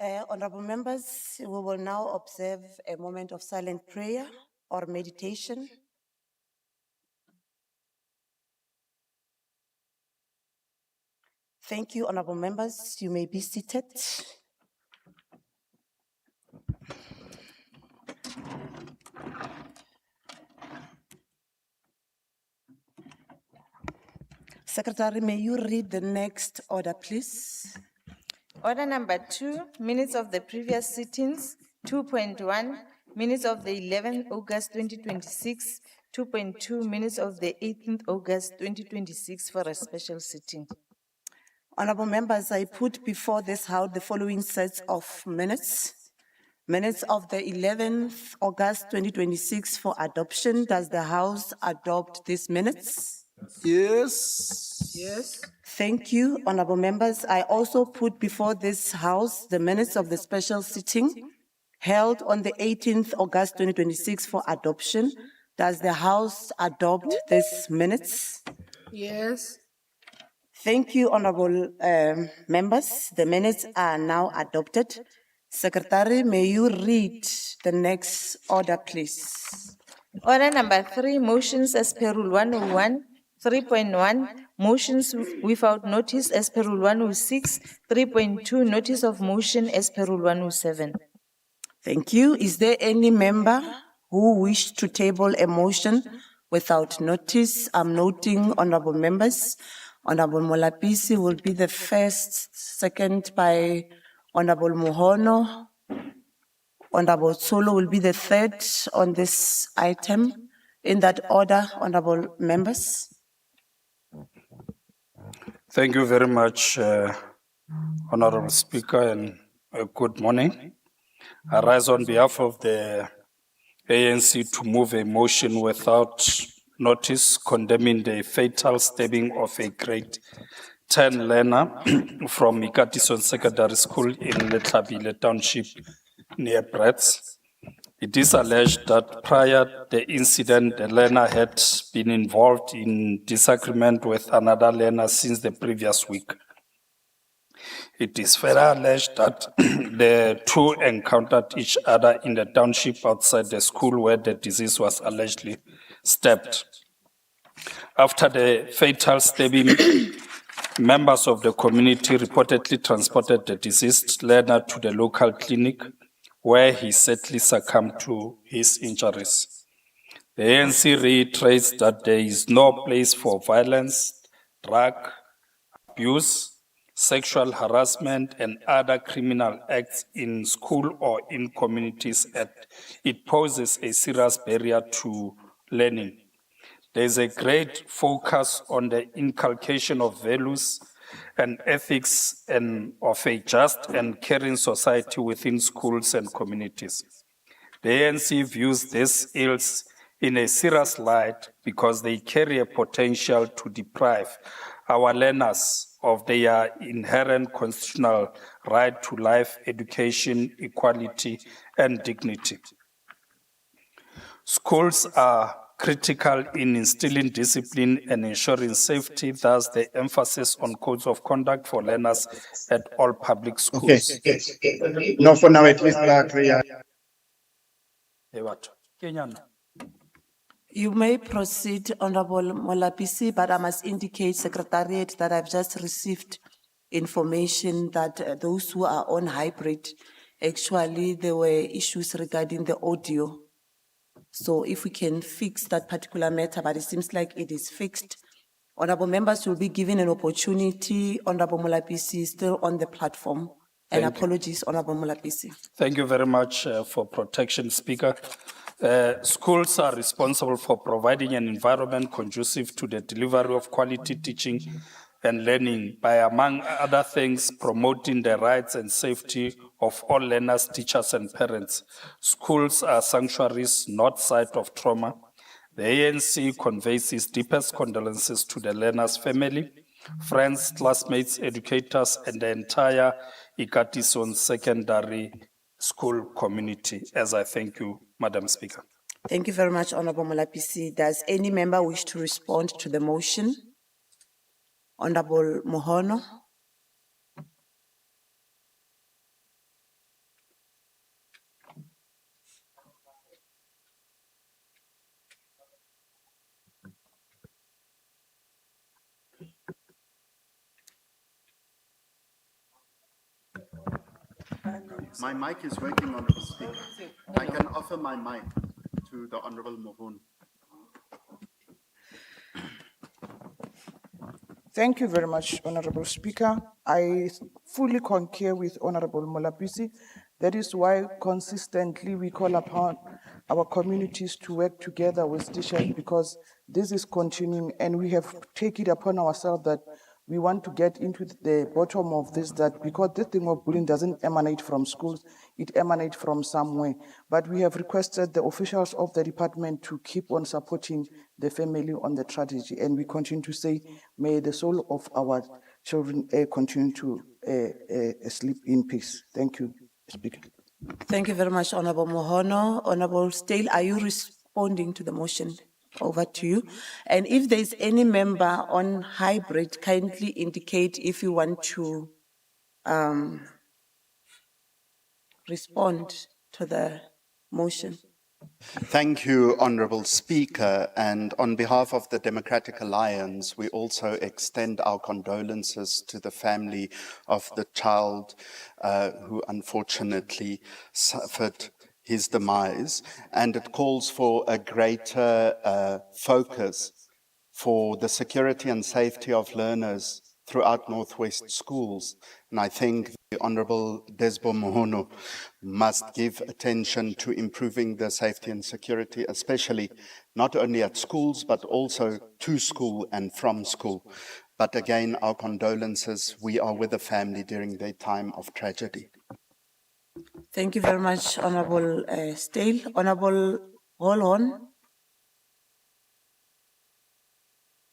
Honorable members, we will now observe a moment of silent prayer or meditation. Thank you, honorable members. You may be seated. Secretary, may you read the next order, please? Order number 2, minutes of the previous sittings. 2.1, minutes of the 11th August 2026. 2.2, minutes of the 18th August 2026 for a special sitting. Honorable members, I put before this House the following sets of minutes. Minutes of the 11th August 2026 for adoption. Does the House adopt these minutes? Yes. Yes. Thank you, honorable members. I also put before this House the minutes of the special sitting held on the 18th August 2026 for adoption. Does the House adopt these minutes? Yes. Thank you, honorable members. The minutes are now adopted. Secretary, may you read the next order, please? Order number 3, motions as per Rule 101. 3.1, motions without notice as per Rule 106. 3.2, notice of motion as per Rule 107. Thank you. Is there any member who wished to table a motion without notice? I'm noting honorable members. Honorable Molapisi will be the first, second by Honorable Muhono. Honorable Tsolo will be the third on this item. In that order, honorable members. Thank you very much, Honorable Speaker, and good morning. I rise on behalf of the ANC to move a motion without notice condemning the fatal stabbing of a grade 10 learner from Ikatison Secondary School in Letlhabile Township near Bratz. It is alleged that prior to the incident, the learner had been involved in disagreement with another learner since the previous week. It is further alleged that the two encountered each other in the township outside the school where the deceased was allegedly stabbed. After the fatal stabbing, members of the community reportedly transported the deceased learner to the local clinic, where he sadly succumbed to his injuries. The ANC reiterates that there is no place for violence, drug abuse, sexual harassment, and other criminal acts in school or in communities, and it poses a serious barrier to learning. There is a great focus on the inculcation of values and ethics and of a just and caring society within schools and communities. The ANC views these ills in a serious light because they carry a potential to deprive our learners of their inherent constitutional right to life, education, equality, and dignity. Schools are critical in instilling discipline and ensuring safety, thus the emphasis on codes of conduct for learners at all public schools. Okay. No, for now, at least clear. You may proceed, Honorable Molapisi, but I must indicate, Secretariat, that I've just received information that those who are on hybrid, actually there were issues regarding the audio. So if we can fix that particular matter, but it seems like it is fixed. Honorable members will be given an opportunity. Honorable Molapisi is still on the platform. And apologies, Honorable Molapisi. Thank you very much for protection, Speaker. Schools are responsible for providing an environment conducive to the delivery of quality teaching and learning by, among other things, promoting the rights and safety of all learners, teachers, and parents. Schools are sanctuaries, not site of trauma. The ANC conveys its deepest condolences to the learner's family, friends, classmates, educators, and the entire Ikatison Secondary School community, as I thank you, Madam Speaker. Thank you very much, Honorable Molapisi. Does any member wish to respond to the motion? Honorable Muhono. My mic is working, Honourable Speaker. I can offer my mic to the Honourable Mohon. Thank you very much, Honorable Speaker. I fully concur with Honorable Molapisi. That is why consistently we call upon our communities to work together with teachers, because this is continuing and we have taken it upon ourselves that we want to get into the bottom of this, that because this thing of bullying doesn't emanate from schools, it emanates from somewhere. But we have requested the officials of the department to keep on supporting the family on the strategy. And we continue to say, may the soul of our children continue to sleep in peace. Thank you, Speaker. Thank you very much, Honorable Mohono. Honorable Stale, are you responding to the motion? Over to you. And if there's any member on hybrid, kindly indicate if you want to respond to the motion. Thank you, Honourable Speaker. And on behalf of the Democratic Alliance, we also extend our condolences to the family of the child who unfortunately suffered his demise. And it calls for a greater focus for the security and safety of learners throughout Northwest schools. And I think the Honourable Desbo Mohono must give attention to improving the safety and security, especially not only at schools, but also to school and from school. But again, our condolences. We are with the family during their time of tragedy. Thank you very much, Honorable Stale. Honorable Holhorn.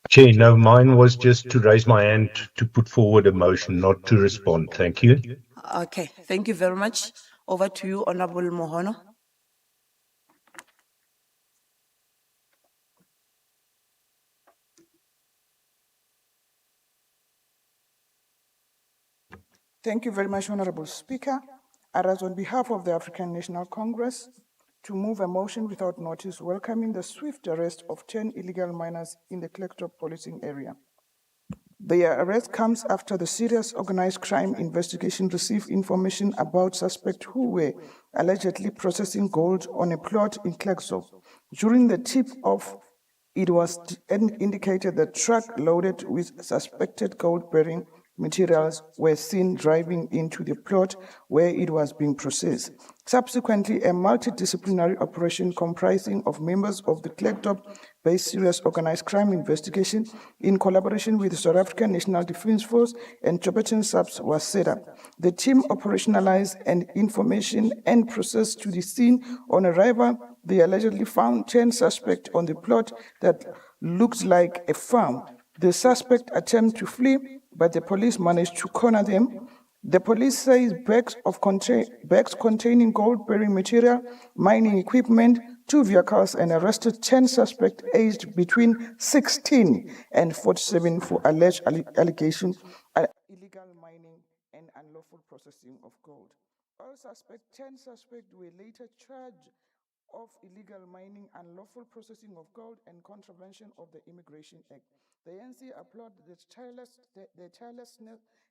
Chair, no, mine was just to raise my hand to put forward a motion, not to respond. Thank you. Okay, thank you very much. Over to you, Honorable Mohono. Thank you very much, Honorable Speaker. I rise on behalf of the African National Congress to move a motion without notice welcoming the swift arrest of 10 illegal miners in the Klerksdorp policing area. Their arrest comes after the serious organized crime investigation received information about suspects who were allegedly processing gold on a plot in Klerksdorp. During the tip-off, it was indicated that truck loaded with suspected gold-bearing materials were seen driving into the plot where it was being processed. Subsequently, a multidisciplinary operation comprising of members of the Klerksdorp-based serious organized crime investigation in collaboration with the South African National Defence Force and Joburg Subs was set up. The team operationalized and information and processed to the scene. On arrival, they allegedly found 10 suspects on the plot that looked like a farm. The suspect attempted to flee, but the police managed to corner them. The police says bags containing gold-bearing material, mining equipment, 2 vehicles, and arrested 10 suspects aged between 16 and 47 for alleged allegations of illegal mining and unlawful processing of gold. All 10 suspects were later charged of illegal mining, unlawful processing of gold, and contravention of the Immigration Act. The ANC applaud the tireless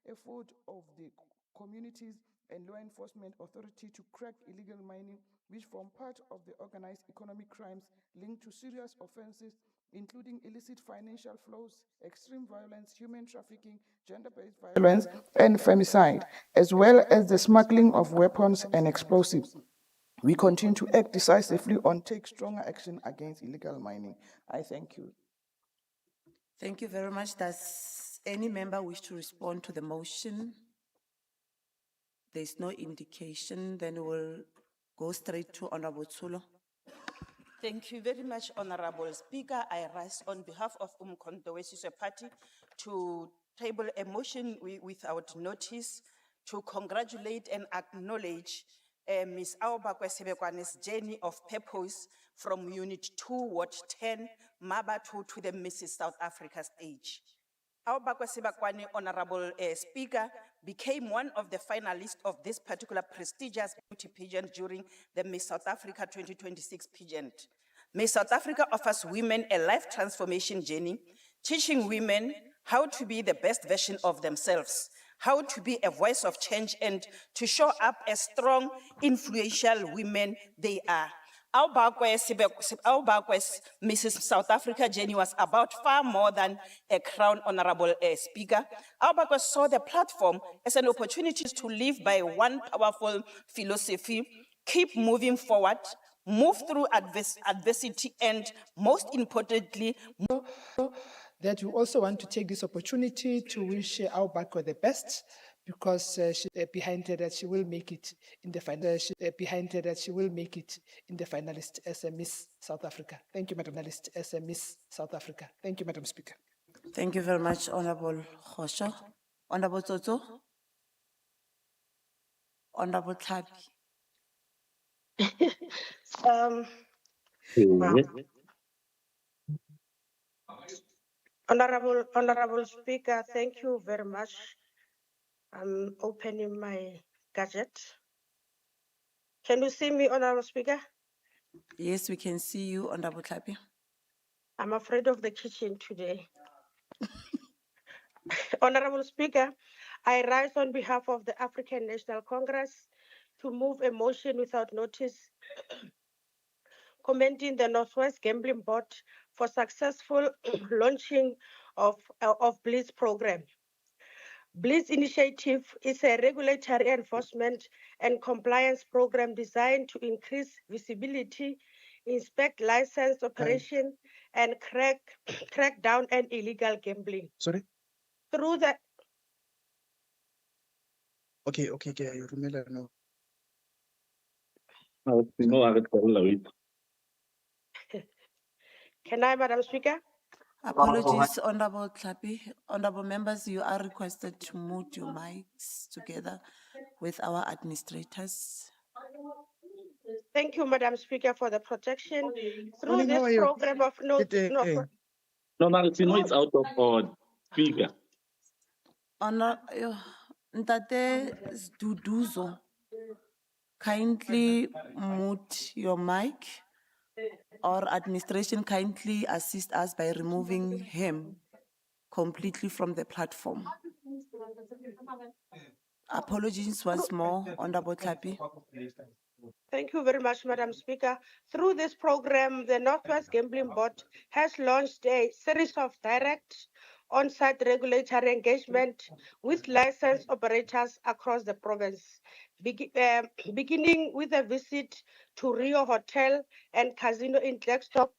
effort of the communities and law enforcement authority to crack illegal mining, which form part of the organized economic crimes linked to serious offenses, including illicit financial flows, extreme violence, human trafficking, gender-based violence, and femicide, as well as the smuggling of weapons and explosives. We continue to act decisively on take stronger action against illegal mining. I thank you. Thank you very much. Does any member wish to respond to the motion? There's no indication, then we'll go straight to Honorable Tsulo. Thank you very much, Honorable Speaker. I rise on behalf of Umkhonto weSizwe Party to table a motion without notice to congratulate and acknowledge Ms. Aobakwe Sebekwane's journey of purpose from Unit 2, Ward 10, Mabatu to the Mrs. South Africa stage. Aobakwe Sebekwane, Honorable Speaker, became one of the finalists of this particular prestigious beauty pageant during the Miss South Africa 2026 pageant. Miss South Africa offers women a life transformation journey, teaching women how to be the best version of themselves how to be a voice of change and to show up as strong, influential women they are. Our Mrs. South Africa journey was about far more than a crown, Honorable Speaker. Our saw the platform as an opportunity to live by one powerful philosophy: keep moving forward, move through adversity, and most importantly, that we also want to take this opportunity to wish our Bakwa the best, because behind her that she will make it in the final. Behind her that she will make it in the finalist as a Miss South Africa. Thank you, Madam. Finalist as a Miss South Africa. Thank you, Madam Speaker. Thank you very much, Honorable Khosha. Honorable Tsotso. Honorable Tlhapi. Honorable Speaker, thank you very much. I'm opening my gadget. Can you see me, Honorable Speaker? Yes, we can see you, Honorable Tlhapi. I'm afraid of the kitchen today. Honorable Speaker, I rise on behalf of the African National Congress to move a motion without notice commending the Northwest Gambling Board for successful launching of Blitz program. Blitz initiative is a regulatory enforcement and compliance program designed to increase visibility, inspect licensed operation, and crack down on illegal gambling. Sorry? Through the Okay, you remember now. Can I, Madam Speaker? Apologies, Honorable Tlhapi. Honorable members, you are requested to mute your mics together with our administrators. Thank you, Madam Speaker, for the protection. Through Morning, how are this you? program of No, It's out of order. Speaker. Honor, Ntate Duduzo, kindly mute your mic, or administration kindly assist us by removing him completely from the platform. Apologies once more, Honorable Tlhapi. Thank you very much, Madam Speaker. Through this program, the Northwest Gambling Board has launched a series of direct on-site regulatory engagement with licensed operators across the province, beginning with a visit to Rio Hotel and Casino in Klerksdorp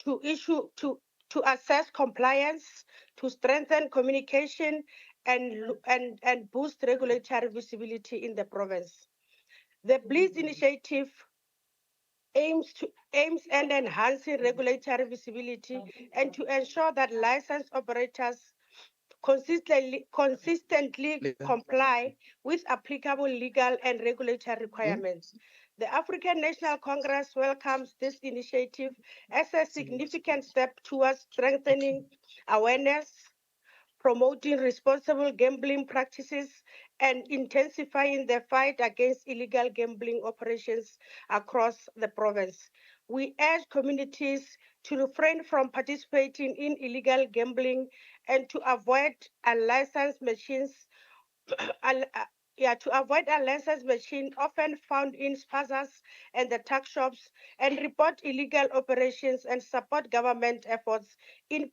to assess compliance, to strengthen communication, and boost regulatory visibility in the province. The Blitz initiative aims at enhancing regulatory visibility and to ensure that licensed operators consistently comply with applicable legal and regulatory requirements. The African National Congress welcomes this initiative as a significant step towards strengthening awareness, promoting responsible gambling practices, and intensifying the fight against illegal gambling operations across the province. We urge communities to refrain from participating in illegal gambling and to avoid unlicensed machines often found in spazas and the tuck shops, and report illegal operations and support government efforts in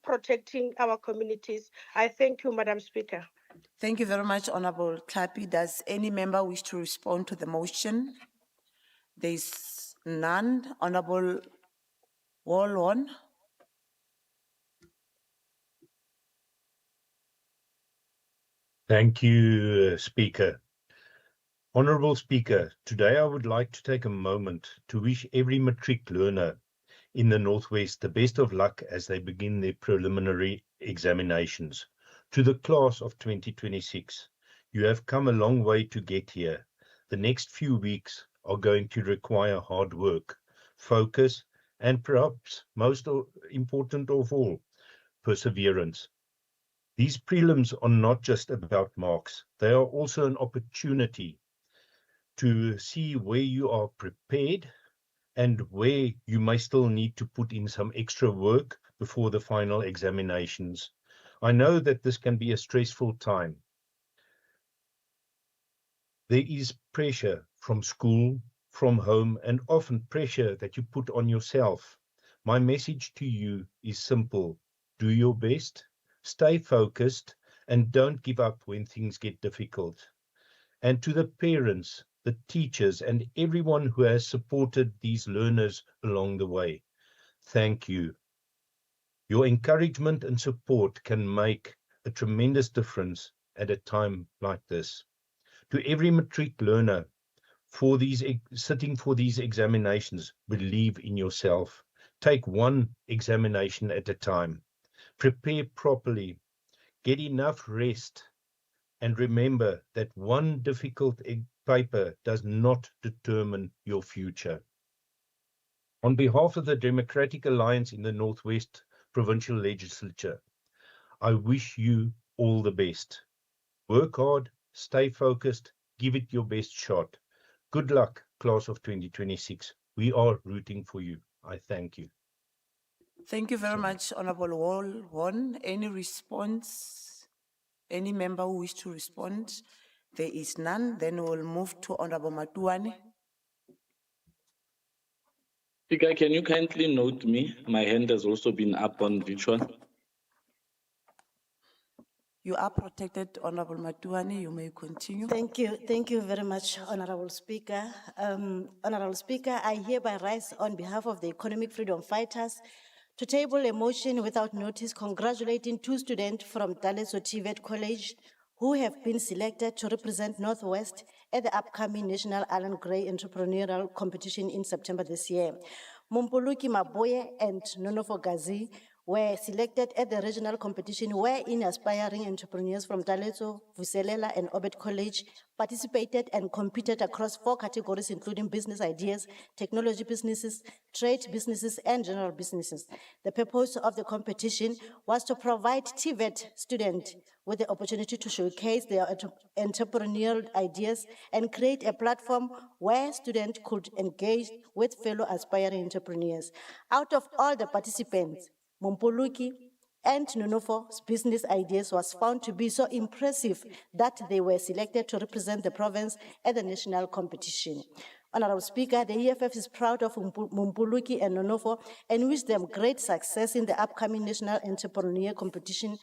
protecting our communities. I thank you, Madam Speaker. Thank you very much, Honorable Tlhapi. Does any member wish to respond to the motion? There is none. Honorable Wallon. Thank you, Speaker. Honorable Speaker, today I would like to take a moment to wish every matric learner in the Northwest the best of luck as they begin their preliminary examinations. To the class of 2026, you have come a long way to get here. The next few weeks are going to require hard work, focus, and perhaps most important of all, perseverance. These prelims are not just about marks. They are also an opportunity to see where you are prepared and where you may still need to put in some extra work before the final examinations I know that this can be a stressful time. There is pressure from school, from home, and often pressure that you put on yourself. My message to you is simple. Do your best, stay focused, and don't give up when things get difficult. And to the parents, the teachers, and everyone who has supported these learners along the way, thank you. Your encouragement and support can make a tremendous difference at a time like this. To every matric learner sitting for these examinations, believe in yourself. Take one examination at a time. Prepare properly. Get enough rest. And remember that one difficult paper does not determine your future. On behalf of the Democratic Alliance in the Northwest Provincial Legislature, I wish you all the best. Work hard, stay focused, give it your best shot. Good luck, class of 2026. We are rooting for you. I thank you. Thank you very much, Honorable Wall. Any response? Any member who wish to respond? There is none. Then we'll move to Honorable Matuane. Speaker, can you kindly note me? My hand has also been up on virtual. You are protected, Honorable Matuane. You may continue. Thank you very much, Honorable Speaker. Honorable Speaker, I hereby rise on behalf of the Economic Freedom Fighters to table a motion without notice congratulating two students from Daleso TVET College who have been selected to represent Northwest at the upcoming National Alan Gray Entrepreneurial Competition in September this year. Mumpuluki Maboye and Nonofo Gazi were selected at the regional competition wherein aspiring entrepreneurs from Daleso, Vuselela, and Obed College participated and competed across 4 categories, including business ideas, technology businesses, trade businesses, and general businesses. The purpose of the competition was to provide TVET students with the opportunity to showcase their entrepreneurial ideas and create a platform where students could engage with fellow aspiring entrepreneurs. Out of all the participants, Mumpuluki and Nunofo's business ideas was found to be so impressive that they were selected to represent the province at the national competition. Honorable Speaker, the EFF is proud of Mumpuluki and Nonofo and wish them great success in the upcoming national entrepreneur competition.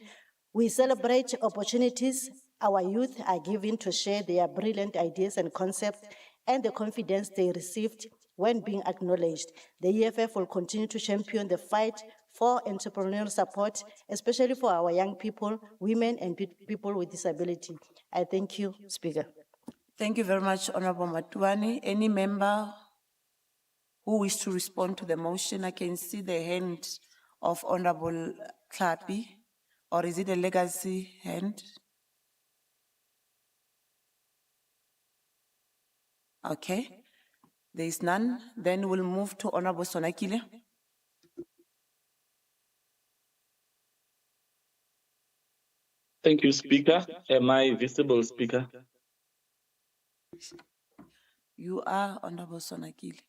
We celebrate opportunities our youth are given to share their brilliant ideas and concepts and the confidence they received when being acknowledged. The EFF will continue to champion the fight for entrepreneurial support, especially for our young people, women, and people with disability. I thank you, Speaker. Thank you very much, Honorable Matuane. Any member who wish to respond to the motion? I can see the hand of Honorable Klapi, or is it a legacy hand? Okay, there is none. Then we'll move to Honorable Sonakile. Thank you, Speaker. Am I visible, Speaker? You are Honorable Sonakile.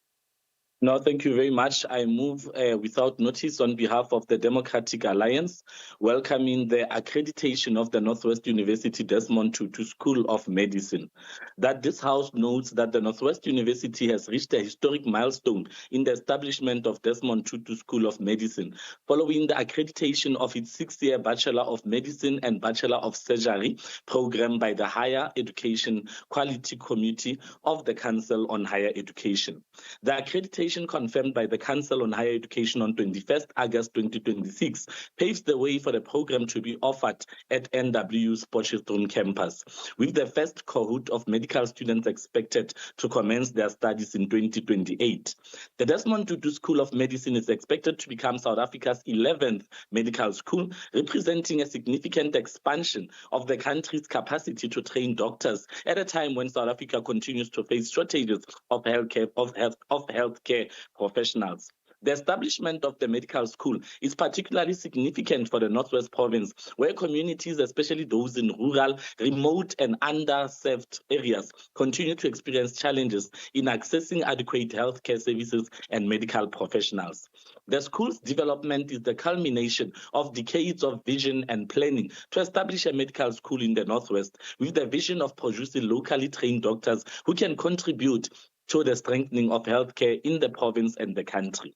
No, thank you very much. I move without notice on behalf of the Democratic Alliance, welcoming the accreditation of the Northwest University Desmond Tutu School of Medicine. That this House notes that the Northwest University has reached a historic milestone in the establishment of Desmond Tutu School of Medicine, following the accreditation of its 6-year Bachelor of Medicine and Bachelor of Surgery program by the Higher Education Quality Committee of the Council on Higher Education. The accreditation confirmed by the Council on Higher Education on 21st August 2026 paves the way for the program to be offered at NW's Potchefstroom campus, with the first cohort of medical students expected to commence their studies in 2028. The Desmond Tutu School of Medicine is expected to become South Africa's 11th medical school, representing a significant expansion of the country's capacity to train doctors at a time when South Africa continues to face shortages of healthcare professionals. The establishment of the medical school is particularly significant for the Northwest Province, where communities, especially those in rural, remote, and underserved areas, continue to experience challenges in accessing adequate healthcare services and medical professionals. The school's development is the culmination of decades of vision and planning to establish a medical school in the Northwest with the vision of producing locally trained doctors who can contribute to the strengthening of healthcare in the province and the country.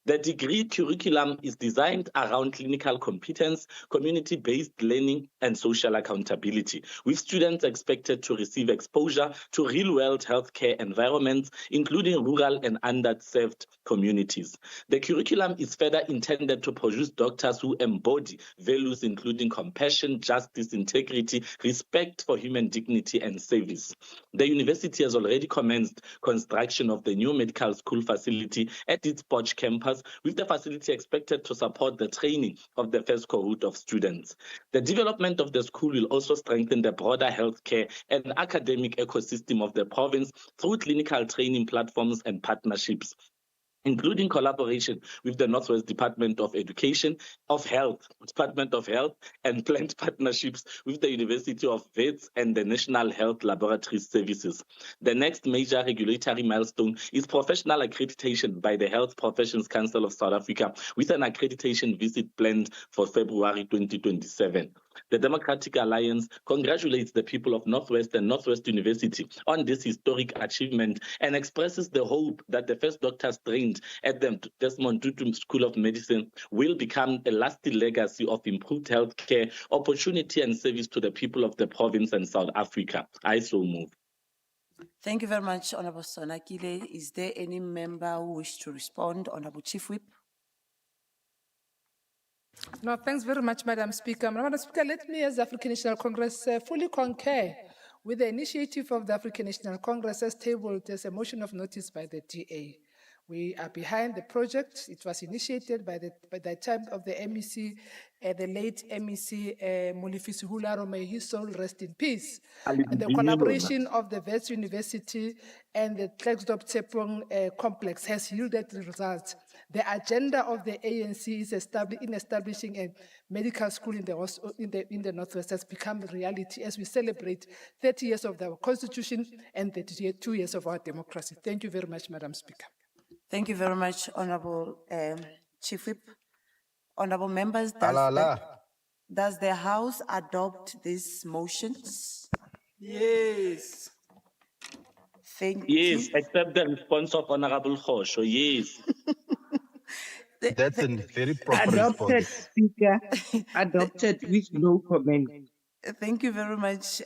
The degree curriculum is designed around clinical competence, community-based learning, and social accountability, with students expected to receive exposure to real-world healthcare environments, including rural and underserved communities. The curriculum is further intended to produce doctors who embody values including compassion, justice, integrity, respect for human dignity, and service. The university has already commenced construction of the new medical school facility at its Poch campus, with the facility expected to support the training of the first cohort of students. The development of the school will also strengthen the broader healthcare and academic ecosystem of the province through clinical training platforms and partnerships, including collaboration with the Northwest Department of Department of Health, and planned partnerships with the University of Wits and the National Health Laboratory Services. The next major regulatory milestone is professional accreditation by the Health Professions Council of South Africa, with an accreditation visit planned for February 2027. The Democratic Alliance congratulates the people of Northwest and Northwest University on this historic achievement and expresses the hope that the first doctors trained at the Desmond Tutu School of Medicine will become a lasting legacy of improved healthcare, opportunity, and service to the people of the province and South Africa. I so move. Thank you very much, Honorable Sonakile. Is there any member who wishes to respond? Honorable Chief Whip. No, thanks very much, Madam Speaker. Madam Speaker, let me, as the African National Congress, fully concur with the initiative of the African National Congress as tabled as a motion of notice by the DA. We are behind the project. It was initiated by the time of the MEC, the late MEC Molifisi Hularo, may his soul rest in peace. And the collaboration of the Wits University and the Klerksdorp Tshepong complex has yielded results. The agenda of the ANC is in establishing a medical school in the Northwest has become reality as we celebrate 30 years of our Constitution and 32 years of our democracy. Thank you very much, Madam Speaker. Thank you very much, Honorable Chief Whip. Honorable members, does the House adopt these motions? Yes. Thank Yes, you. accept the response of Honorable Khosho. Yes. That's a very proper Adopted, response. Speaker. Adopted with no comment. Thank you very much,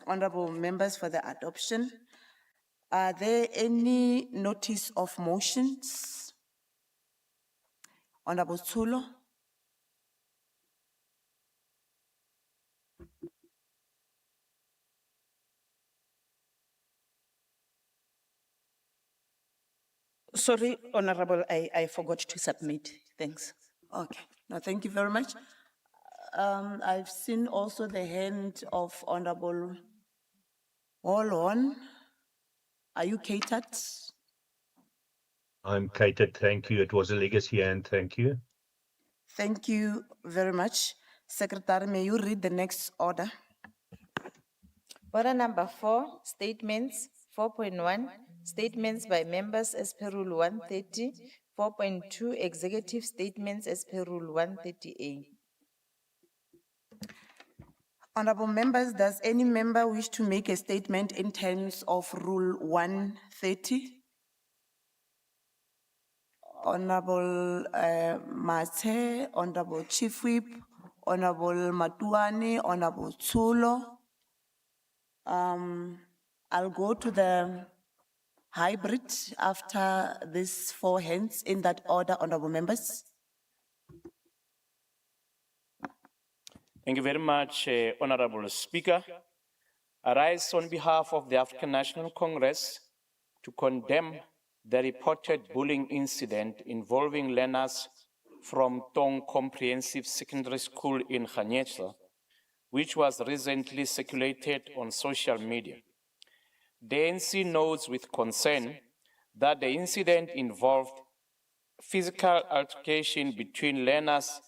honorable members, for the adoption. Are there any notice of motions? Honorable Tsulo. Sorry, Honorable, I forgot to submit. Thanks. Okay, no, thank you very much. I've seen also the hand of Honorable Olon. Are you catered? I'm catered, thank you. It was a legacy and thank you. Thank you very much. Secretary, may you read the next order? Order number 4, statements. 4.1, statements by members as per Rule 130. 4.2, executive statements as per Rule 130A. Honorable members, does any member wish to make a statement in terms of Rule 130? Honorable Mathe, Honorable Chief Whip, Honorable Matuane, Honorable Tsulo. I'll go to the hybrid after these four hands in that order, honorable members. Thank you very much, Honorable Speaker. I rise on behalf of the African National Congress to condemn the reported bullying incident involving learners from Tong Comprehensive Secondary School in Khanyetla, which was recently circulated on social media. The ANC notes with concern that the incident involved physical altercation between learners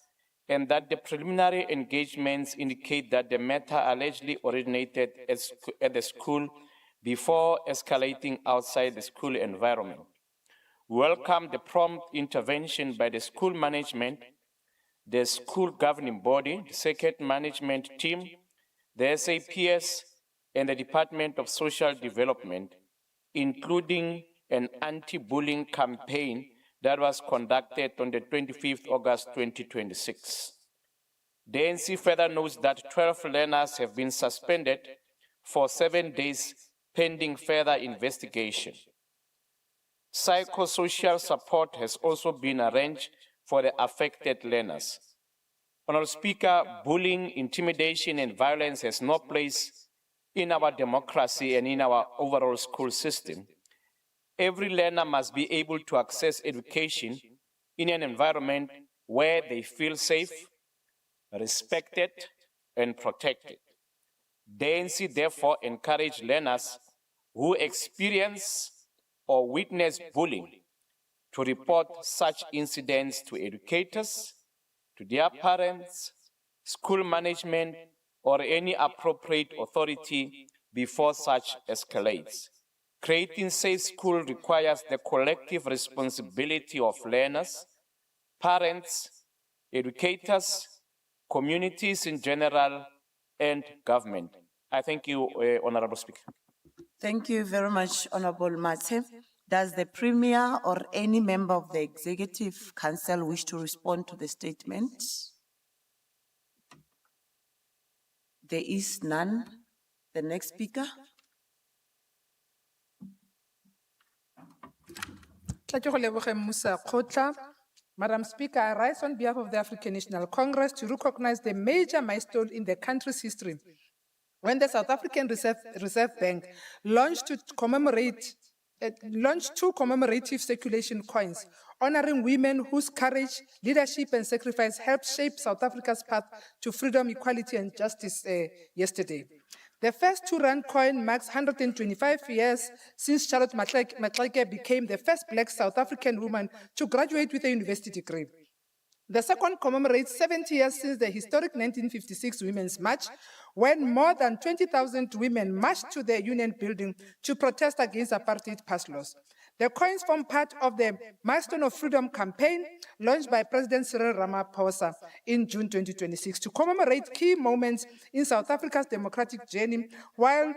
and that the preliminary engagements indicate that the matter allegedly originated at the school before escalating outside the school environment. We welcome the prompt intervention by the school management, the school governing body, the circuit management team, the SAPS, and the Department of Social Development, including an anti-bullying campaign that was conducted on the 25th August 2026. The ANC further notes that 12 learners have been suspended for 7 days pending further investigation. Psychosocial support has also been arranged for the affected learners. Honourable Speaker, bullying, intimidation, and violence has no place in our democracy and in our overall school system. Every learner must be able to access education in an environment where they feel safe, respected, and protected. The ANC therefore encourages learners who experience or witness bullying to report such incidents to educators, to their parents, school management, or any appropriate authority before such escalates. Creating safe school requires the collective responsibility of learners, parents, educators, communities in general, and government. I thank you, Honourable Speaker. Thank you very much, Honorable Mate. Does the Premier or any member of the Executive Council wish to respond to the statement? There is none. The next speaker. Madam Speaker, I rise on behalf of the African National Congress to recognize the major milestone in the country's history when the South African Reserve Bank launched two commemorative circulation coins honoring women whose courage, leadership, and sacrifice helped shape South Africa's path to freedom, equality, and justice yesterday. The first two-rand coin marks 125 years since Charlotte Maxeke became the first Black South African woman to graduate with a university degree. The second commemorates 70 years since the historic 1956 Women's March, when more than 20,000 women marched to the Union Building to protest against apartheid past laws. The coins form part of the Milestone of Freedom campaign launched by President Cyril Ramaphosa in June 2026 to commemorate key moments in South Africa's democratic journey while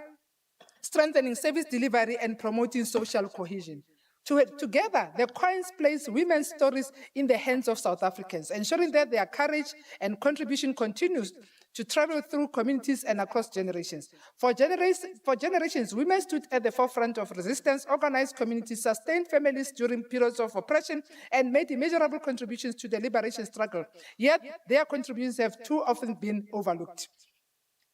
strengthening service delivery and promoting social cohesion. Together, the coins place women's stories in the hands of South Africans, ensuring that their courage and contribution continues to travel through communities and across generations. For generations, women stood at the forefront of resistance, organized communities, sustained families during periods of oppression, and made immeasurable contributions to the liberation struggle. Yet, their contributions have too often been overlooked.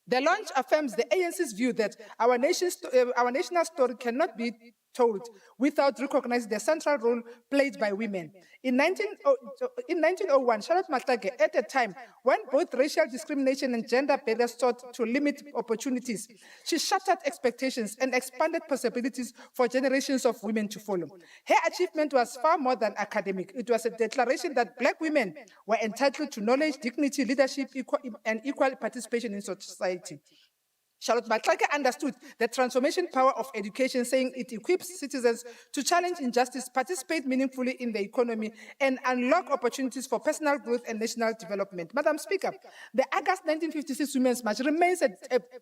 The launch affirms the ANC's view that our national story cannot be told without recognizing the central role played by women. In 1901, Charlotte Maxeke, at a time when both racial discrimination and gender barriers sought to limit opportunities, she shattered expectations and expanded possibilities for generations of women to follow. Her achievement was far more than academic. It was a declaration that Black women were entitled to knowledge, dignity, leadership, and equal participation in society. Charlotte Maxeke understood the transformation power of education, saying it equips citizens to challenge injustice, participate meaningfully in the economy, and unlock opportunities for personal growth and national development. Madam Speaker, the August 1956 Women's March remains a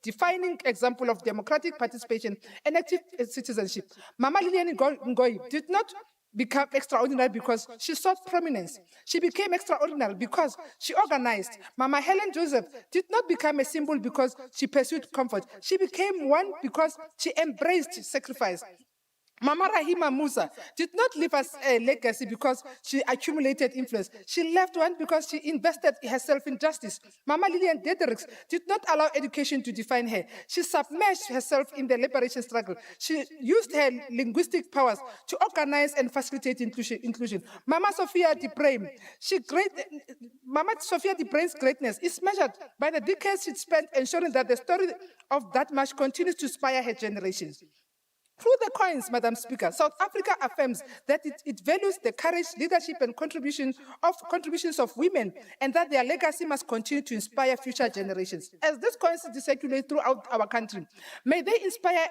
defining example of democratic participation and active citizenship. Mama Lilian Ngoyi did not become extraordinary because she sought prominence. She became extraordinary because she organized. Mama Helen Joseph did not become a symbol because she pursued comfort. She became one because she embraced sacrifice. Mama Rahima Musa did not leave us a legacy because she accumulated influence. She left one because she invested herself in justice. Mama Lillian Dedricks did not allow education to define her. She submerged herself in the liberation struggle. She used her linguistic powers to organize and facilitate inclusion. Mama Sophia de Bruyn's greatness is measured by the decades she spent ensuring that the story of that march continues to inspire her generations. Through the coins, Madam Speaker, South Africa affirms that it values the courage, leadership, and contributions of women, and that their legacy must continue to inspire future generations. As these coins circulate throughout our country, may they inspire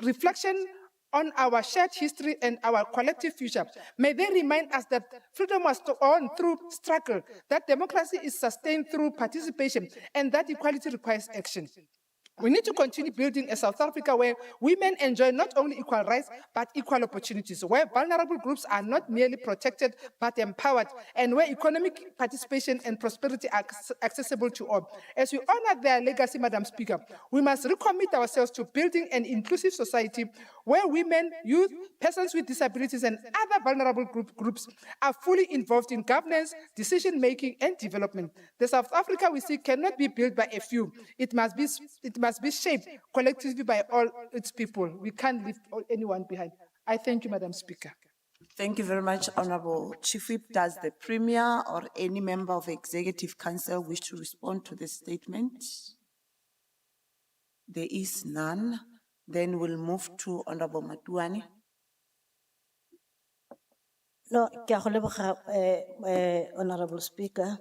reflection on our shared history and our collective future. May they remind us that freedom was won through struggle, that democracy is sustained through participation, and that equality requires action. We need to continue building a South Africa where women enjoy not only equal rights, but equal opportunities, where vulnerable groups are not merely protected, but empowered, and where economic participation and prosperity are accessible to all. As we honor their legacy, Madam Speaker, we must recommit ourselves to building an inclusive society where women, youth, persons with disabilities, and other vulnerable groups are fully involved in governance, decision-making, and development. The South Africa we see cannot be built by a few. It must be shaped collectively by all its people. We can't leave anyone behind. I thank you, Madam Speaker. Thank you very much, Honorable Chief Whip. Does the Premier or any member of Executive Council wish to respond to this statement? There is none. Then we'll move to Honorable Matuani. No, ke a go leboga, Honorable Speaker.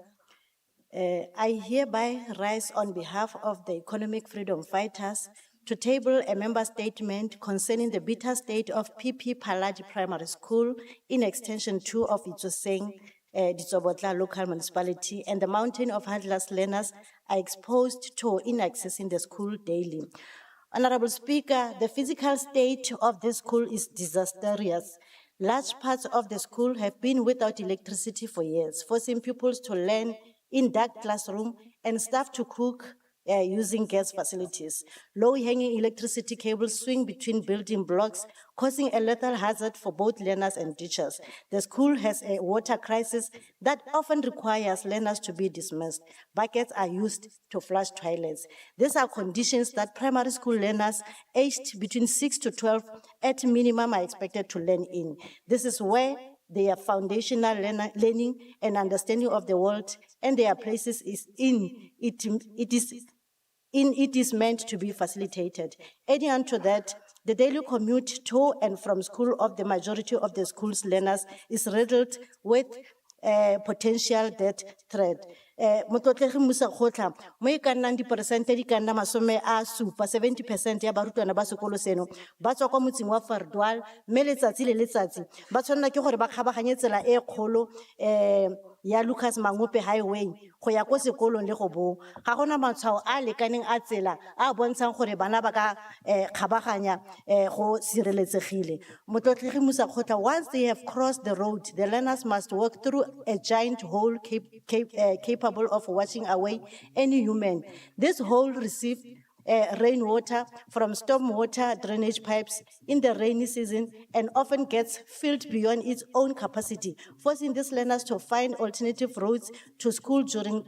I hereby rise on behalf of the economic freedom fighters to table a member statement concerning the bitter state of PP Paladi Primary School in Extension 2 of Itsoseng, Ditsobotla local municipality, and the mountain of heartless learners are exposed to inaccessing the school daily. Honorable Speaker, the physical state of this school is disastrous. Large parts of the school have been without electricity for years, forcing pupils to learn in dark classroom and staff to cook using gas facilities. Low-hanging electricity cables swing between building blocks, causing a lethal hazard for both learners and teachers. The school has a water crisis that often requires learners to be dismissed. Buckets are used to flush toilets. These are conditions that primary school learners aged between 6 to 12 at minimum are expected to learn in. This is where their foundational learning and understanding of the world and their places it is meant to be facilitated. Adding on to that, the daily commute to and from school of the majority of the school's learners is riddled with potential death threat. Motlotlegi Musa Kgotla, mo e ka nnang diperesente di ka nna 70% ya barutwana ba sekolo seno ba tswa kwa motseng wa Fardwal, mme letsatsi le letsatsi ba tshwanela ke gore ba kgabaganye tsela e kgolo ya Lucas Mangope Highway go ya ko sekolong le go bo. Ga gona matshwao a lekaneng a tsela a bontshang gore bana ba ka kgabaganya go sireletsegile. Motlotlegi Musa Kgotla, once they have crossed the road, the learners must walk through a giant hole capable of washing away any human. This hole receives rainwater from stormwater drainage pipes in the rainy season and often gets filled beyond its own capacity, forcing these learners to find alternative routes to school during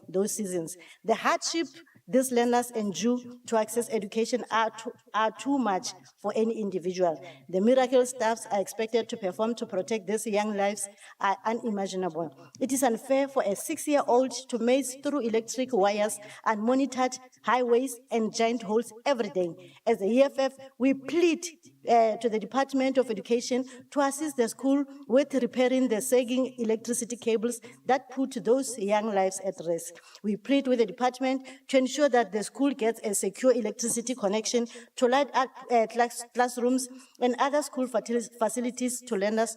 those seasons. The hardship these learners endure to access education are too much for any individual. The miracle staffs are expected to perform to protect these young lives are unimaginable. It is unfair for a 6-year-old to maze through electric wires, unmonitored highways, and giant holes every day. As the EFF, we plead to the Department of Education to assist the school with repairing the sagging electricity cables that put those young lives at risk. We plead with the department to ensure that the school gets a secure electricity connection to light up classrooms and other school facilities to learners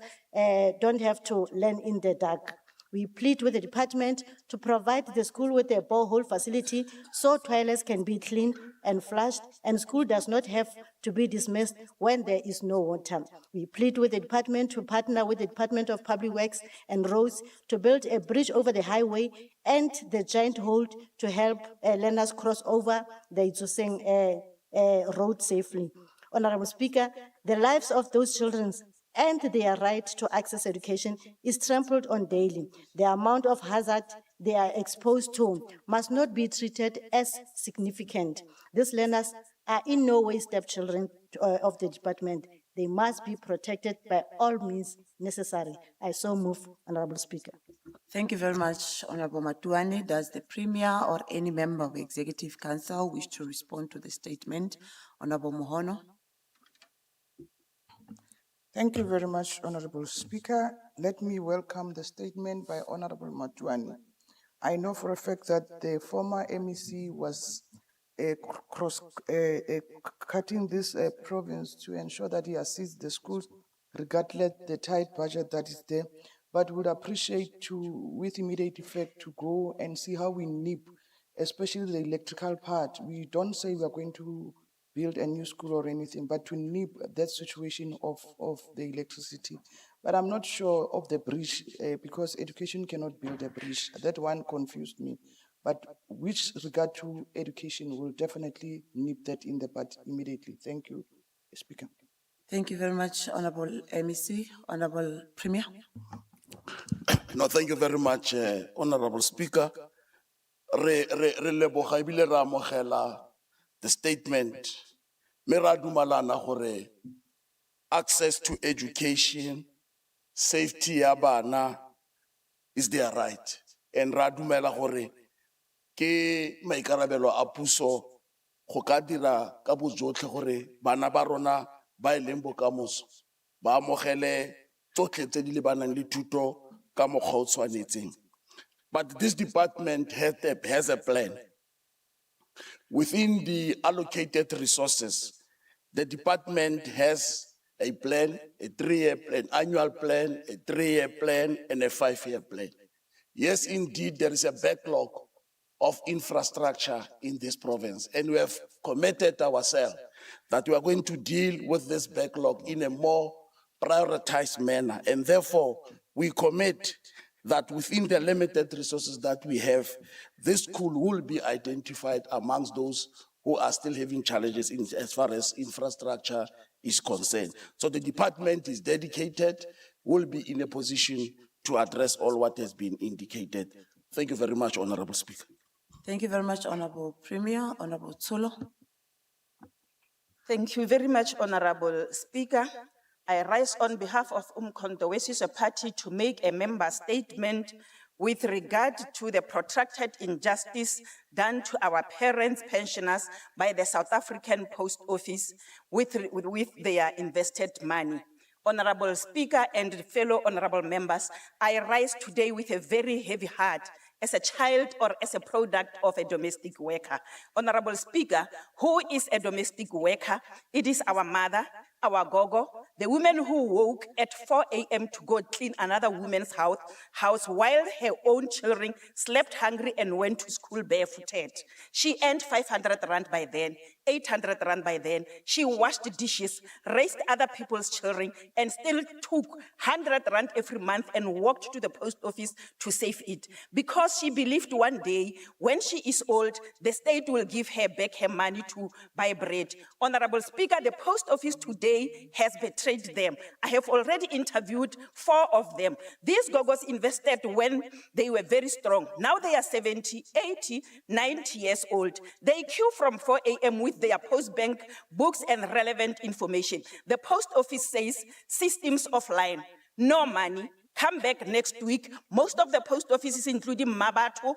don't have to learn in the dark. We plead with the department to provide the school with a borehole facility so toilets can be cleaned and flushed and school does not have to be dismissed when there is no water. We plead with the department to partner with the Department of Public Works and Roads to build a bridge over the highway and the giant hole to help learners cross over the Itsoseng road safely. Honorable Speaker, the lives of those children and their right to access education is trampled on daily. The amount of hazard they are exposed to must not be treated as significant. These learners are in no way stepchildren of the department. They must be protected by all means necessary. I so move, Honorable Speaker. Thank you very much, Honorable Matuani. Does the Premier or any member of the Executive Council wish to respond to the statement? Honorable Mohono. Thank you very much, Honorable Speaker. Let me welcome the statement by Honorable Matuani. I know for a fact that the former MEC was cutting this province to ensure that he assists the schools regardless the tight budget that is there. But would appreciate to, with immediate effect, to go and see how we nip, especially the electrical part. We don't say we are going to build a new school or anything, but to nip that situation of the electricity. But I'm not sure of the bridge because education cannot build a bridge. That one confused me. But which regard to education will definitely nip that in the bud immediately. Thank you, Speaker. Thank you very much, Honorable MEC. Honorable Premier. No, thank you very much, Honorable Speaker. Re leboga ebile re amogela the statement. Me ra dumalana gore access to education, safety ya bana is their right. And ra dumela gore ke maikarabelo a puso go ka dira ka bojotlhe gore bana ba rona ba e leng bokamoso ba amogele tsotlhe tse di lebanang le thuto ka mokgwa o tshwanetseng. But this department has a plan. Within the allocated resources, the department has a plan, a 3-year plan, annual plan, a 3-year plan, and a 5-year plan. Yes, indeed, there is a backlog of infrastructure in this province, and we have committed ourselves that we are going to deal with this backlog in a more prioritized manner, and therefore we commit that within the limited resources that we have, this school will be identified amongst those who are still having challenges as far as infrastructure is concerned. So the department is dedicated, will be in a position to address all what has been indicated. Thank you very much, Honorable Speaker. Thank you very much, Honorable Premier. Honorable Tsolo. Thank you very much, Honorable Speaker. I rise on behalf of Umkhonto Party to make a member statement with regard to the protracted injustice done to our parents' pensioners by the South African Post Office with their invested money. Honorable Speaker and fellow honorable members, I rise today with a very heavy heart as a child or as a product of a domestic worker. Honorable Speaker, who is a domestic worker? It is our mother, our gogo, the woman who woke at 4 a.m. to go clean another woman's house while her own children slept hungry and went to school barefooted. She earned 500 rand by then, 800 rand by then. She washed dishes, raised other people's children, and still took 100 rand every month and walked to the post office to save it. Because she believed one day, when she is old, the state will give her back her money to buy bread. Honorable Speaker, the post office today has betrayed them. I have already interviewed 4 of them. These gogos invested when they were very strong. Now they are 70, 80, 90 years old. They queue from 4 a.m. with their post bank books and relevant information. The post office says systems offline, no money, come back next week. Most of the post offices, including Mabatu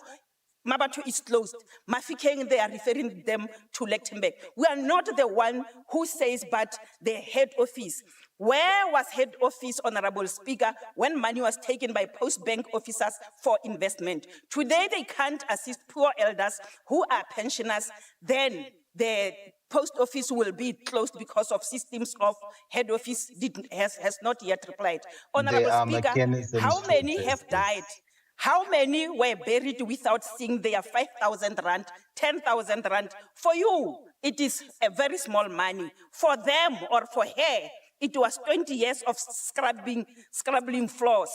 is closed. Mafikeng, they are referring them to Lichtenburg. We are not the one who says, but the head office. Where was head office, Honorable Speaker, when money was taken by post bank officers for investment? Today, they can't assist poor elders who are pensioners. Then the post office will be closed because of systems of head office has not yet replied. Honorable Speaker, how many have died? How many were buried without seeing their 5,000 rand, 10,000 rand? For you, it is a very small money. For them or for her, it was 20 years of scrubbing floors.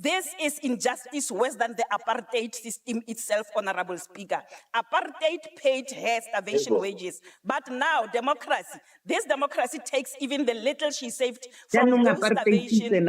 This is injustice worse than the apartheid system itself, Honorable Speaker. Apartheid paid her starvation wages, but now democracy, this democracy takes even the little she saved from those starvation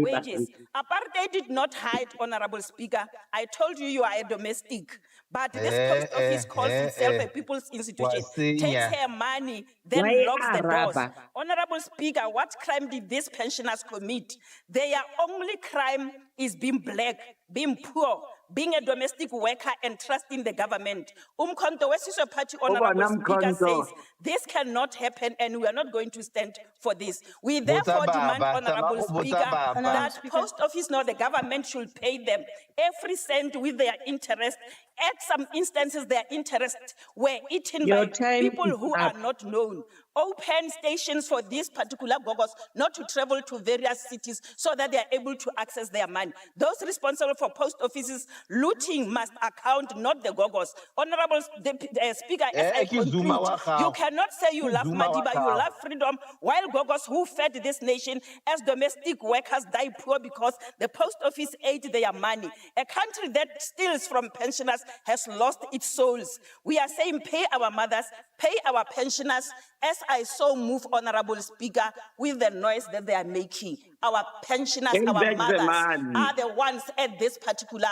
wages. Apartheid did not hide, Honorable Speaker. I told you you are a domestic, but this post office calls itself a people's institution, takes her money, then locks the doors. Honorable Speaker, what crime did these pensioners commit? Their only crime is being black, being poor, being a domestic worker and trusting the government. Umkhonto Party, Honorable Speaker, says this cannot happen and we are not going to stand for this. We therefore demand, Honorable Speaker, that post office nor the government should pay them every cent with their interest at some instances, their interests were eaten Your by time people is who up. are not known. Open stations for these particular gogos not to travel to various cities so that they are able to access their money. Those responsible for post offices looting must account, not the gogos. Honorable Speaker, as I conclude, you cannot say you love Madiba, you love freedom, while gogos who fed this nation as domestic workers die poor because the post office ate their money. A country that steals from pensioners has lost its souls. We are saying pay our mothers, pay our pensioners, as I so move, Honorable Speaker, with the noise that they are making. Our pensioners, Take our back the mothers money. are the ones at this particular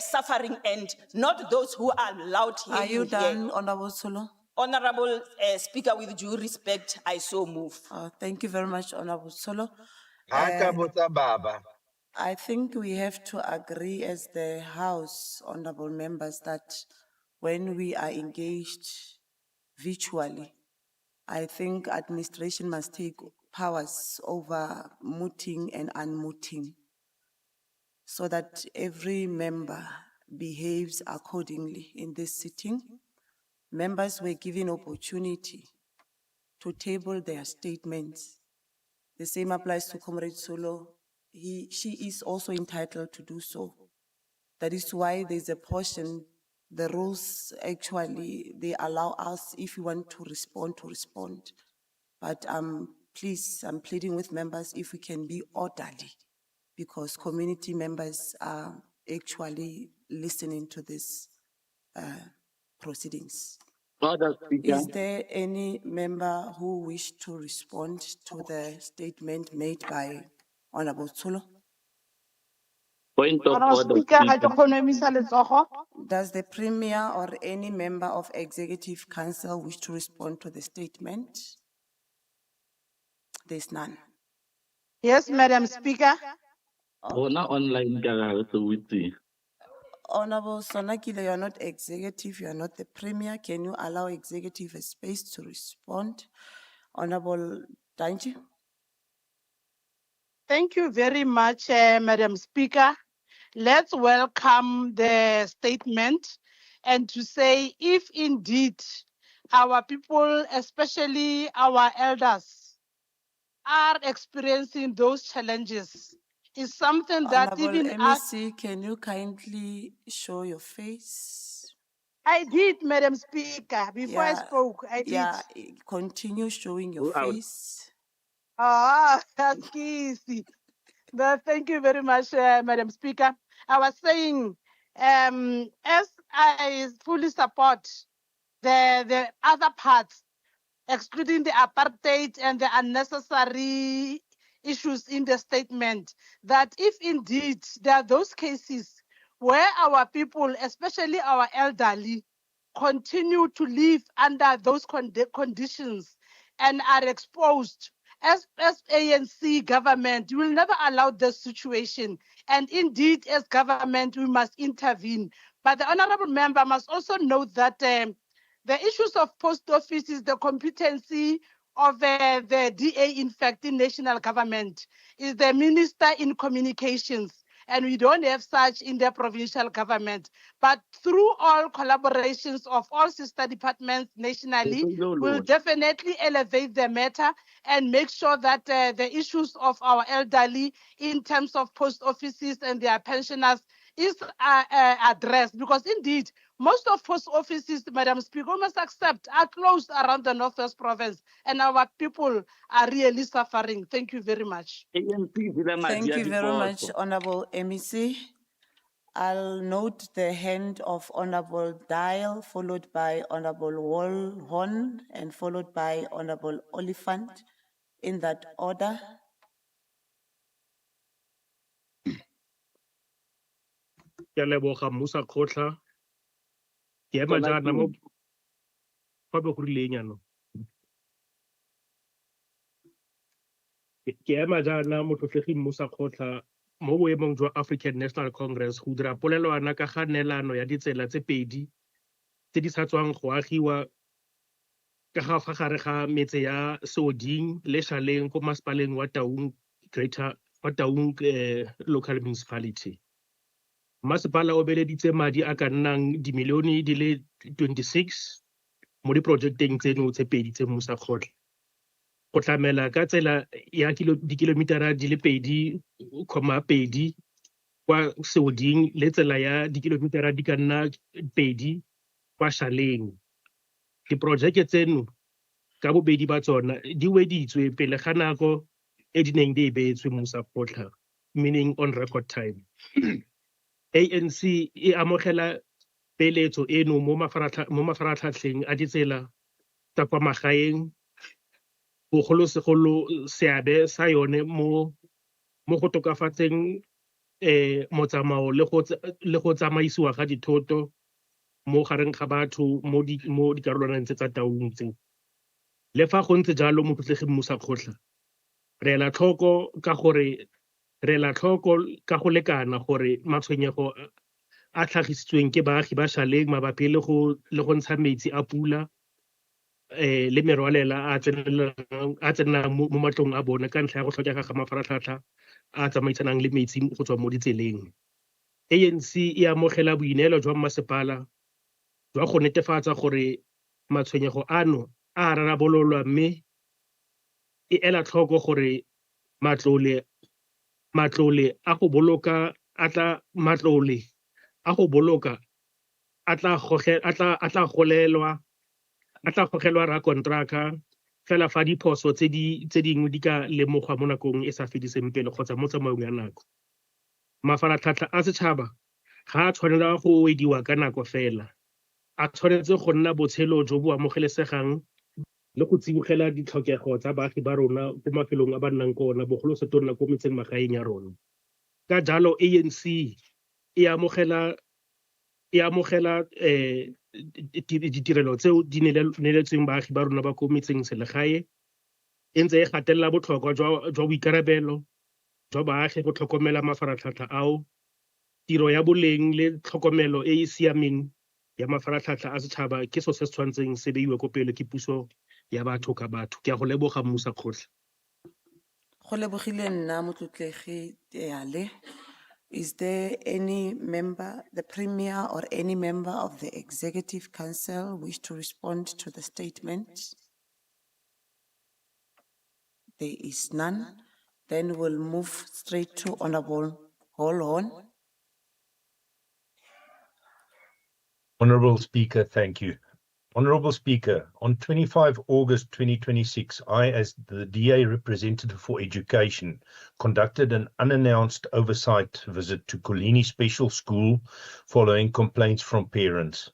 suffering end, not those who are loud Are you here. done, Honorable Solo? Honorable Speaker, with due respect, I so move. Thank you very much, Honorable Solo. Haka botsa baba. I think we have to agree as the House, honorable members, that when we are engaged virtually, I think administration must take powers over mooting and unmooting so that every member behaves accordingly in this sitting. Members were given opportunity to table their statements. The same applies to Comrade Solo. She is also entitled to do so. That is why there's a portion, the rules actually, they allow us, if you want to respond. But please, I'm pleading with members if we can be orderly, because community members are actually listening to this proceedings. Order, Speaker. Is there any member who wish to respond to the statement made by Honorable Tsulo? Point of Honorable order, Speaker, ha Speaker. ke kgone ho emisa letsogo. Does the Premier or any member of Executive Council wish to respond to the statement? There's none. Yes, Madam Speaker. Rona online ka gare se witse. Honorable Sonakile, you are not executive, you are not the Premier. Can you allow executive a space to respond? Honorable Danji? Thank you very much, Madam Speaker. Let's welcome the statement and to say if indeed our people, especially our elders, are experiencing those challenges, is something that Honorable even us, MEC, can you kindly show your face? I did, Madam Speaker, before I Yeah, spoke, I did. yeah, continue showing your Who out? face. That's easy. But thank you very much, Madam Speaker. I was saying, as I fully support the other parts, excluding the apartheid and the unnecessary issues in the statement, that if indeed there are those cases where our people, especially our elderly, continue to live under those conditions and are exposed, as ANC government, we will never allow this situation. And indeed, as government, we must intervene. But the honorable member must also note that the issues of post office is the competency of the DA, in fact, in national government, is the minister in communications. And we don't have such in the provincial government. But through all collaborations of all sister departments nationally, we'll definitely elevate the matter and make sure that the issues of our elderly in terms of post offices and their pensioners is addressed. Because indeed, most of post offices, Madam Speaker, we must accept, are closed around the Northwest Province, and our people are really suffering. Thank you very much. Thank you very much, Honorable MEC. I'll note the hand of Honorable Dial, followed by Honorable Wallhorn, and followed by Honorable Oliphant, in that order. Ke a leboga Mmusa Kgotla. Ke ema jaana mo fa be go rileng jaanong. Ke ema jaana motlotleging Mmusa Kgotla mo boemong jwa African National Congress go dira polelwana ka ga neelano ya ditsela tse pedi tse di sa tswang go agiwa ka ga fa gare ga metse ya Seoding le Shaleng ko masepaleng wa Taung local municipality. Masepala o beeleditse madi a ka nnang dimilione di le 26 mo diprojekteng tseno tse pedi tse mmusa kgotlha. Go tlamela ka tsela ya dikilomitara di le 2,2 kwa Seoding le tsela ya dikilomitara di ka nna 2 kwa Shaleng. Diprojeke tseno ka bobedi ba tsona di weditswe pele ga nako e di neng di beetswe mmusa kgotlha, meaning on record time. ANC e amogela peeletso eno mo mafaratlhatlheng a ditsela tsa kwa magaeng, bogolosegolo seabe sa yone mo go tokafatseng motsamao le go tsamaisiwa ga dithoto mo gareng ga batho mo dikarolwaneng tse tsa taung tse. Le fa go ntse jalo mophuthegi mmusa kgotlha, re ela tlhoko ka go lekana gore matshwenyego a tlhagisitsweng ke baagi ba Shaleng mabapi le go ntsha metsi a pula le merwalela a tsenang mo matlong a bone ka ntlha ya go tlhokega ga mafaratlhatlha a tsamaisanang le metsi go tswa mo ditseleng. ANC e amogela boineelo jwa masepala jwa go netefatsa gore matshwenyego ano a rarabololwa mme e ela tlhoko gore matlole a go boloka a tla gogelwa rakonteraka fela fa diphoso tse dingwe di ka lemogwa mo nakong e sa fediseng pele kgotsa mo tsamaong ya nako. Mafaratlhatlha a setšhaba ga a tshwanela go wediwa ka nako fela, a tshwanetse go nna botshelo jo bo amogelesegang le go tsibogela ditlhokego tsa baagi ba rona ko mafelong a ba nnang ko ona bogolosegolo ko metseng magaeng ya rona. Ka jalo ANC e amogela ditirelo tseo di neletsweng baagi ba rona ba ko metseng selegae, e ntse e gatelela botlhokwa jwa boikarabelo jwa baagi go tlhokomela mafaratlhatlha ao, tiro ya boleng le tlhokomelo e e siameng ya mafaratlhatlha a setšhaba ke so se se tshwantseng se beiwe ko pele ke puso ya batho ka batho. Ke a go leboga mmusa kgotlha. Go lebogile nna motlotlegi Teale. Is there any member, the Premier or any member of the Executive Council wish to respond to the statement? There is none. Then we'll move straight to Honorable Holhorn. Honorable Speaker, thank you. Honorable Speaker, on 25 August 2026, I, as the DA representative for education, conducted an unannounced oversight visit to Colini Special School following complaints from parents.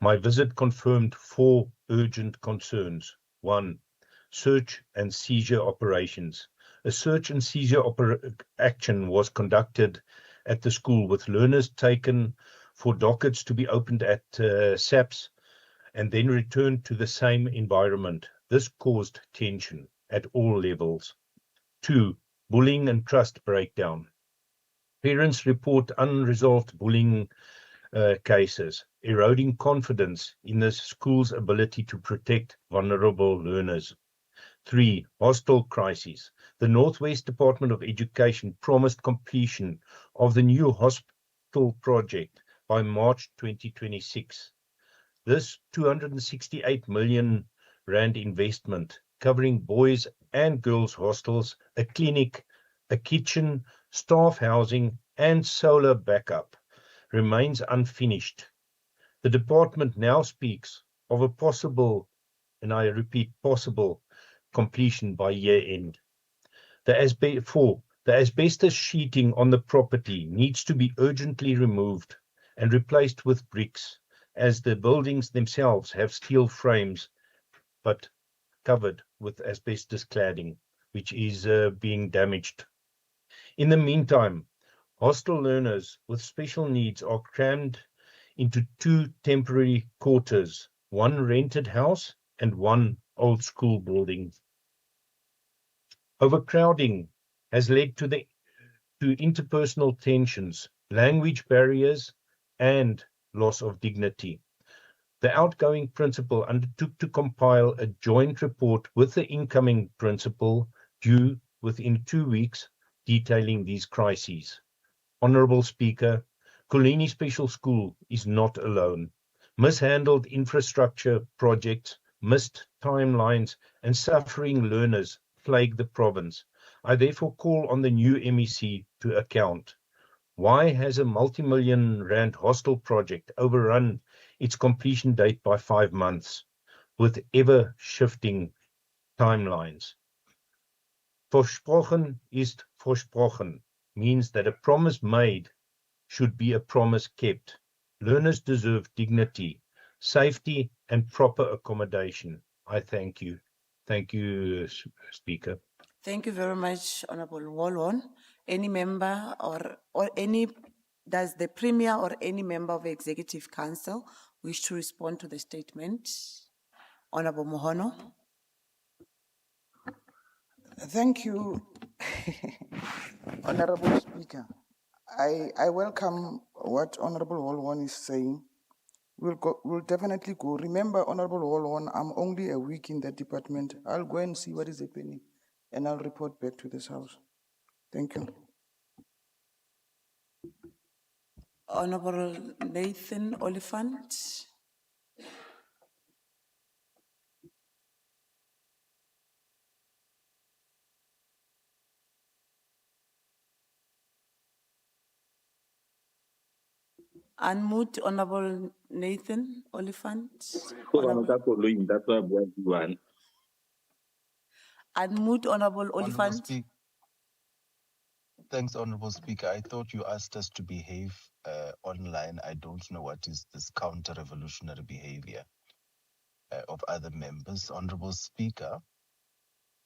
My visit confirmed 4 urgent concerns. 1, search and seizure operations. A search and seizure action was conducted at the school with learners taken for dockets to be opened at SAPS and then returned to the same environment. This caused tension at all levels. 2, bullying and trust breakdown. Parents report unresolved bullying cases, eroding confidence in the school's ability to protect vulnerable learners. 3, hostel crises. The Northwest Department of Education promised completion of the new hospital project by March 2026. This 268 million rand investment, covering boys and girls hostels, a clinic, a kitchen, staff housing, and solar backup, remains unfinished. The department now speaks of a possible, and I repeat, possible completion by year end. 4, the asbestos sheeting on the property needs to be urgently removed and replaced with bricks, as the buildings themselves have steel frames but covered with asbestos cladding, which is being damaged. In the meantime, hostel learners with special needs are crammed into 2 temporary quarters, 1 rented house and 1 old school building. Overcrowding has led to interpersonal tensions, language barriers, and loss of dignity. The outgoing principal undertook to compile a joint report with the incoming principal due within 2 weeks, detailing these crises. Honorable Speaker, Kulini Special School is not alone. Mishandled infrastructure projects, missed timelines, and suffering learners plague the province. I therefore call on the new MEC to account. Why has a multi-million rand hostel project overrun its completion date by 5 months with ever-shifting timelines? Versprochen ist versprochen means that a promise made should be a promise kept. Learners deserve dignity, safety, and proper accommodation. I thank you. Thank you, Speaker. Thank you very much, Honorable Wolon. Any member does the Premier or any member of the Executive Council wish to respond to the statement? Honorable Mohono. Thank you, Honorable Speaker. I welcome what Honorable Wolon is saying. We'll definitely go. Remember, Honorable Wolon, I'm only a week in that department. I'll go and see what is happening, and I'll report back to this House. Thank you. Honorable Nathan Oliphant. Unmute Honorable Nathan Oliphant. That's why one. Unmute Honorable Oliphant. Thanks, Honorable Speaker. I thought you asked us to behave online. I don't know what is this counter-revolutionary behavior of other members. Honorable Speaker,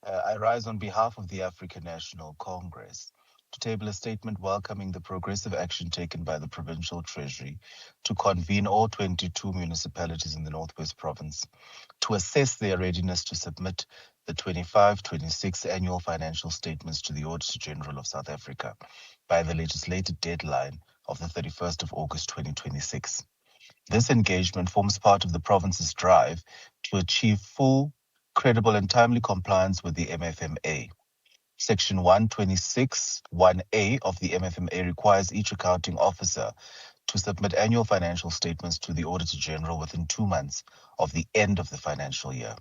I rise on behalf of the African National Congress to table a statement welcoming the progressive action taken by the Provincial Treasury to convene all 22 municipalities in the Northwest Province to assess their readiness to submit the 25-26 annual financial statements to the Auditor General of South Africa by the legislated deadline of the 31st of August 2026. This engagement forms part of the province's drive to achieve full, credible and timely compliance with the MFMA. Section 126(1)(a) of the MFMA requires each accounting officer to submit annual financial statements to the Auditor General within 2 months of the end of the financial year.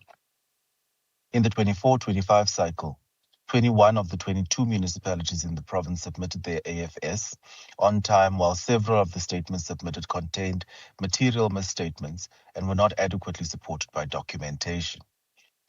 In the 24-25 cycle, 21 of the 22 municipalities in the province submitted their AFS on time, while several of the statements submitted contained material misstatements and were not adequately supported by documentation.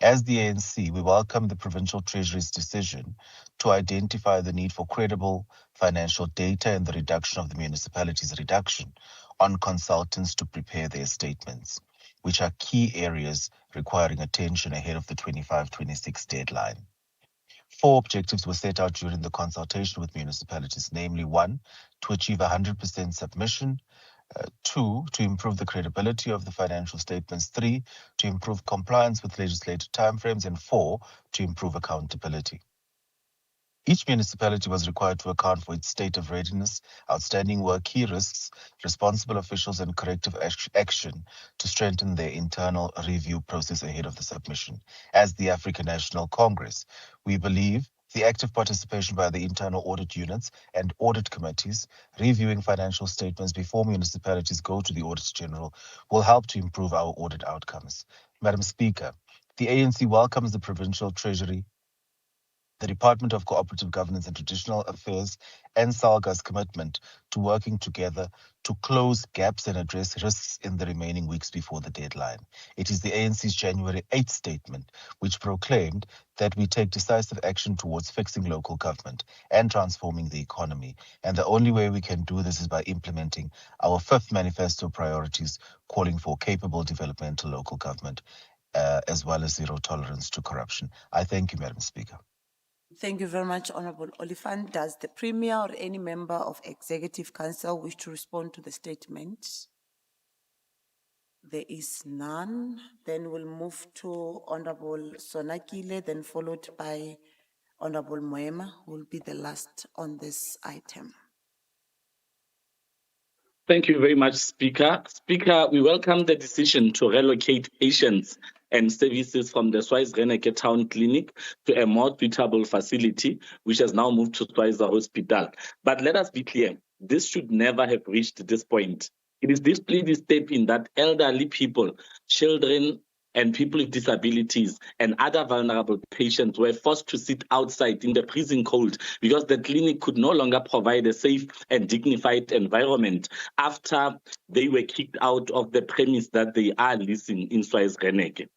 As the ANC, we welcome the Provincial Treasury's decision to identify the need for credible financial data and the reduction of the municipalities' reduction on consultants to prepare their statements, which are key areas requiring attention ahead of the 25-26 deadline. 4 objectives were set out during the consultation with municipalities, namely 1, to achieve 100% submission, 2, to improve the credibility of the financial statements, 3, to improve compliance with legislated timeframes, and 4, to improve accountability. Each municipality was required to account for its state of readiness, outstanding work, key risks, responsible officials, and corrective action to strengthen their internal review process ahead of the submission. As the African National Congress, we believe the active participation by the internal audit units and audit committees reviewing financial statements before municipalities go to the Auditor General will help to improve our audit outcomes. Madam Speaker, the ANC welcomes the Provincial Treasury, the Department of Cooperative Governance and Traditional Affairs, and SALGA's commitment to working together to close gaps and address risks in the remaining weeks before the deadline. It is the ANC's January 8th statement which proclaimed that we take decisive action towards fixing local government and transforming the economy. And the only way we can do this is by implementing our 5th manifesto priorities, calling for capable developmental local government, as well as zero tolerance to corruption. I thank you, Madam Speaker. Thank you very much, Honorable Oliphant. Does the Premier or any member of Executive Council wish to respond to the statement? There is none. Then we'll move to Honorable Sonakile, then followed by Honorable Moema, who will be the last on this item. Thank you very much, Speaker. Speaker, we welcome the decision to relocate patients and services from the Schweiz-Reneke Town Clinic to a more suitable facility, which has now moved to Schweizer Hospital. But let us be clear, this should never have reached this point. It is this pleading statement that elderly people, children, and people with disabilities and other vulnerable patients were forced to sit outside in the freezing cold because the clinic could no longer provide a safe and dignified environment after they were kicked out of the premise that they are leasing in Swais Reneke.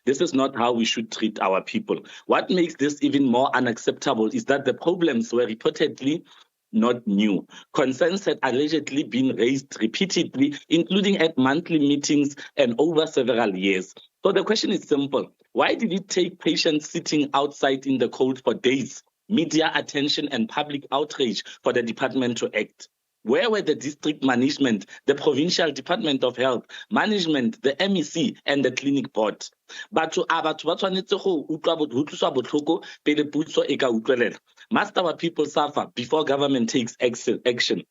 This is not how we should treat our people. What makes this even more unacceptable is that the problems were reportedly not new. Concerns had allegedly been raised repeatedly, including at monthly meetings and over several years. So the question is simple. Why did it take patients sitting outside in the cold for days, media attention and public outrage for the department to act? Where were the district management, the provincial department of health, management, the MEC, and the clinic board? Must our people suffer before government takes action?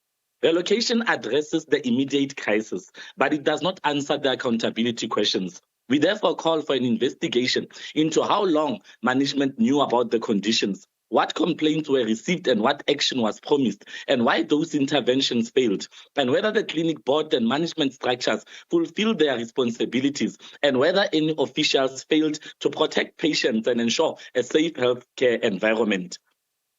Relocation addresses the immediate crisis, but it does not answer the accountability questions. We therefore call for an investigation into how long management knew about the conditions, what complaints were received and what action was promised, and why those interventions failed, and whether the clinic board and management structures fulfilled their responsibilities, and whether any officials failed to protect patients and ensure a safe healthcare environment.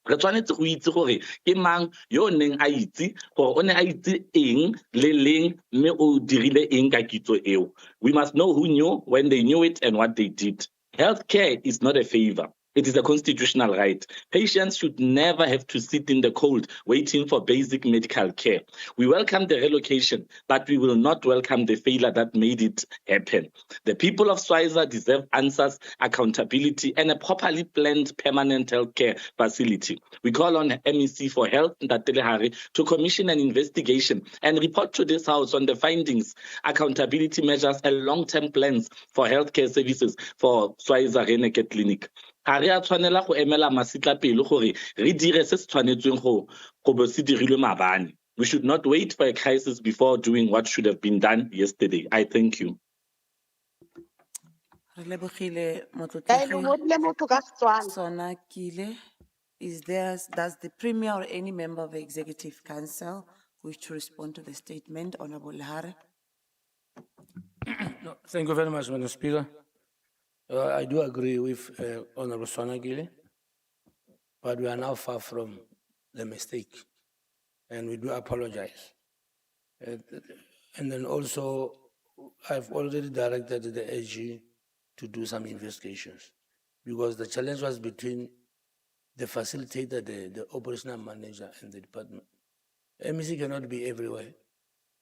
Re tshwanetse go itse gore ke mang yo neng a itse gore o ne a itse eng le leng mme o dirile eng ka kitso eo. We must know who knew, when they knew it, and what they did. Healthcare is not a favor. It is a constitutional right. Patients should never have to sit in the cold waiting for basic medical care. We welcome the relocation, but we will not welcome the failure that made it happen. The people of Swaziland deserve answers, accountability, and a properly planned permanent healthcare facility. We call on MEC for Health, Ntatele Hari, to commission an investigation and report to this House on the findings, accountability measures, and long-term plans for healthcare services for Swaziland Reneke Clinic. Ga re a tshwanela go emela masitla pele gore re dire se se tshwanetsweng go bo se dirilwe maabane. We should not wait for a crisis before doing what should have been done yesterday. I thank you. Re lebogile motlotleagi Sona Kile. Does the Premier or any member of the Executive Council wish to respond to the statement? Honorable Hare. No, thank you very much, Madam Speaker. I do agree with Honorable Sonagile, but we are now far from the mistake, and we do apologize. And then also, I've already directed the AG to do some investigations, because the challenge was between the facilitator, the operational manager, and the department. MEC cannot be everywhere.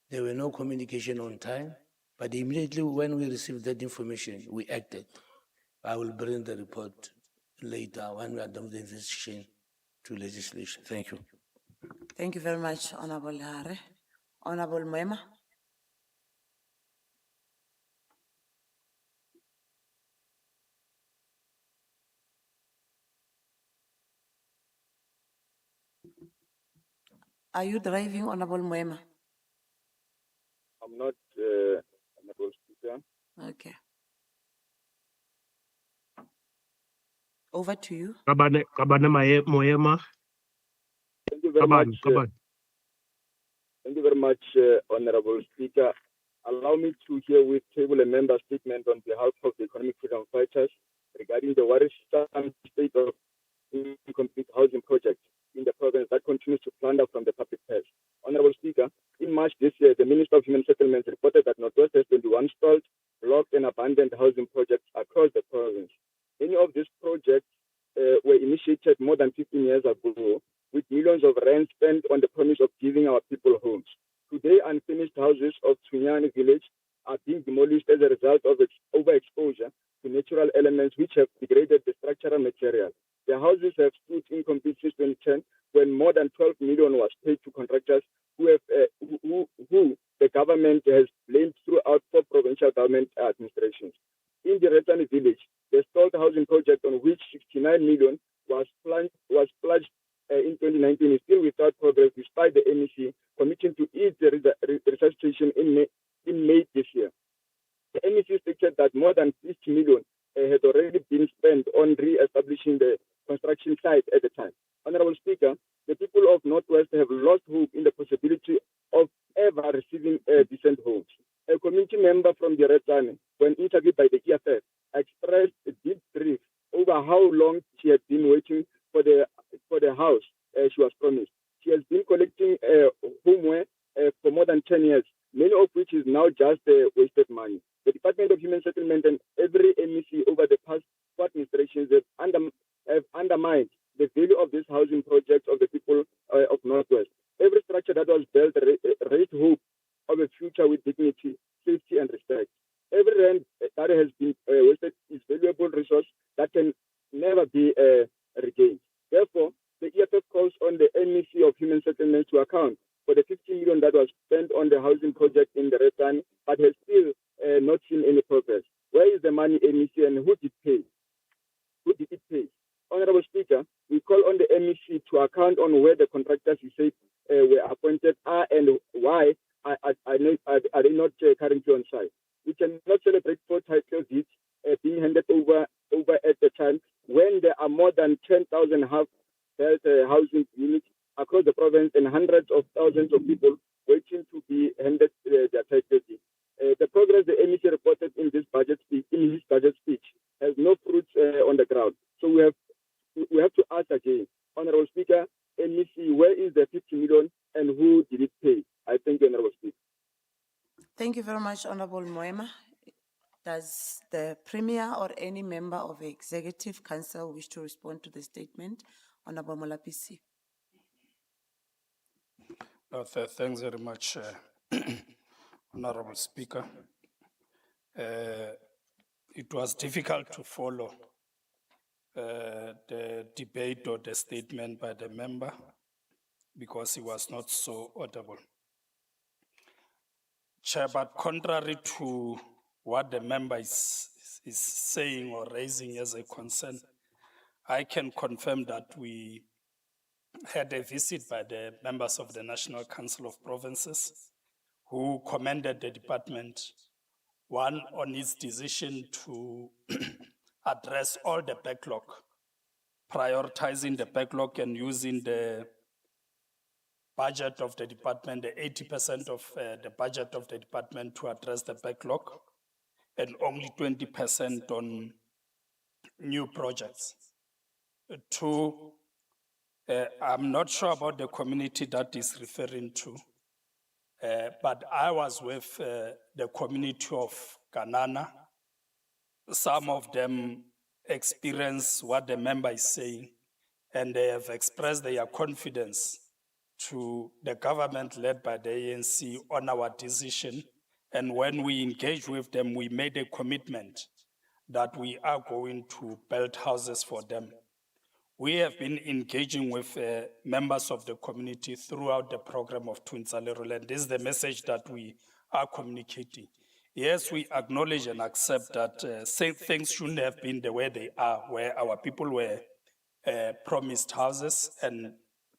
There were no communication on time, but immediately when we received that information, we acted. I will bring the report later when we are done with the investigation to legislation. Thank you. Thank you very much, Honorable Hare. Honorable Moema. Are you driving, Honorable Moema? I'm not, Honorable Speaker. Okay. Over to you. Kabane Moema. Thank you very much. Thank you very much, Honorable Speaker. Allow me to herewith table a member statement on behalf of the economic freedom fighters regarding the worrisome state of incomplete housing project in the province that continues to plunder from the public purse. Honorable Speaker, in March this year, the Minister of Human Settlements reported that Northwest has 21 stalled, blocked, and abandoned housing projects across the province. Many of these projects were initiated more than 15 years ago, with millions of rand spent on the promise of giving our people homes. Today, unfinished houses of Tsunyani village are being demolished as a result of overexposure to natural elements which have degraded the structural material. The houses have stood incomplete since 2010, when more than 12 million was paid to contractors who the government has blamed throughout 4 provincial government administrations. In the Retani village, the stalled housing project on which 69 million was pledged in 2019 is still without progress, despite the MEC committing to ease the resuscitation in May this year. The MEC stated that more than 50 million had already been spent on re-establishing the construction site at the time. Honorable Speaker, the people of in the possibility of ever receiving decent homes. A community member from the Retsane, when interviewed by the EFF, expressed a deep grief over how long she had been waiting for the house she was promised. She has been collecting homeware for more than 10 years, many of which is now just wasted money. The Department of Human Settlement and every MEC over the past four administrations have undermined the value of this housing project of the people of Northwest. Every structure that was built raised hope of a future with dignity, safety, and respect. Every rand that has been wasted is valuable resource that can never be regained. Therefore, the EFF calls on the MEC of Human Settlements to account for the 50 million that was spent on the housing project in the Retsane, but has still not seen any progress. Where is the money, MEC, and who did pay? Who did it pay? Honorable Speaker, we call on the MEC to account on where the contractors you said were appointed are and why are they not currently on site. We cannot celebrate 4 title deeds being handed over at the time when there are more than 10,000 half-built housing units across the province and hundreds of thousands of people waiting to be handed their title deeds. The progress the MEC reported in his budget speech has no fruits on the ground. So we have to ask again, Honorable Speaker, MEC, where is the 50 million and who did it pay? I thank you, Honorable Speaker. Thank you very much, Honorable Moema. Does the Premier or any member of the Executive Council wish to respond to the statement? Honorable Molapisi. Thanks very much, Honorable Speaker. It was difficult to follow the debate or the statement by the member because he was not so audible. Chair, but contrary to what the member is saying or raising as a concern, I can confirm that we had a visit by the members of the National Council of Provinces who commended the department, one, on its decision to address all the backlog, prioritizing the backlog and using the budget of the department, the 80% of the budget of the department to address the backlog, and only 20% on new projects. Two, I'm not sure about the community that is referring to, but I was with the community of Kanana. Some of them experience what the member is saying, and they have expressed their confidence to the government led by the ANC on our decision. And when we engaged with them, we made a commitment that we are going to build houses for them. We have been engaging with members of the community throughout the program of Twinsalero, and this is the message that we are communicating. Yes, we acknowledge and accept that things shouldn't have been the way they are, where our people were promised houses, and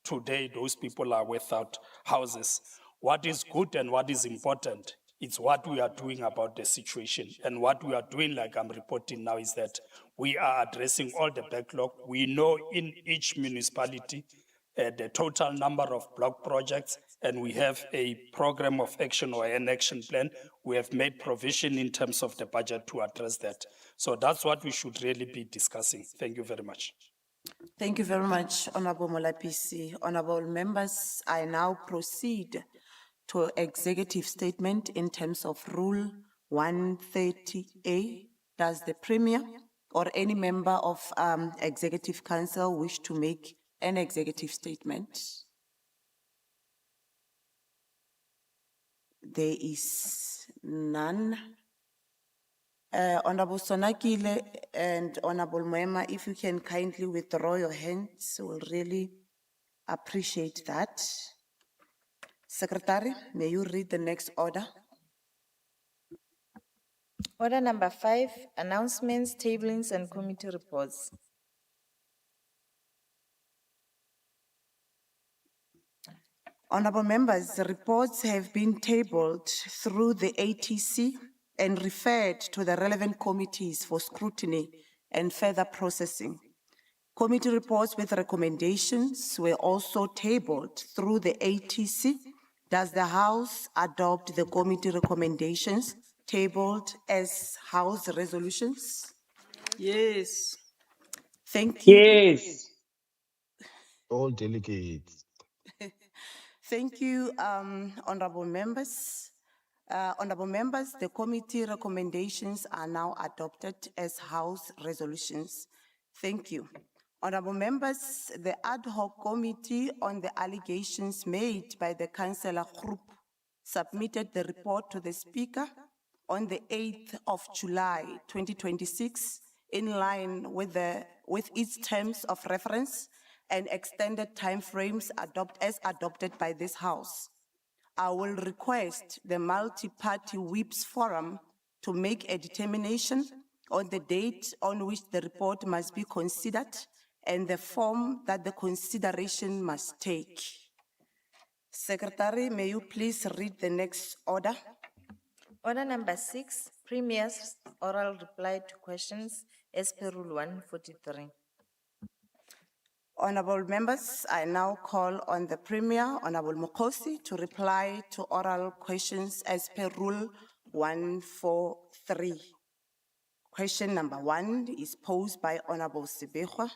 today those people are without houses. What is good and what is important, it's what we are doing about the situation. And what we are doing, like I'm reporting now, is that we are addressing all the backlog. We know in each municipality the total number of block projects, and we have a program of action or an action plan. We have made provision in terms of the budget to address that. So that's what we should really be discussing. Thank you very much. Thank you very much, Honorable Molapisi. Honorable members, I now proceed to executive statement in terms of Rule 130A. Does the Premier or any member of Executive Council wish to make an executive statement? There is none. Honorable Sonakile and Honorable Moema, if you can kindly withdraw your hands, we'll really appreciate that. Secretary, may you read the next order? Order number 5, announcements, tablings, and committee reports. Honorable members, the reports have been tabled through the ATC and referred to the relevant committees for scrutiny and further processing. Committee reports with recommendations were also tabled through the ATC. Does the House adopt the committee recommendations tabled as House resolutions? Yes. Thank you. Yes. All delegates. Thank you, honorable members. Honorable members, the committee recommendations are now adopted as House resolutions. Thank you. Honorable members, the ad hoc committee on the allegations made by the councillor group submitted the report to the Speaker on the 8th of July, 2026, in line with its terms of reference and extended timeframes as adopted by this House. I will request the multi-party whips forum to make a determination on the date on which the report must be considered and the form that the consideration must take. Secretary, may you please read the next order? Order number 6, Premier's oral reply to questions as per Rule 143. Honorable members, I now call on the Premier, Honorable Mokgosi, to reply to oral questions as per Rule 143. Question number 1 is posed by Honorable Sebekwa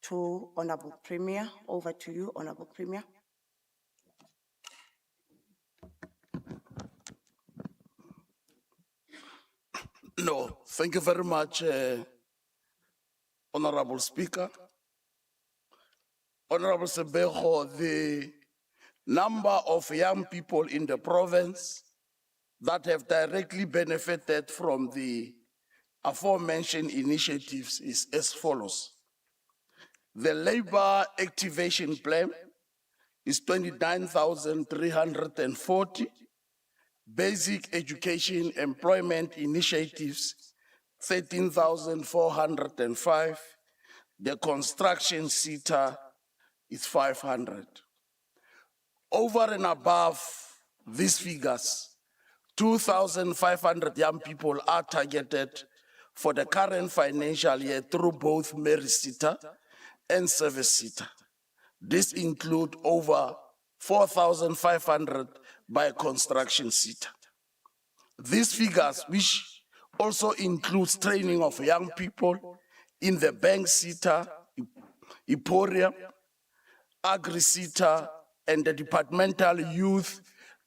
to Honorable Premier. Over to you, Honorable Premier. No, thank you very much, Honorable Speaker. Honorable Sebekgo, the number of young people in the province that have directly benefited from the aforementioned initiatives is as follows. The labor activation plan is 29,340. Basic education employment initiatives, 13,405. The construction sector is 500. Over and above these figures, 2,500 young people are targeted for the current financial year through both merit sector and service sector. This includes over 4,500 by construction sector. These figures, which also includes training of young people in the bank sector, Emporium, agri sector, and the departmental youth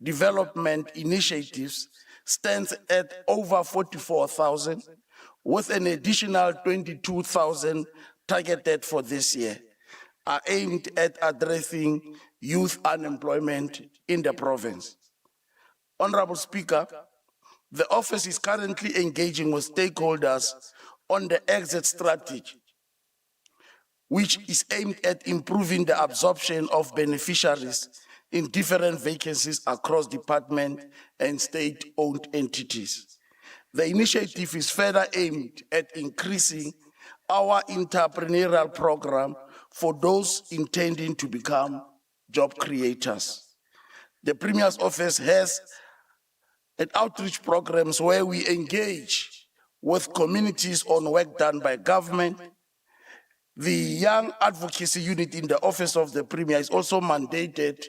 development initiatives, stands at over 44,000, with an additional 22,000 targeted for this year, are aimed at addressing youth unemployment in the province. Honorable Speaker, the office is currently engaging with stakeholders on the exit strategy, which is aimed at improving the absorption of beneficiaries in different vacancies across department and state-owned entities. The initiative is further aimed at increasing our entrepreneurial program for those intending to become job creators. The Premier's office has outreach programs where we engage with communities on work done by government. The Young Advocacy Unit in the Office of the Premier is also mandated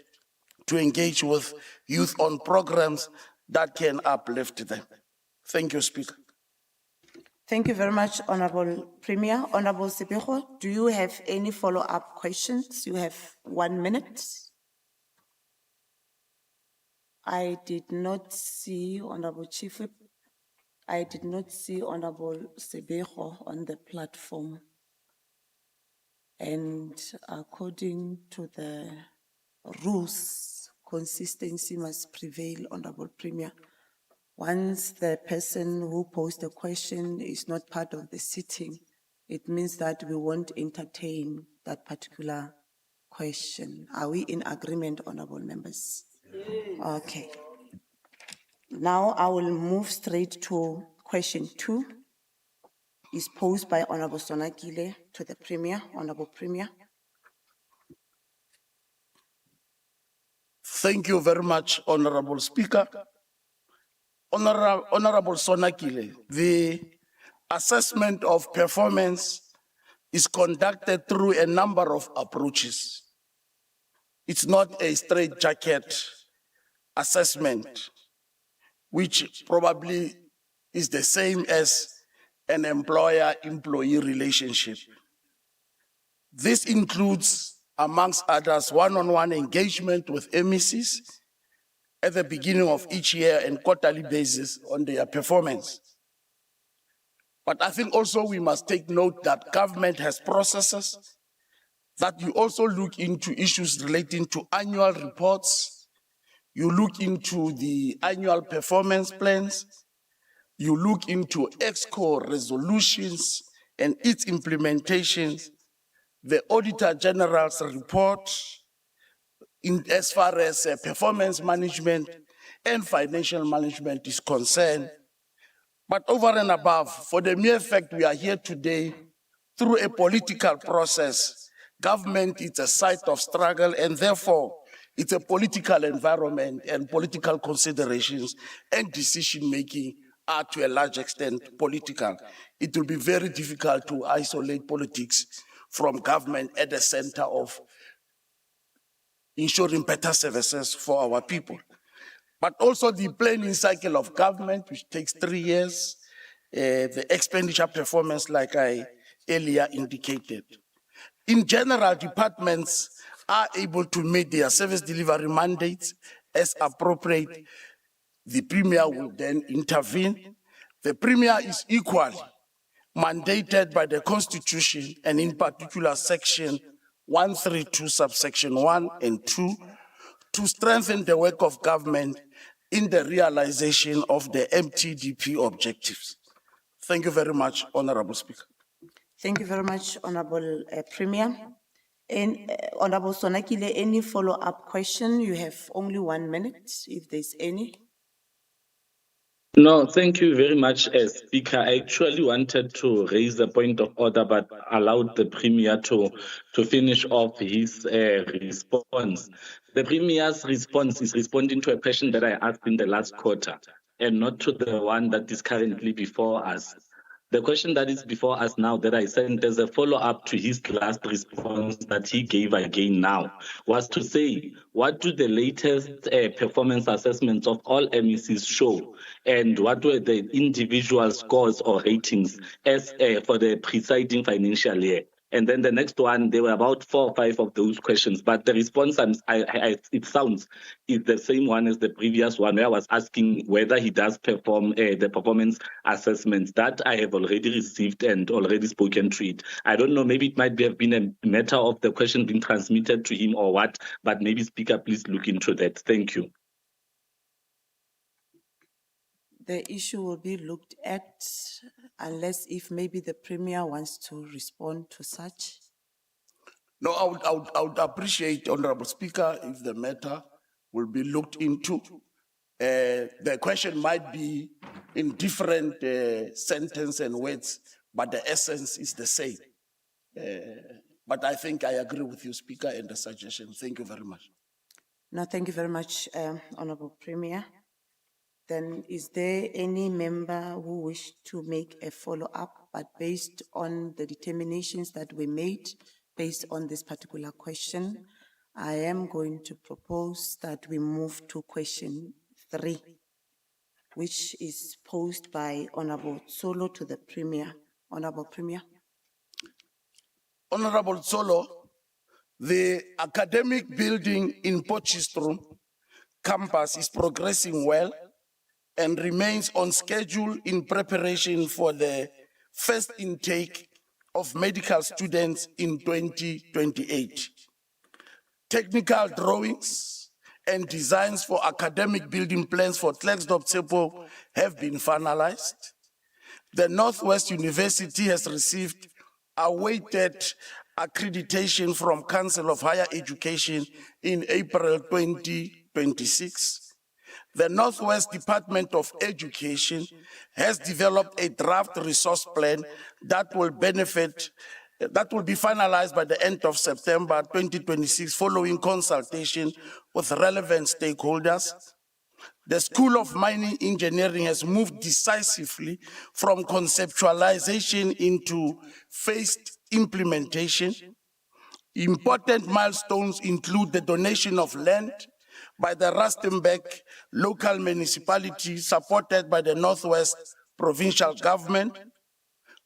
to engage with youth on programs that can uplift them. Thank you, Speaker. Thank you very much, Honorable Premier. Honorable Sebekgo, do you have any follow-up questions? You have 1 minute. I did not see Honorable Chief Whip. I did not see Honorable Sebekgo on the platform. And according to the rules, consistency must prevail, Honorable Premier. Once the person who posed the question is not part of the sitting, it means that we won't entertain that particular question. Are we in agreement, honorable members? Yes. Okay. Now I will move straight to question 2. Is posed by Honorable Sonakile to the Premier. Honorable Premier. Thank you very much, Honorable Speaker. Honorable Sonakile, the assessment of performance is conducted through a number of approaches. It's not a straitjacket assessment, which probably is the same as an employer-employee relationship. This includes, amongst others, one-on-one engagement with MECs at the beginning of each year and quarterly basis on their performance. But I think also we must take note that government has processes that you also look into issues relating to annual reports, you look into the annual performance plans, you look into EXCO resolutions and its implementations, the Auditor General's report as far as performance management and financial management is concerned. But over and above, for the mere fact we are here today, through a political process, government is a site of struggle, and therefore it's a political environment, and political considerations and decision-making are to a large extent political. It will be very difficult to isolate politics from government at the center of ensuring better services for our people. But also the planning cycle of government, which takes 3 years, the expenditure performance, like I earlier indicated. In general, departments are able to meet their service delivery mandates as appropriate. The Premier will then intervene. The Premier is equally mandated by the Constitution, and in particular Section 132, subsection 1 and 2, to strengthen the work of government in the realization of the MTDP objectives. Thank you very much, Honorable Speaker. Thank you very much, Honorable Premier. And Honorable Sonakile, any follow-up question? You have only 1 minute, if there's any. No, thank you very much, Speaker. I actually wanted to raise a point of order, but allowed the Premier to finish off his response. The Premier's response is responding to a question that I asked in the last quarter, and not to the one that is currently before us. The question that is before us now that I sent as a follow-up to his last response that he gave again now was to say, what do the latest performance assessments of all MECs show? And what were the individual scores or ratings as for the presiding financial year? And then the next one, there were about 4 or 5 of those questions, but the response, it sounds, is the same one as the previous one, where I was asking whether he does perform the performance assessments that I have already received and already spoken to it. I don't know, maybe it might have been a matter of the question being transmitted to him or what, but maybe Speaker, please look into that. Thank you. The issue will be looked at unless if maybe the Premier wants to respond to such. No, I would appreciate, Honorable Speaker, if the matter will be looked into. The question might be in different sentences and words, but the essence is the same. But I think I agree with you, Speaker, and the suggestion. Thank you very much. No, thank you very much, Honorable Premier. Then is there any member who wish to make a follow-up, but based on the determinations that were made based on this particular question, I am going to propose that we move to question 3, which is posed by Honorable Solo to the Premier. Honorable Premier. Honorable Solo, the academic building in Potchefstroom campus is progressing well and remains on schedule in preparation for the first intake of medical students in 2028. Technical drawings and designs for academic building plans for Klerksdorp Tsepo have been finalized. The Northwest University has received awaited accreditation from Council of Higher Education in April 2026. The Northwest Department of Education has developed a draft resource plan that will be finalized by the end of September 2026 following consultation with relevant stakeholders. The School of Mining Engineering has moved decisively from conceptualization into phased implementation. Important milestones include the donation of land by the Rustenburg local municipality supported by the Northwest provincial government.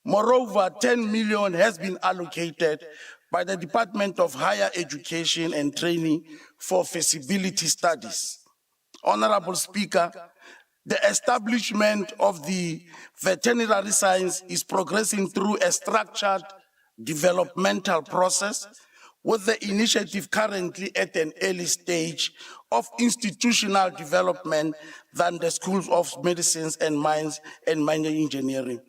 Moreover, 10 million has been allocated by the Department of Higher Education and Training for feasibility studies. Honorable Speaker, the establishment of the veterinary science is progressing through a structured developmental process, with the initiative currently at an early stage of institutional development than the schools of medicines and mines and mining engineering.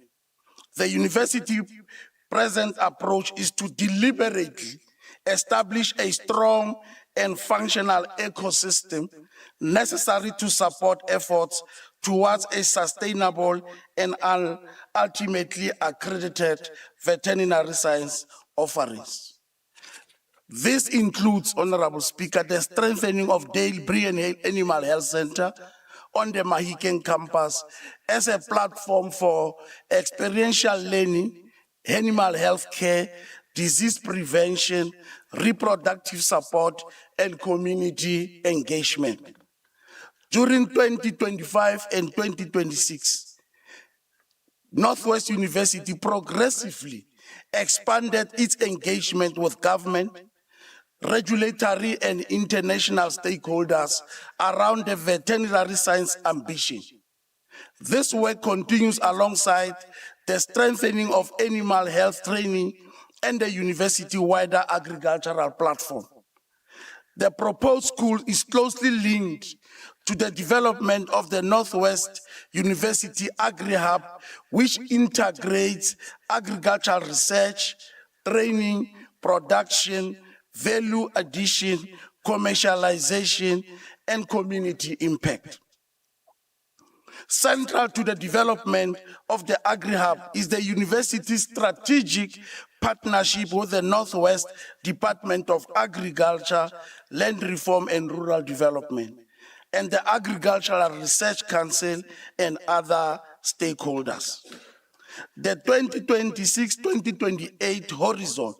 The university present approach is to deliberately establish a strong and functional ecosystem necessary to support efforts towards a sustainable and ultimately accredited veterinary science offerings. This includes, Honorable Speaker, the strengthening of Dale Brien Animal Health Center on the Mahiken campus as a platform for experiential learning, animal health care, disease prevention, reproductive support, and community engagement. During 2025 and 2026, Northwest University progressively expanded its engagement with government, regulatory and international stakeholders around the veterinary science ambition. This work continues alongside the strengthening of animal health training and the university-wider agricultural platform. The proposed school is closely linked to the development of the Northwest University Agri-Hub, which integrates agricultural research, training, production, value addition, commercialization, and community impact. Central to the development of the Agri-Hub is the university's strategic partnership with the Northwest Department of Agriculture, Land Reform and Rural Development, and the Agricultural Research Council and other stakeholders. The 2026-2028 horizon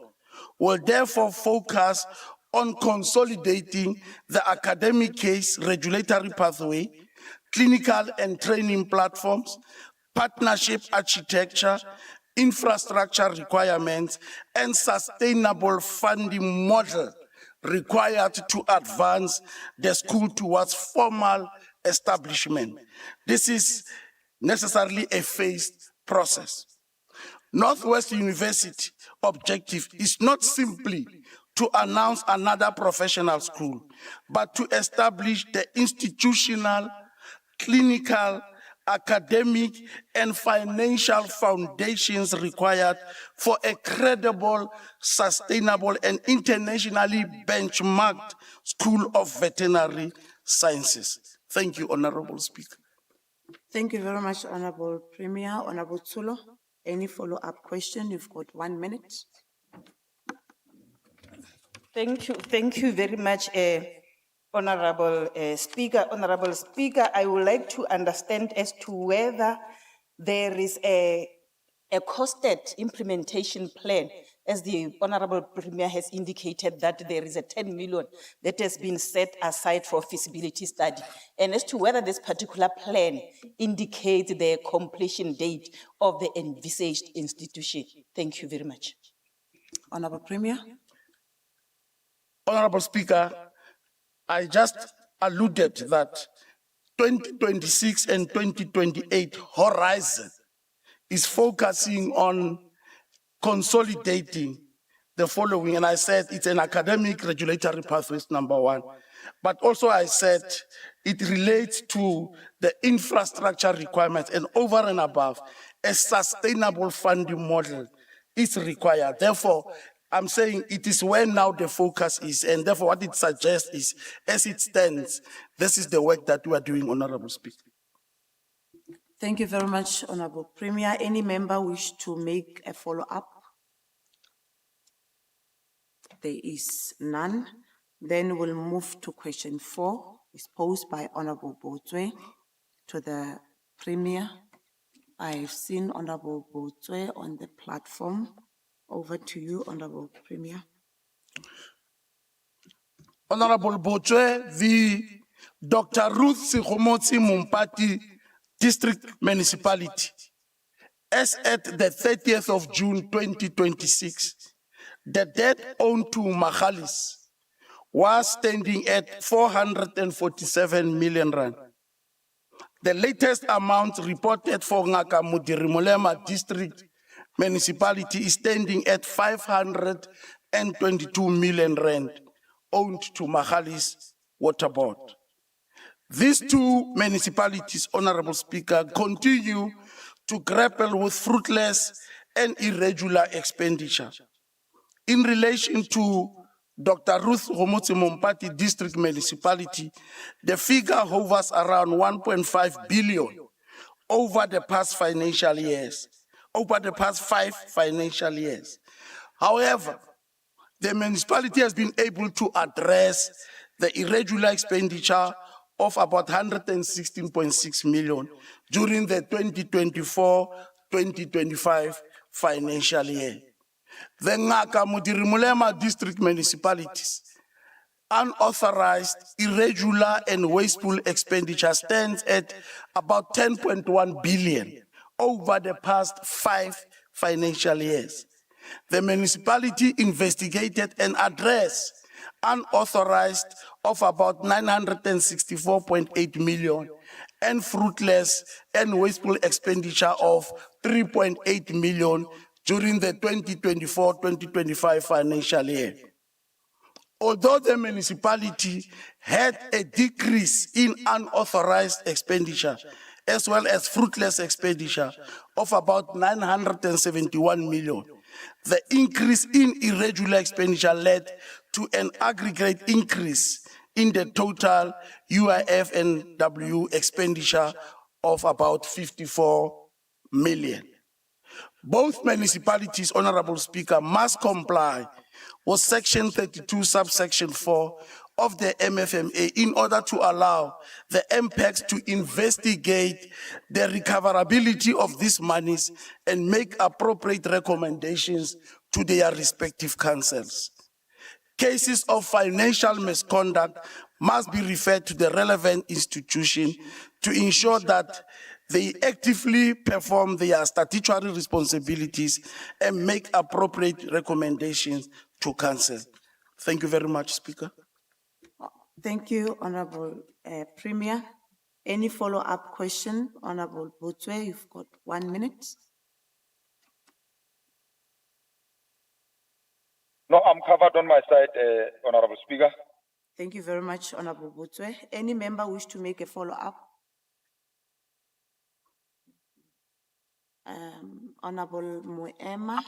will therefore focus on consolidating the academic case regulatory pathway, clinical and training platforms, partnership architecture, infrastructure requirements, and sustainable funding model required to advance the school towards formal establishment. This is necessarily a phased process. Northwest University objective is not simply to announce another professional school, but to establish the institutional, clinical, academic, and financial foundations required for a credible, sustainable, and internationally benchmarked School of Veterinary Sciences. Thank you, Honorable Speaker. Thank you very much, Honorable Premier. Honorable Tsulo, any follow-up question? You've got 1 minute. Thank you very much, Honorable Speaker. Honorable Speaker, I would like to understand as to whether there is a costed implementation plan, as the Honorable Premier has indicated that there is a 10 million that has been set aside for feasibility study, and as to whether this particular plan indicates the completion date of the envisaged institution. Thank you very much. Honorable Premier. Honorable Speaker, I just alluded that 2026 and 2028 horizon is focusing on consolidating the following, and I said it's an academic regulatory pathways, number one, but also I said it relates to the infrastructure requirements, and over and above, a sustainable funding model is required. Therefore, I'm saying it is where now the focus is, and therefore what it suggests is, as it stands, this is the work that we are doing, Honorable Speaker. Thank you very much, Honorable Premier. Any member wish to make a follow-up? There is none. Then we'll move to question 4. It's posed by Honorable Botswe to the Premier. I've seen Honorable Botswe on the platform. Over to you, Honorable Premier. Honorable Botwe, the Dr. Ruth Sikhomotsi Mumpati District Municipality. As at the 30th of June 2026, the debt owed to Makgalis was standing at 447 million rand. The latest amount reported for Ngaka Mudirimulema District Municipality is standing at 522 million rand owed to Makgalis Water Board. These two municipalities, Honorable Speaker, continue to grapple with fruitless and irregular expenditure. In relation to Dr. Ruth Homotsi Mumpati District Municipality, the figure hovers around 1.5 billion over the past financial years, over the past 5 financial years. However, the municipality has been able to address the irregular expenditure of about 116.6 million during the 2024-2025 financial year. The Ngaka Mudirimulema District Municipalities unauthorized, irregular and wasteful expenditure stands at about 10.1 billion over the past 5 financial years. The municipality investigated and addressed unauthorized of about 964.8 million and fruitless and wasteful expenditure of 3.8 million during the 2024-2025 financial year. Although the municipality had a decrease in unauthorized expenditure, as well as fruitless expenditure of about 971 million, the increase in irregular expenditure led to an aggregate increase in the total UIF and W expenditure of about 54 million. Both municipalities, Honorable Speaker, must comply with Section 32, subsection 4 of the MFMA in order to allow the MPEX to investigate the recoverability of these monies and make appropriate recommendations to their respective councils. Cases of financial misconduct must be referred to the relevant institution to ensure that they actively perform their statutory responsibilities and make appropriate recommendations to council. Thank you very much, Speaker. Thank you, Honorable Premier. Any follow-up question? Honorable Botwe, you've got 1 minute. No, I'm covered on my side, Honorable Speaker. Thank you very much, Honorable Botwe. Any member wish to make a follow-up? Honorable Moema.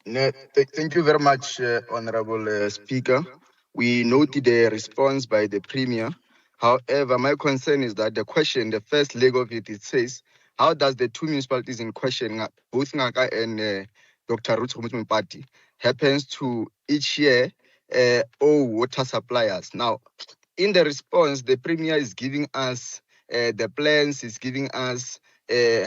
Thank you very much, Honorable Speaker. We noted the response by the Premier. However, my concern is that the question, the first leg of it, it says, how does the two municipalities in question, both Ngaka and Dr. Ruth Mumpati, happens to each year owe water suppliers? Now, in the response, the Premier is giving us the plans, is giving us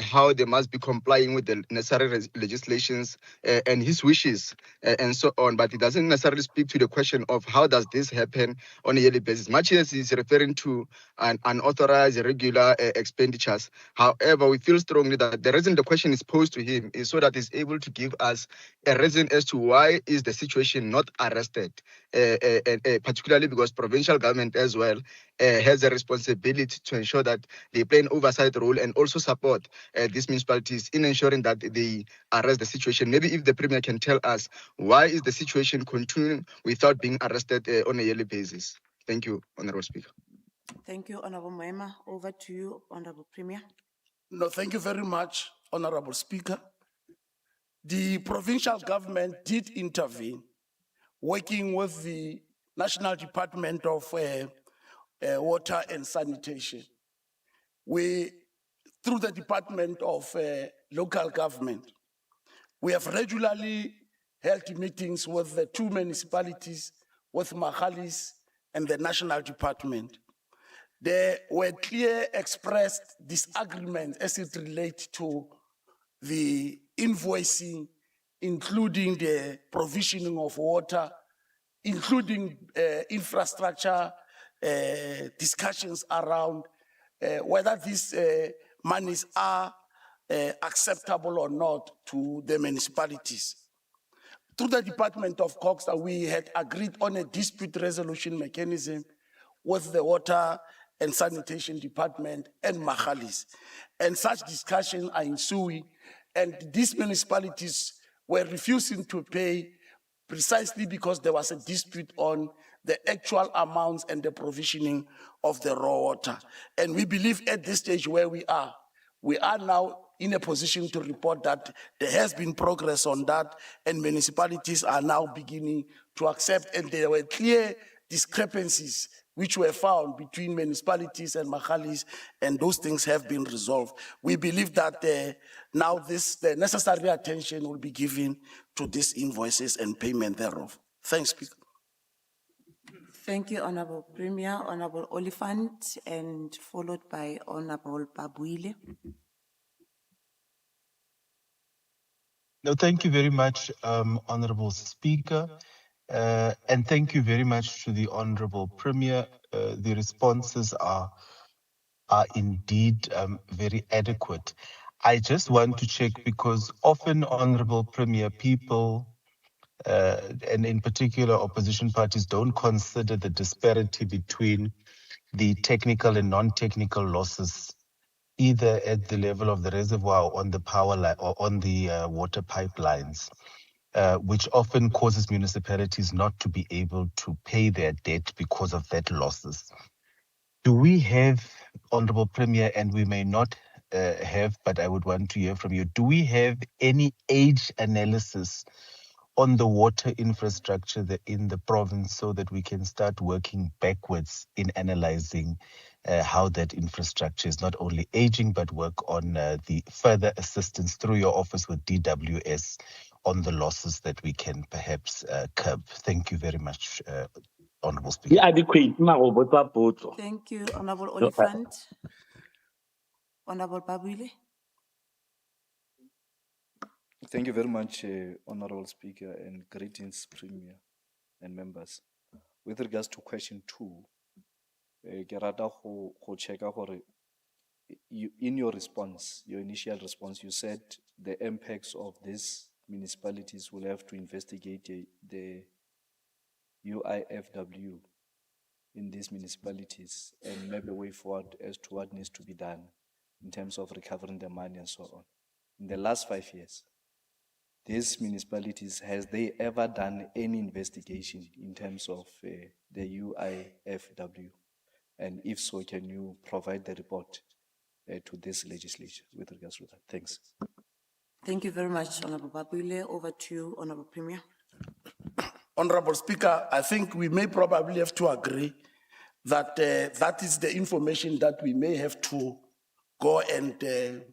how they must be complying with the necessary legislations and his wishes and so on, but it doesn't necessarily speak to the question of how does this happen on a yearly basis. Much as he's referring to unauthorized irregular expenditures. However, we feel strongly that the reason the question is posed to him is so that he's able to give us a reason as to why is the situation not arrested, particularly because provincial government as well has a responsibility to ensure that they play an oversight role and also support these municipalities in ensuring that they arrest the situation. Maybe if the Premier can tell us why is the situation continuing without being arrested on a yearly basis. Thank you, Honorable Speaker. Thank you, Honorable Moema. Over to you, Honorable Premier. No, thank you very much, Honorable Speaker. The provincial government did intervene, working with the National Department of Water and Sanitation. We, through the Department of Local Government, we have regularly held meetings with the two municipalities, with Makgalis and the National Department. There were clear expressed disagreements as it relates to the invoicing, including the provisioning of water, including infrastructure discussions around whether these monies are acceptable or not to the municipalities. Through the Department of Coxa, we had agreed on a dispute resolution mechanism with the Water and Sanitation Department and Mahalis. And such discussions are ensuing, and these municipalities were refusing to pay precisely because there was a dispute on the actual amounts and the provisioning of the raw water. And we believe at this stage where we are now in a position to report that there has been progress on that, and municipalities are now beginning to accept, and there were clear discrepancies which were found between municipalities and Mahalis, and those things have been resolved. We believe that now the necessary attention will be given to these invoices and payment thereof. Thanks, Speaker. Thank you, Honorable Premier, Honorable Oliphant, and followed by Honorable Babuile. No, thank you very much, Honorable Speaker. And thank you very much to the Honorable Premier. The responses are indeed very adequate. I just want to check because often, Honorable Premier, people, and in particular opposition parties, don't consider the disparity between the technical and non-technical losses, either at the level of the reservoir or on the power line or on the water pipelines, which often causes municipalities not to be able to pay their debt because of that losses. Do we have, Honorable Premier, and we may not have, but I would want to hear from you, do we have any age analysis on the water infrastructure in the province so that we can start working backwards in analyzing how that infrastructure is not only aging, but work on the further assistance through your office with DWS on the losses that we can perhaps curb? Thank you very much, Honorable Speaker. Thank you, Honorable Oliphant. Honorable Babuile. Thank you very much, Honorable Speaker, and greetings, Premier and members. With regards to question 2, ke rata go checka gore in your response, your initial response, you said the impacts of these municipalities will have to investigate the UIFW in these municipalities and maybe way forward as to what needs to be done in terms of recovering the money and so on. In the last 5 years, these municipalities, has they ever done any investigation in terms of the UIFW? And if so, can you provide the report to this legislature with regards to that? Thanks. Thank you very much, Honorable Babuile. Over to you, Honorable Premier. Honorable Speaker, I think we may probably have to agree that that is the information that we may have to go and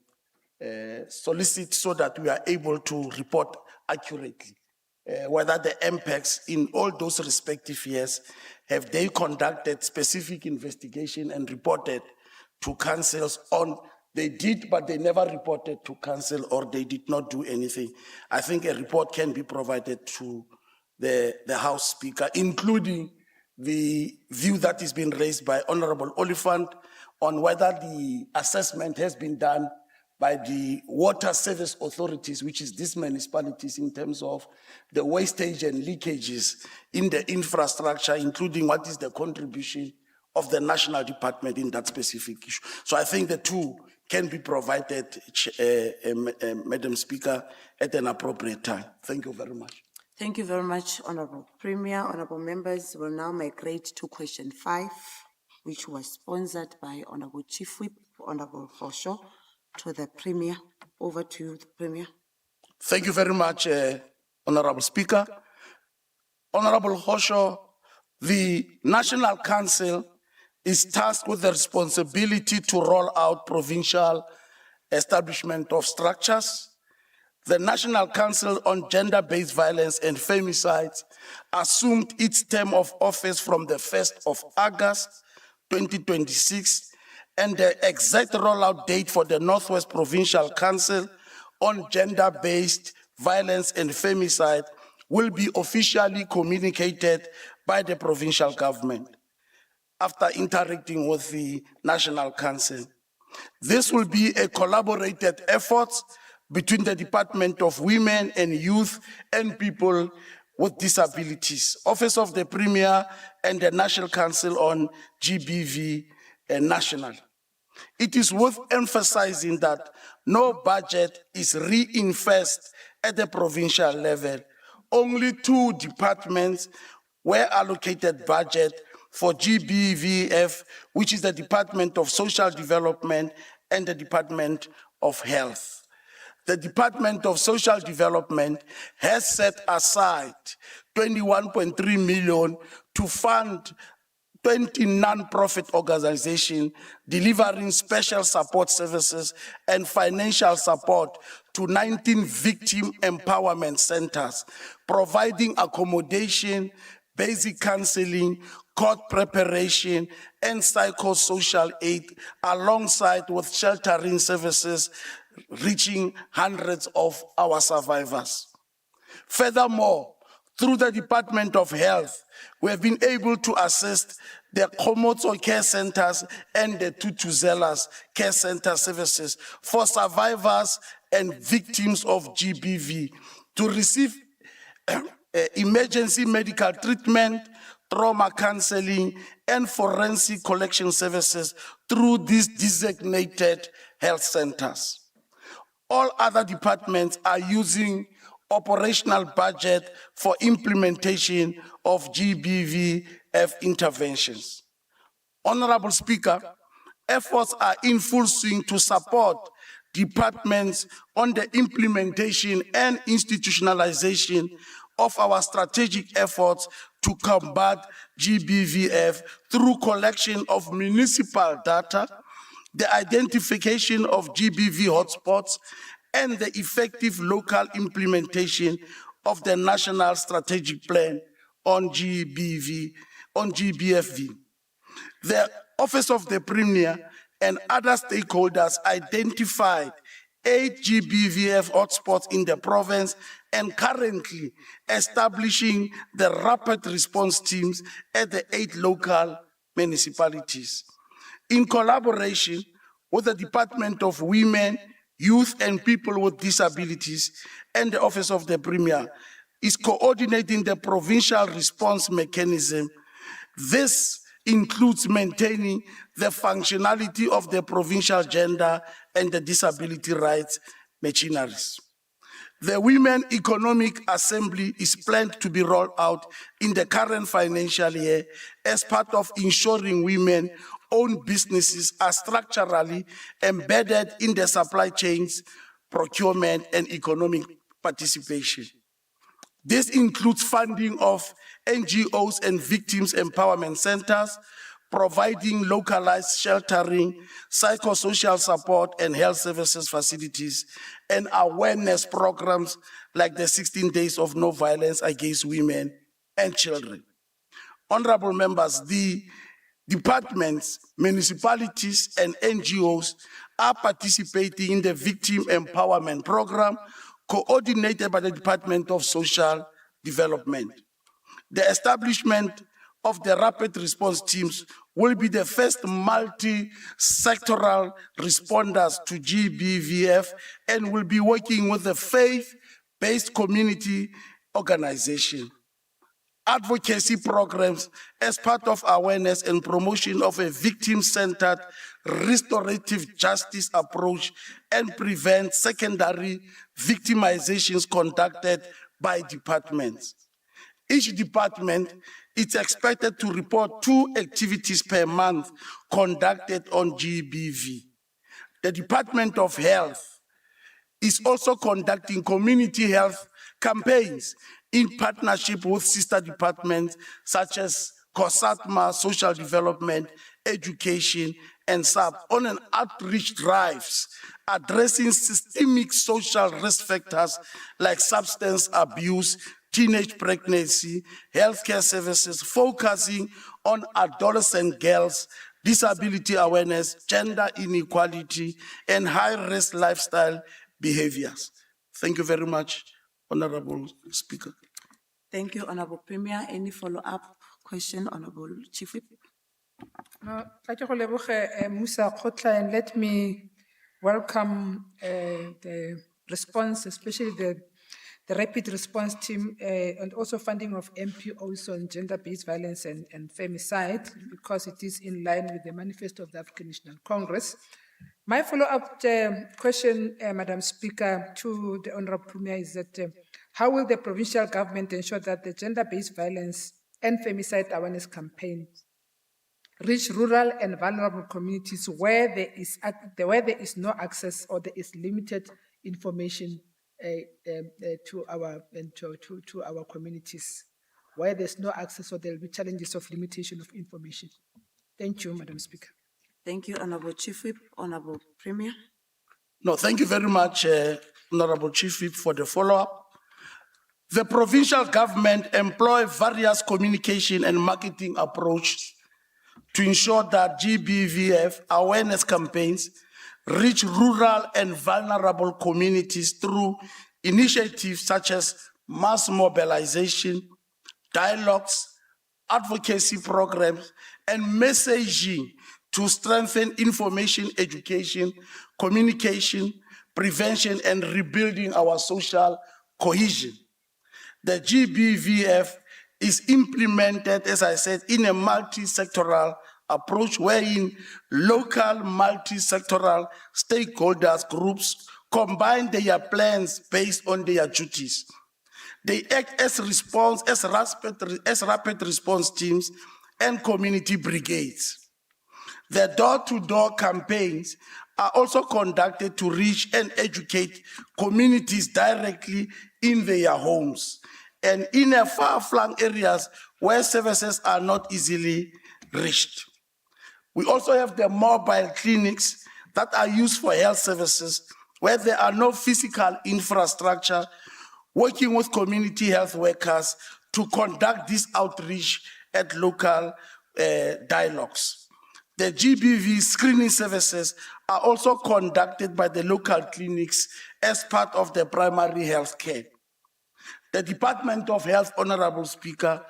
solicit so that we are able to report accurately whether the impacts in all those respective years, have they conducted specific investigation and reported to councils on, they did, but they never reported to council, or they did not do anything. I think a report can be provided to the House Speaker, including the view that is being raised by Honorable Oliphant on whether the assessment has been done by the water service authorities, which is these municipalities, in terms of the wastage and leakages in the infrastructure, including what is the contribution of the national department in that specific issue. So I think the two can be provided, Madam Speaker, at an appropriate time. Thank you very much. Thank you very much, Honorable Premier. Honorable members will now migrate to question 5, which was sponsored by Honorable Chief Whip, Honorable Hosho, to the Premier. Over to you, the Premier. Thank you very much, Honorable Speaker. Honorable Hosho, the National Council is tasked with the responsibility to roll out provincial establishment of structures. The National Council on Gender-Based Violence and Femicides assumed its term of office from the 1st of August, 2026, and the exact rollout date for the Northwest Provincial Council on gender-based violence and femicide will be officially communicated by the provincial government after interacting with the National Council. This will be a collaborated effort between the Department of Women and Youth and People with Disabilities, Office of the Premier, and the National Council on GBV National. It is worth emphasizing that no budget is reinforced at the provincial level. Only 2 departments were allocated budget for GBVF, which is the Department of Social Development and the Department of Health. The Department of Social Development has set aside 21.3 million to fund 20 non-profit organizations delivering special support services and financial support to 19 victim empowerment centers, providing accommodation, basic counseling, court preparation, and psychosocial aid, alongside with sheltering services reaching hundreds of our survivors. Furthermore, through the Department of Health, we have been able to assist the Komotso Care Centers and the Tutuzelas Care Center services for survivors and victims of GBV to receive emergency medical treatment, trauma counseling, and forensic collection services through these designated health centers. All other departments are using operational budget for implementation of GBVF interventions. Honorable Speaker, efforts are in full swing to support departments on the implementation and institutionalization of our strategic efforts to combat GBVF through collection of municipal data, the identification of GBV hotspots, and the effective local implementation of the National Strategic Plan on GBVF. The Office of the Premier and other stakeholders identified 8 GBVF hotspots in the province and currently establishing the rapid response teams at the 8 local municipalities. In collaboration with the Department of Women, Youth and People with Disabilities and the Office of the Premier is coordinating the provincial response mechanism. This includes maintaining the functionality of the provincial gender and the disability rights machineries. The Women Economic Assembly is planned to be rolled out in the current financial year as part of ensuring women-owned businesses are structurally embedded in the supply chains, procurement, and economic participation. This includes funding of NGOs and victims empowerment centers, providing localized sheltering, psychosocial support, and health services facilities, and awareness programs like the 16 Days of No Violence Against Women and Children. Honorable members, the departments, municipalities, and NGOs are participating in the Victim Empowerment Program coordinated by the Department of Social Development. The establishment of the rapid response teams will be the first multi-sectoral responders to GBVF and will be working with the faith-based community organization. Advocacy programs as part of awareness and promotion of a victim-centered restorative justice approach and prevent secondary victimizations conducted by departments. Each department is expected to report 2 activities per month conducted on GBV. The Department of Health is also conducting community health campaigns in partnership with sister departments such as COSATMA, Social Development, Education, and SAP on an outreach drives addressing systemic social risk factors like substance abuse, teenage pregnancy, healthcare services, focusing on adolescent girls, disability awareness, gender inequality, and high-risk lifestyle behaviors. Thank you very much, Honorable Speaker. Thank you, Honorable Premier. Any follow-up question, Honorable Chief Whip? No, thank you, Musa Khotla, and let me welcome the response, especially the rapid response team, and also funding of MPOs on gender-based violence and femicide, because it is in line with the manifesto of the African National Congress. My follow-up question, Madam Speaker, to the Honorable Premier is that how will the provincial government ensure that the gender-based violence and femicide awareness campaign reach rural and vulnerable communities where there is no access or there is limited information to our communities, where there's no access or there will be challenges of limitation of information? Thank you, Madam Speaker. Thank you, Honorable Chief Whip. Honorable Premier. No, thank you very much, Honorable Chief Whip, for the follow-up. The provincial government employ various communication and marketing approaches to ensure that GBVF awareness campaigns reach rural and vulnerable communities through initiatives such as mass mobilization, dialogues, advocacy programs, and messaging to strengthen information, education, communication, prevention, and rebuilding our social cohesion. The GBVF is implemented, as I said, in a multi-sectoral approach wherein local multi-sectoral stakeholders groups combine their plans based on their duties. They act as rapid response teams and community brigades. The door-to-door campaigns are also conducted to reach and educate communities directly in their homes and in far-flung areas where services are not easily reached. We also have the mobile clinics that are used for health services where there are no physical infrastructure, working with community health workers to conduct this outreach at local dialogues. The GBV screening services are also conducted by the local clinics as part of the primary health care. The Department of Health, Honorable Speaker,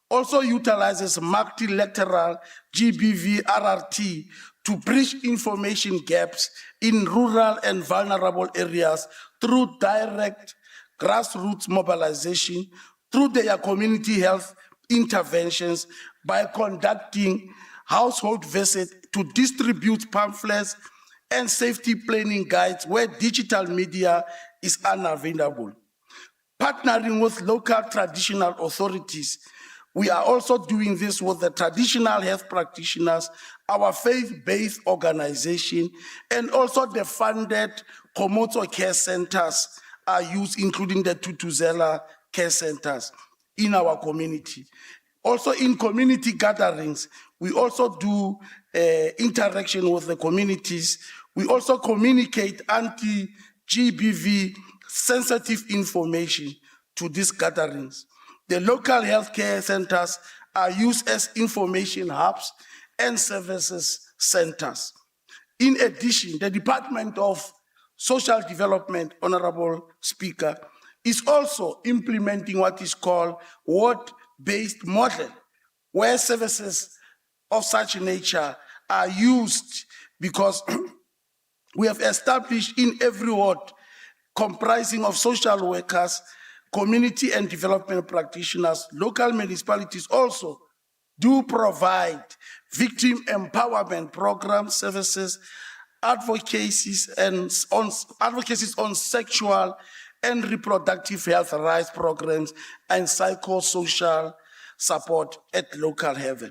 also utilizes multilateral GBV RRT to bridge information gaps in rural and vulnerable areas through direct grassroots mobilization, through their community health interventions, by conducting household visits to distribute pamphlets and safety planning guides where digital media is unavailable. Partnering with local traditional authorities, we are also doing this with the traditional health practitioners, our faith-based organization, and also the funded Komoto care centers are used, including the Tutuzela care centers in our community. Also in community gatherings, we also do interaction with the communities. We also communicate anti-GBV sensitive information to these gatherings. The local healthcare centers are used as information hubs and services centers. In addition, the Department of Social Development, Honorable Speaker, is also implementing what is called ward-based model, where services of such nature are used because we have established in every ward comprising of social workers, community and development practitioners. Local municipalities also do provide victim empowerment program services, advocacies on sexual and reproductive health rights programs, and psychosocial support at local level.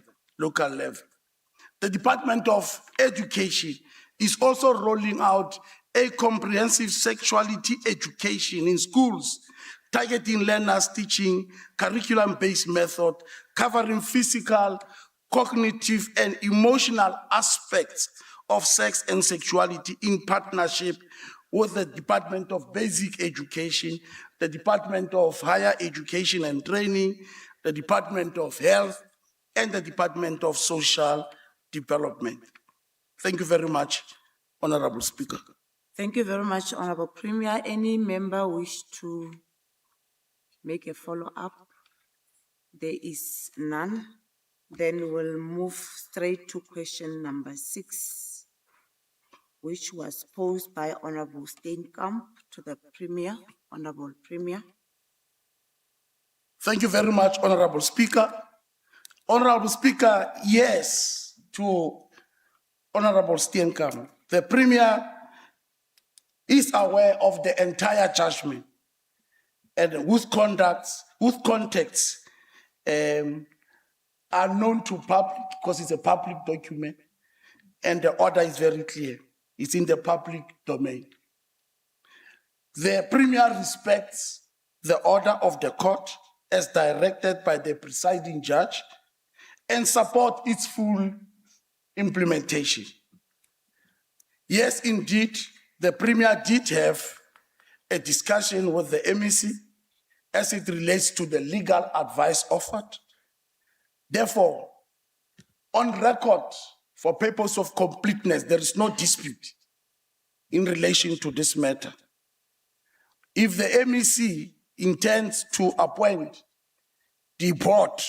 The Department of Education is also rolling out a comprehensive sexuality education in schools, targeting learners, teaching curriculum-based method, covering physical, cognitive, and emotional aspects of sex and sexuality in partnership with the Department of Basic Education, the Department of Higher Education and Training, the Department of Health, and the Department of Social Development. Thank you very much, Honorable Speaker. Thank you very much, Honorable Premier. Any member wish to make a follow-up? There is none. Then we'll move straight to question number 6, which was posed by Honorable Steenkamp to the Premier. Honorable Premier. Thank you very much, Honorable Speaker. Honorable Speaker, yes to Honorable Steenkamp. The Premier is aware of the entire judgment and whose contexts are known to public because it's a public document and the order is very clear. It's in the public domain. The Premier respects the order of the court as directed by the presiding judge and support its full implementation. Yes, indeed, the Premier did have a discussion with the MEC as it relates to the legal advice offered. Therefore, on record, for purpose of completeness, there is no dispute in relation to this matter. If the MEC intends to appoint the board,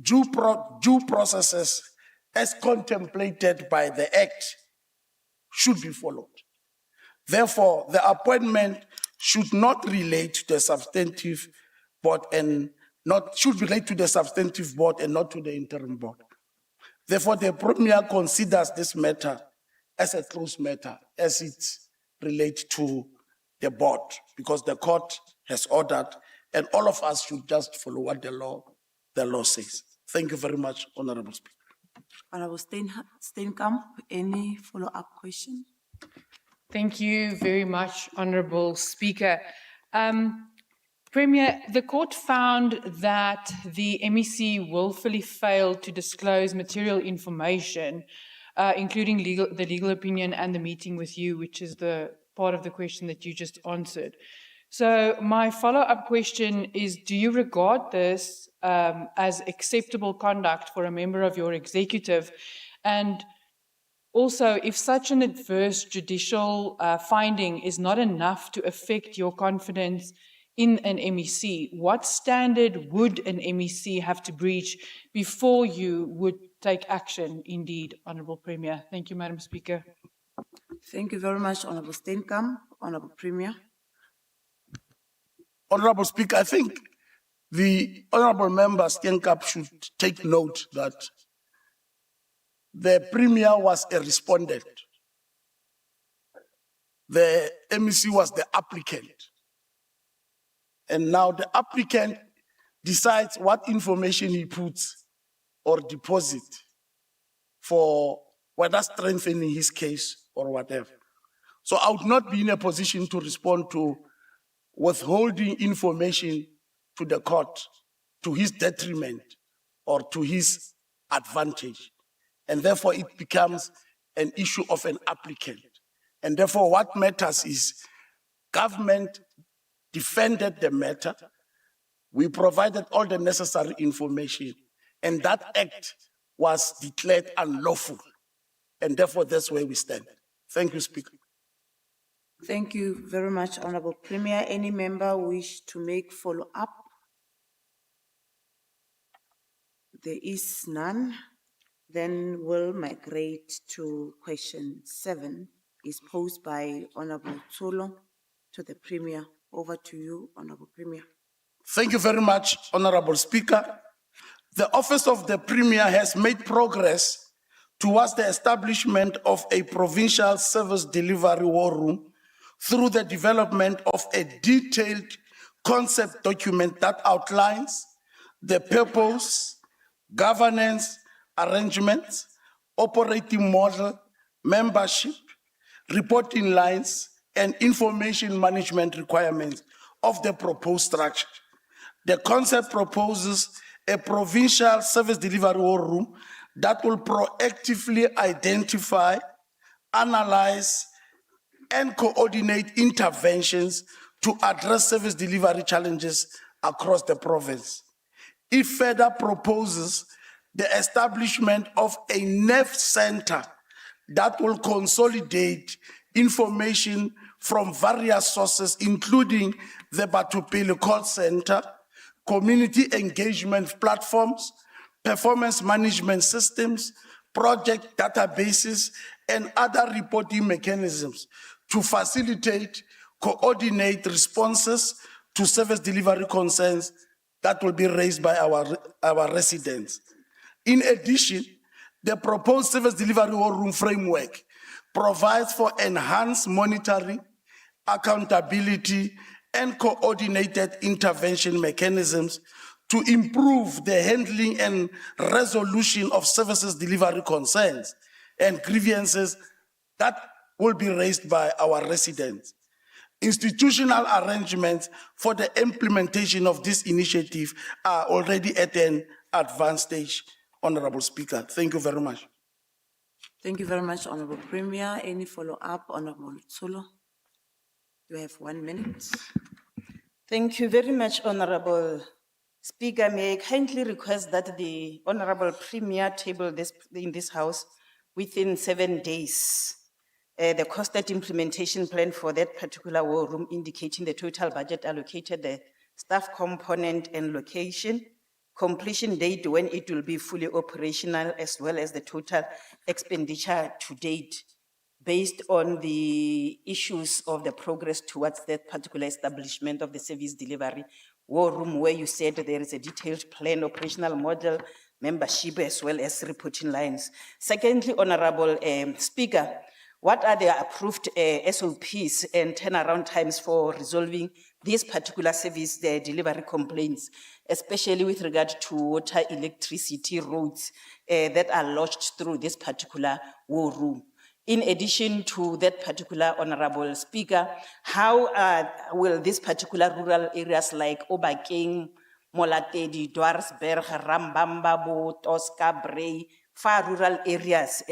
due processes as contemplated by the Act should be followed. Therefore, the appointment should not relate to the substantive board and should relate to the substantive board and not to the interim board. Therefore, the Premier considers this matter as a closed matter as it relates to the board because the court has ordered and all of us should just follow what the law says. Thank you very much, Honorable Speaker. Honorable Steenkamp, any follow-up question? Thank you very much, Honourable Speaker. Premier, the court found that the MEC willfully failed to disclose material information, including the legal opinion and the meeting with you, which is the part of the question that you just answered. So my follow-up question is, do you regard this as acceptable conduct for a member of your executive? And also, if such an adverse judicial finding is not enough to affect your confidence in an MEC, what standard would an MEC have to breach before you would take action indeed, Honourable Premier? Thank you, Madam Speaker. Thank you very much, Honourable Steenkamp. Honourable Premier. Honourable Speaker, I think the Honourable Member Steenkamp should take note that the Premier was a respondent. The MEC was the applicant. And now the applicant decides what information he puts or deposit for whether strengthening his case or whatever. So I would not be in a position to respond to withholding information to the court to his detriment or to his advantage. And therefore it becomes an issue of an applicant. And therefore what matters is government defended the matter. We provided all the necessary information and that act was declared unlawful. And therefore that's where we stand. Thank you, Speaker. Thank you very much, Honourable Premier. Any member wish to make follow-up? There is none. Then we'll migrate to question 7, is posed by Honourable Tsolo to the Premier. Over to you, Honourable Premier. Thank you very much, Honourable Speaker. The Office of the Premier has made progress towards the establishment of a provincial service delivery war room through the development of a detailed concept document that outlines the purpose, governance, arrangements, operating model, membership, reporting lines, and information management requirements of the proposed structure. The concept proposes a provincial service delivery war room that will proactively identify, analyze, and coordinate interventions to address service delivery challenges across the province. It further proposes the establishment of a NEF center that will consolidate information from various sources, including the Batupele call center, community engagement platforms, performance management systems, project databases, and other reporting mechanisms to facilitate, coordinate responses to service delivery concerns that will be raised by our residents. In addition, the proposed service delivery war room framework provides for enhanced monitoring, accountability, and coordinated intervention mechanisms to improve the handling and resolution of services delivery concerns and grievances that will be raised by our residents. Institutional arrangements for the implementation of this initiative are already at an advanced stage, Honorable Speaker. Thank you very much. Thank you very much, Honorable Premier. Any follow-up, Honorable Tsolo? You have 1 minute. Thank you very much, Honorable Speaker. May I kindly request that the Honorable Premier table this in this House within 7 days. The costed implementation plan for that particular war room, indicating the total budget allocated, the staff component and location, completion date when it will be fully operational, as well as the total expenditure to date, based on the issues of the progress towards that particular establishment of the service delivery war room, where you said there is a detailed plan, operational model, membership, as well as reporting lines. Secondly, Honorable Speaker, what are the approved SOPs and turnaround times for resolving these particular service delivery complaints, especially with regard to water, electricity, roads that are lodged through this particular war room? In addition to that particular, Honorable Speaker, how will these particular rural areas like Obakeng, Molatedi, Dwarsberg, Rambamba, Bo, Tosca, Bray, far rural areas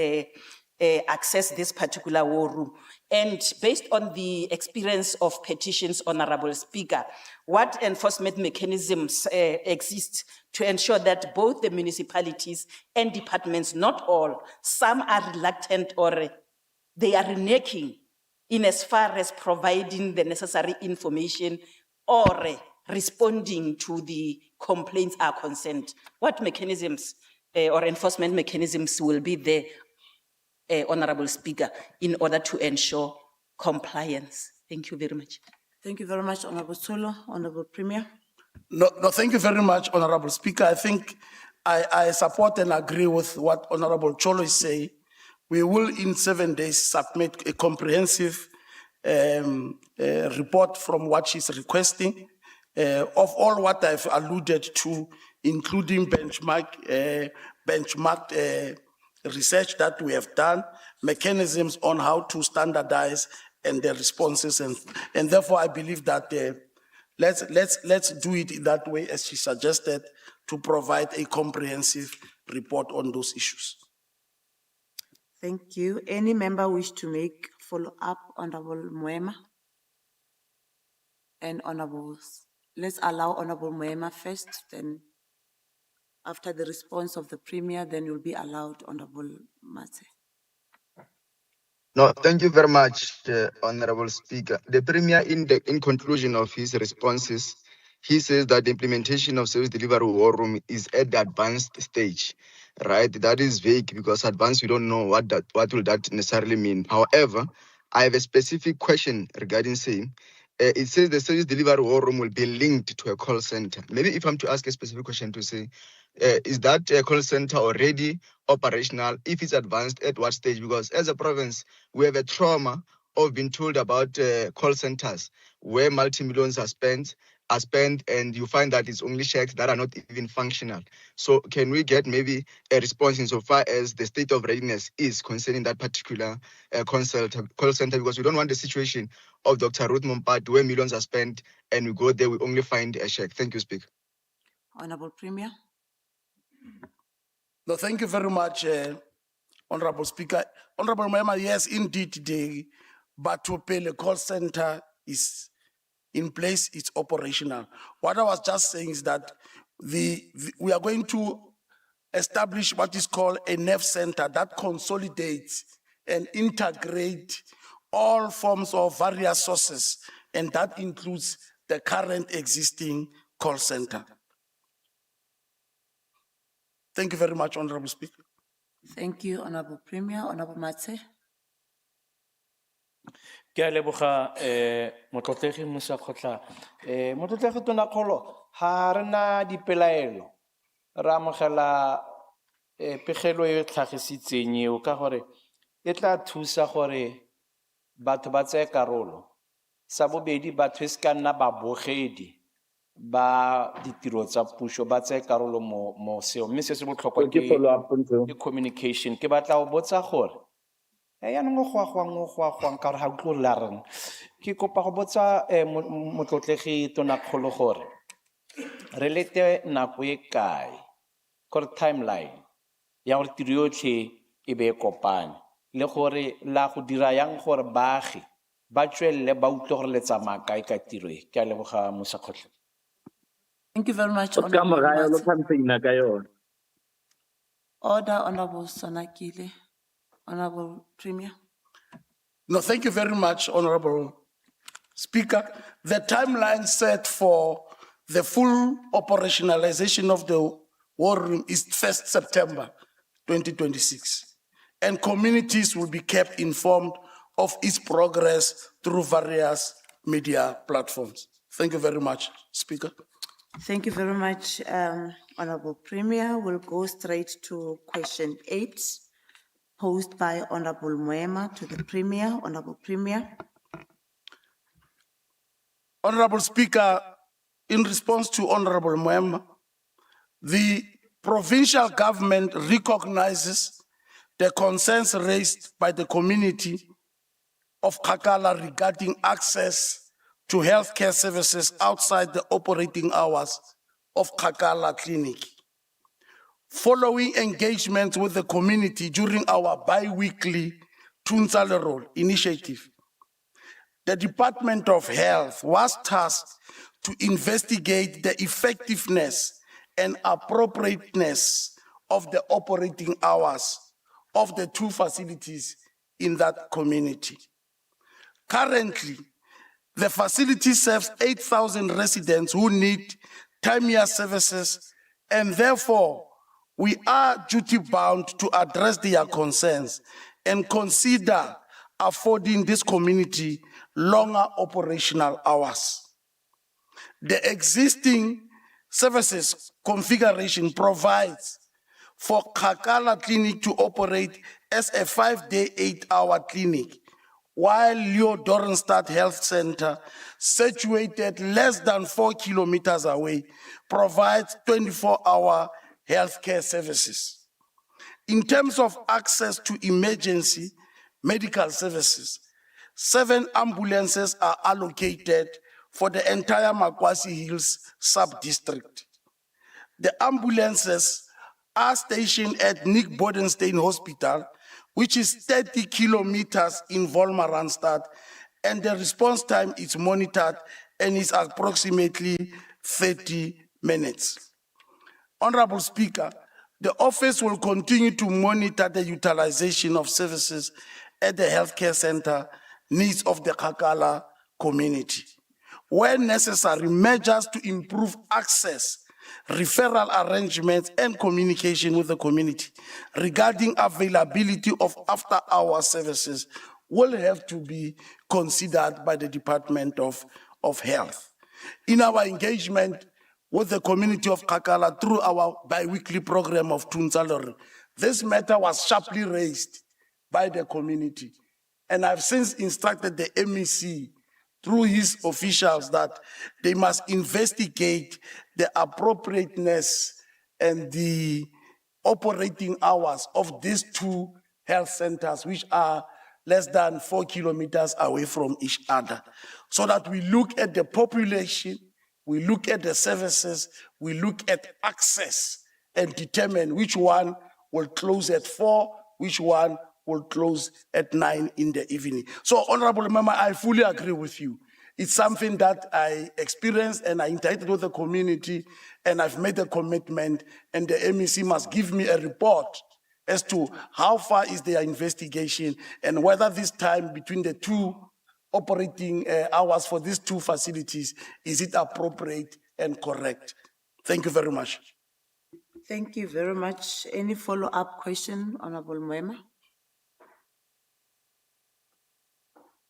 access this particular war room? And based on the experience of petitions, Honorable Speaker, what enforcement mechanisms exist to ensure that both the municipalities and departments, not all, some are reluctant or they are reneging in as far as providing the necessary information or responding to the complaints are concerned? What mechanisms or enforcement mechanisms will be there, Honorable Speaker, in order to ensure compliance? Thank you very much. Thank you very much, Honorable Tsolo. Honorable Premier. No, thank you very much, Honorable Speaker. I think I support and agree with what Honorable Cholo is saying. We will in 7 days submit a comprehensive report from what she's requesting of all what I've alluded to, including benchmarked research that we have done, mechanisms on how to standardize and the responses, and therefore I believe that let's do it in that way as she suggested, to provide a comprehensive report on those issues. Thank you. Any member wish to make follow-up, Honorable Moema? And Honorables, let's allow Honorable Moema first, then after the response of the Premier, then you'll be allowed Honorable Mate. No, thank you very much, Honorable Speaker. The Premier, in conclusion of his responses, he says that the implementation of service delivery war room is at the advanced stage, right? That is vague because advanced, we don't know what will that necessarily mean. However, I have a specific question regarding saying, it says the service delivery war room will be linked to a call center. Maybe if I'm to ask a specific question to say, is that call center already operational? If it's advanced, at what stage? Because as a province, we have a trauma of being told about call centers where multi-millions are spent, and you find that it's only shacks that are not even functional. So can we get maybe a response insofar as the state of readiness is concerning that particular call center? Because we don't want the situation of Dr. Ruth Mompati where millions are spent and we go there, we only find a shack. Thank you, Speaker. Honorable Premier. No, thank you very much, Honorable Speaker. Honorable Moema, yes, indeed, the Batupele call center is in place, it's operational. What I was just saying is that we are going to establish what is called a nerve center that consolidates and integrate all forms of various sources, and that includes the current existing call center. Thank you very much, Honorable Speaker. Thank you, Honorable Premier. Honorable Matse. Ke a leboga motlotlegi Mosakgotla. Motlotlegi Tonakgolo, ha re na dipelaelo. Re amogela pegelo e e tlhagisitseng eo ka gore e tla thusa gore batho ba tseye karolo. Sa bobedi, batho e se ka nna babogedi ba ditiro tsa puso ba tseye karolo mo seo. Mme se se botlhokwa ke communication. Ke batla go botsa gore yaanong go goagwang ka gore ga utlwe la reng. Ke kopa go botsa motlotlegi Tonakgolo gore re lete nako e kae gore timeline ya gore tiro yotlhe e be e kopane le gore la go dira yang gore baagi ba tswelele ba utlwe gore le tsamaya kae ka tiro e. Ke a leboga Mosakgotla. Thank you very much, Ka Honorable morayo lo Matse. campaign ka yona. Order, Honorable Sonakile. Honorable Premier. No, thank you very much, Honorable Speaker. The timeline set for the full operationalization of the war room is 1st September 2026. And communities will be kept informed of its progress through various media platforms. Thank you very much, Speaker. Thank you very much, Honorable Premier. We'll go straight to question 8, posed by Honorable Moema to the Premier. Honorable Premier. Honorable Speaker, in response to Honorable Moema, the provincial government recognizes the concerns raised by the community of Kakala regarding access to healthcare services outside the operating hours of Kakala Clinic. Following engagement with the community during our bi-weekly Tunzalero initiative, the Department of Health was tasked to investigate the effectiveness and appropriateness of the operating hours of the two facilities in that community. Currently, the facility serves 8,000 residents who need time-year services, and therefore, we are duty-bound to address their concerns and consider affording this community longer operational hours. The existing services configuration provides for Kakala Clinic to operate as a 5-day, 8-hour clinic, while Leo Dorenstad Health Center, situated less than 4 kilometers away, provides 24-hour healthcare services. In terms of access to emergency medical services, 7 ambulances are allocated for the entire Mokgosi Hills sub-district. The ambulances are stationed at Nick Bodenstein Hospital, which is 30 kilometers in Volmaranstad, and the response time is monitored and is approximately 30 minutes. Honorable Speaker, the office will continue to monitor the utilization of services at the healthcare center needs of the Kakala community. Where necessary, measures to improve access, referral arrangements, and communication with the community regarding availability of after-hour services will have to be considered by the Department of Health. In our engagement with the community of Kakala through our bi-weekly program of Tunzalore, this matter was sharply raised by the community. And I've since instructed the MEC through his officials that they must investigate the appropriateness and the operating hours of these two health centers, which are less than 4 kilometers away from each other, so that we look at the population, we look at the services, we look at access and determine which one will close at 4, which one will close at 9 in the evening. So, Honorable Member, I fully agree with you. It's something that I experienced and I interacted with the community, and I've made a commitment, and the MEC must give me a report as to how far is their investigation and whether this time between the two operating hours for these two facilities, is it appropriate and correct? Thank you very much. Thank you very much. Any follow-up question, Honorable Mwema?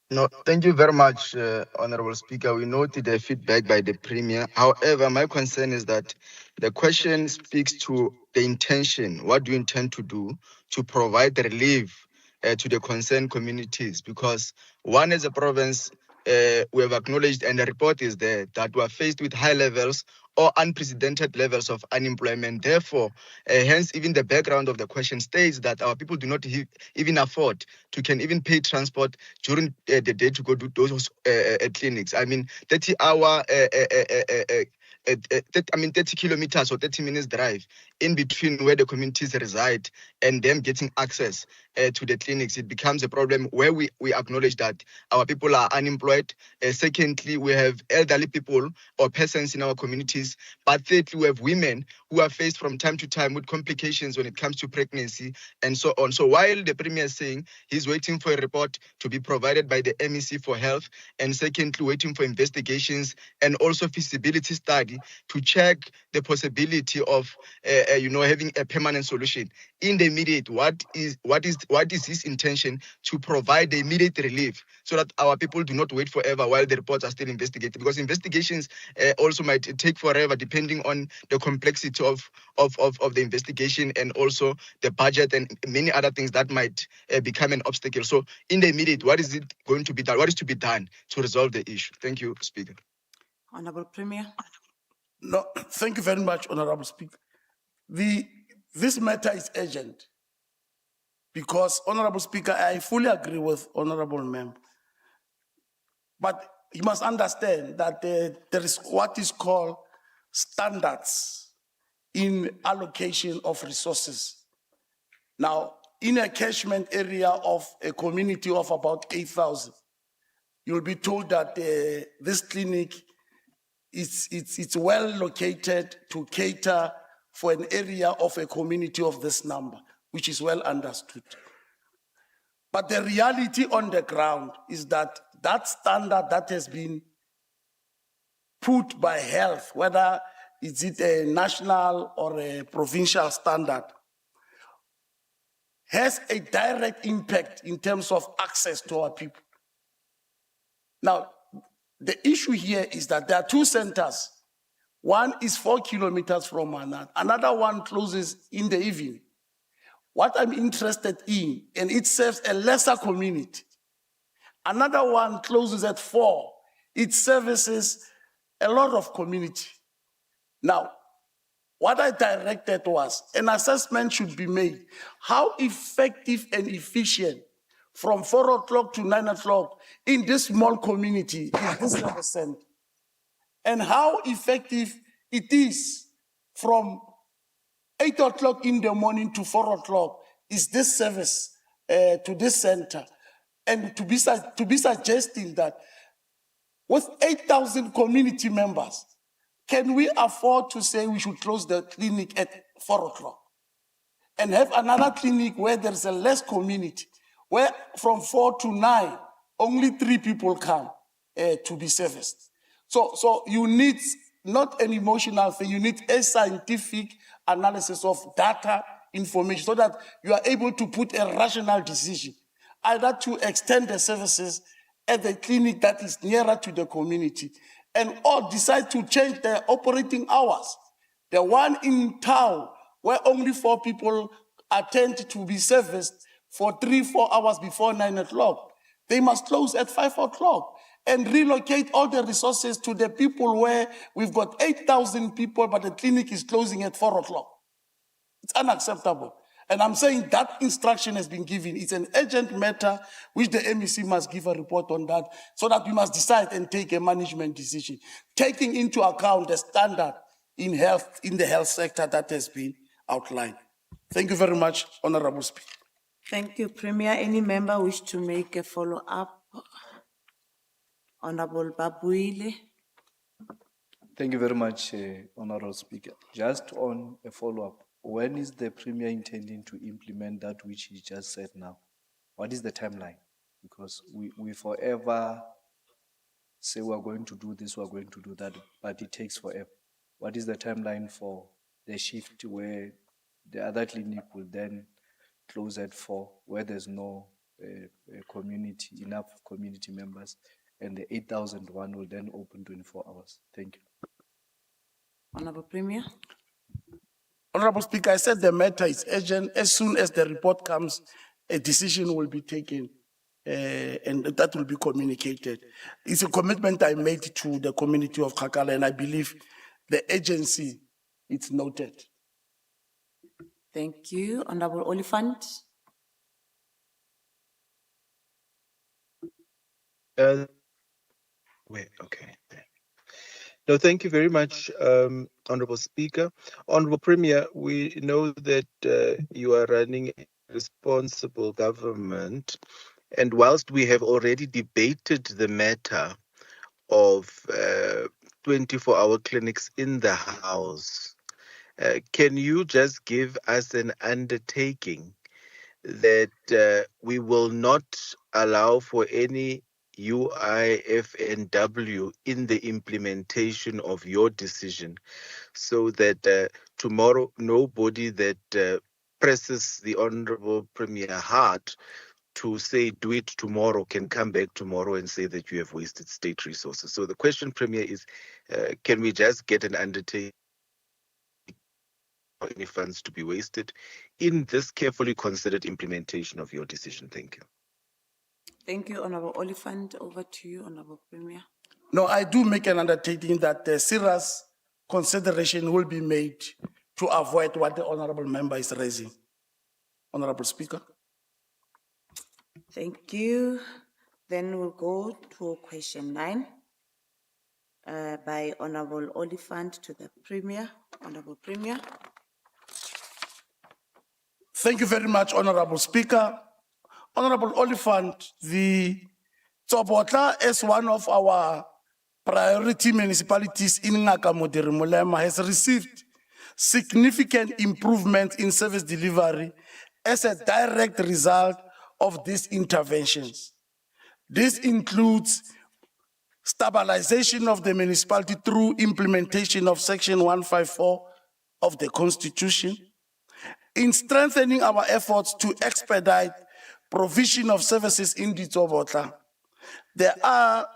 No, thank you very much, Honorable Speaker. We noted the feedback by the Premier. However, my concern is that the question speaks to the intention. What do you intend to do to provide relief to the concerned communities? Because one, as a province, we have acknowledged, and the report is there, that we are faced with high levels or unprecedented levels of unemployment. Therefore, hence even the background of the question states that our people do not even afford to can even pay transport during the day to go to those clinics. I mean, 30-hour, 30 kilometers or 30 minutes drive in between where the communities reside and them getting access to the clinics, it becomes a problem where we acknowledge that our people are unemployed. Secondly, we have elderly people or persons in our communities. But thirdly, we have women who are faced from time to time with complications when it comes to pregnancy and so on. So while the Premier is saying he's waiting for a report to be provided by the MEC for Health, and secondly, waiting for investigations and also feasibility study to check the possibility of having a permanent solution. In the immediate, what is his intention to provide the immediate relief so that our people do not wait forever while the reports are still investigated? Because investigations also might take forever depending on the complexity of the investigation and also the budget and many other things that might become an obstacle. So in the immediate, what is it going to be done? What is to be done to resolve the issue? Thank you, Speaker. Honorable Premier. No, thank you very much, Honorable Speaker. This matter is urgent because, Honorable Speaker, I fully agree with Honorable Member. But you must understand that there is what is called standards in allocation of resources. Now, in a catchment area of a community of about 8,000, you'll be told that this clinic it's well located to cater for an area of a community of this number, which is well understood. But the reality on the ground is that that standard that has been put by health, whether is it a national or a provincial standard, has a direct impact in terms of access to our people. Now, the issue here is that there are two centers. One is 4 kilometers from another. Another one closes in the evening. What I'm interested in, and it serves a lesser community. Another one closes at 4. It services a lot of community. Now, what I directed was an assessment should be made. How effective and efficient from 4 o'clock to 9 o'clock in this small community is this service center? And how effective it is from 8 o'clock in the morning to 4 o'clock is this service to this center? And to be suggesting that with 8,000 community members, can we afford to say we should close the clinic at 4 o'clock and have another clinic where there's a less community, where from 4 to 9, only 3 people come to be serviced? So you need not an emotional thing, you need a scientific analysis of data information so that you are able to put a rational decision, either to extend the services at the clinic that is nearer to the community, and or decide to change the operating hours. The one in town where only 4 people attend to be serviced for 3-4 hours before 9 o'clock, they must close at 5 o'clock and relocate all the resources to the people where we've got 8,000 people, but the clinic is closing at 4 o'clock. It's unacceptable. And I'm saying that instruction has been given. It's an urgent matter which the MEC must give a report on that so that we must decide and take a management decision, taking into account the standard in health, in the health sector that has been outlined. Thank you very much, Honorable Speaker. Thank you, Premier. Any member wish to make a follow-up? Honorable Babuile. Thank you very much, Honorable Speaker. Just on a follow-up, when is the Premier intending to implement that which he just said now? What is the timeline? Because we forever say we're going to do this, we're going to do that, but it takes forever. What is the timeline for the shift where the other clinic will then close at 4, where there's no enough community members, and the 8,001 will then open 24 hours? Thank you. Honorable Premier. Honorable Speaker, I said the matter is urgent. As soon as the report comes, a decision will be taken and that will be communicated. It's a commitment I made to the community of Kakala, and I believe the agency, it's noted. Thank you. Honorable Oliphant. Okay. No, thank you very much, Honorable Speaker. Honorable Premier, we know that you are running a responsible government, and whilst we have already debated the matter of 24-hour clinics in the House, can you just give us an undertaking that we will not allow for any UIFNW in the implementation of your decision, so that tomorrow nobody that presses the Honorable Premier hard to say do it tomorrow can come back tomorrow and say that you have wasted state resources? So the question, Premier, is can we just get an undertaking for any funds to be wasted in this carefully considered implementation of your decision? Thank you. Thank you, Honorable Oliphant. Over to you, Honorable Premier. No, I do make an undertaking that serious consideration will be made to avoid what the honorable member is raising. Honorable Speaker. Thank you. Then we'll go to question 9 by Honorable Oliphant to the Premier. Honorable Premier. Thank you very much, Honorable Speaker. Honorable Oliphant, the Tsobotla is one of our priority municipalities in Ngaka Modiri Molema, has received significant improvement in service delivery as a direct result of these interventions. This includes stabilization of the municipality through implementation of Section 154 of the Constitution, in strengthening our efforts to expedite provision of services in the Tsobotla. There are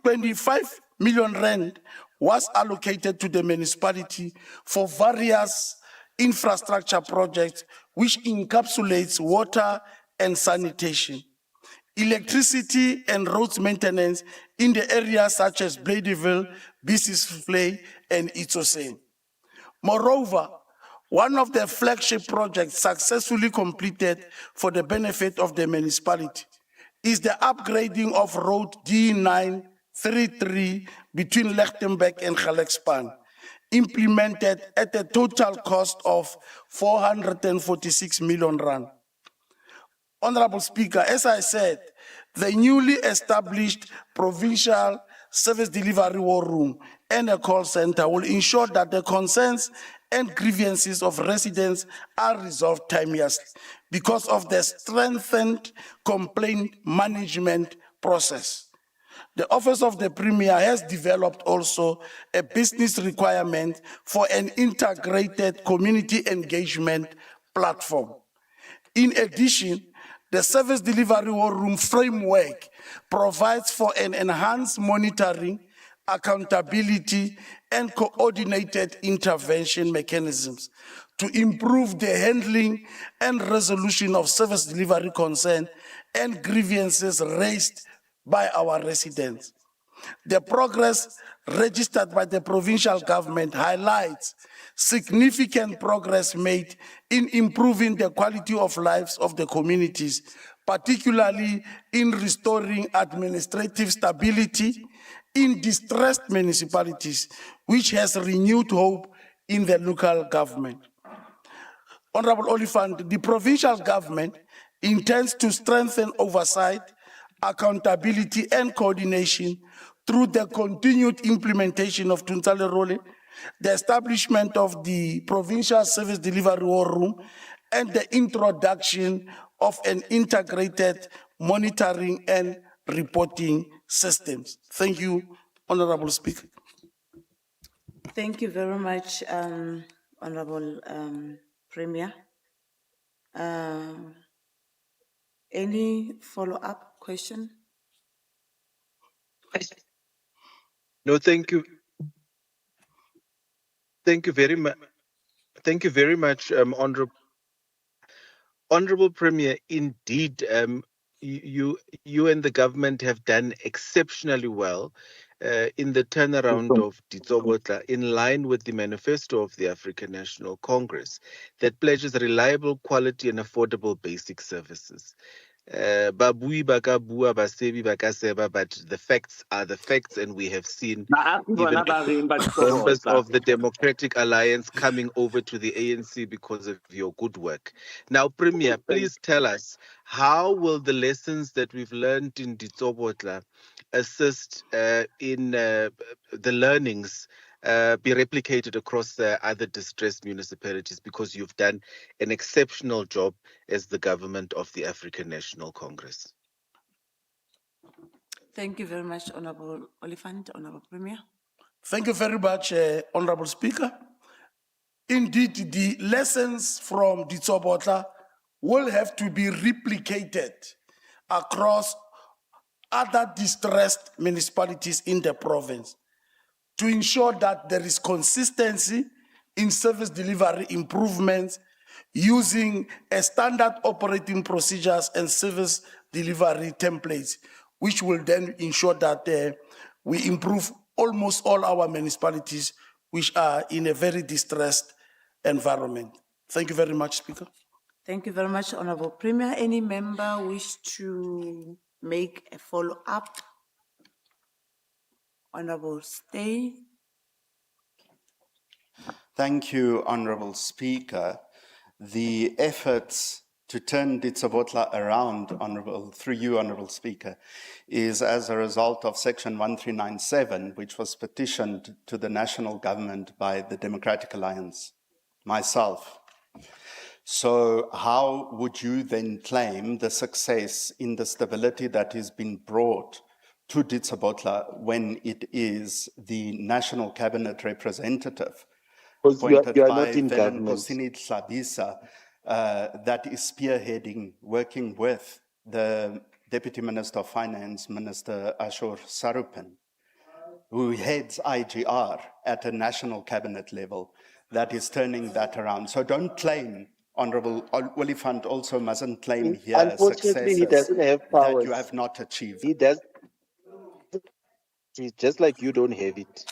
25 million rand was allocated to the municipality for various infrastructure projects, which encapsulates water and sanitation, electricity and roads maintenance in the areas such as Bladeville, Bisisflay, and Itsoseng. Moreover, one of the flagship projects successfully completed for the benefit of the municipality is the upgrading of Road D933 between Lichtenburg and Galekspan, implemented at a total cost of 446 million rand. Honorable Speaker, as I said, the newly established Provincial Service Delivery War Room and a call center will ensure that the concerns and grievances of residents are resolved timeously because of the strengthened complaint management process. The Office of the Premier has developed also a business requirement for an integrated community engagement platform. In addition, the Service Delivery War Room framework provides for an enhanced monitoring, accountability, and coordinated intervention mechanisms to improve the handling and resolution of service delivery concerns and grievances raised by our residents. The progress registered by the provincial government highlights significant progress made in improving the quality of lives of the communities, particularly in restoring administrative stability in distressed municipalities, which has renewed hope in the local government. Honorable Oliphant, the provincial government intends to strengthen oversight, accountability, and coordination through the continued implementation of Tuntalerole the establishment of the Provincial Service Delivery War Room, and the introduction of an integrated monitoring and reporting systems. Thank you, Honorable Speaker. Thank you very much, Honorable Premier. Any follow-up question? No, thank you. Thank you very much. Thank you very much, Honorable Premier. Indeed, you and the government have done exceptionally well in the turnaround of Ditsobotla, in line with the manifesto of the African National Congress that pledges reliable, quality, and affordable basic services. Babui baka bua, basebi baka seba, but the facts are the facts, and we have seen even members of the Democratic Alliance coming over to the ANC because of your good work. Now, Premier, please tell us, how will the lessons that we've learned in Ditsobotla assist in the learnings be replicated across other distressed municipalities, because you've done an exceptional job as the government of the African National Congress? Thank you very much, Honorable Oliphant, Honorable Premier. Thank you very much, Honorable Speaker. Indeed, the lessons from Ditsobotla will have to be replicated across other distressed municipalities in the province to ensure that there is consistency in service delivery improvements using a standard operating procedures and service delivery templates, which will then ensure that we improve almost all our municipalities which are in a very distressed environment. Thank you very much, Speaker. Thank you very much, Honorable Premier. Any member wish to make a follow-up? Honorable Stay. Thank you, Honorable Speaker. The efforts to turn Ditsobotla around, through you, Honorable Speaker, is as a result of Section 1397, which was petitioned to the national government by the Democratic Alliance, myself. So how would you then claim the success in the stability that has been brought to Ditsobotla when it is the National Cabinet representative appointed you are by not in Venom government. Tlhabisa that is spearheading, working with the Deputy Minister of Finance, Minister Ashur Sarupan, who heads IGR at a national cabinet level, that is turning that around. So don't claim, Honorable Oliphant also mustn't claim here Unfortunately, he successes doesn't have that powers. you have not achieved. He does. He's just like you don't have it.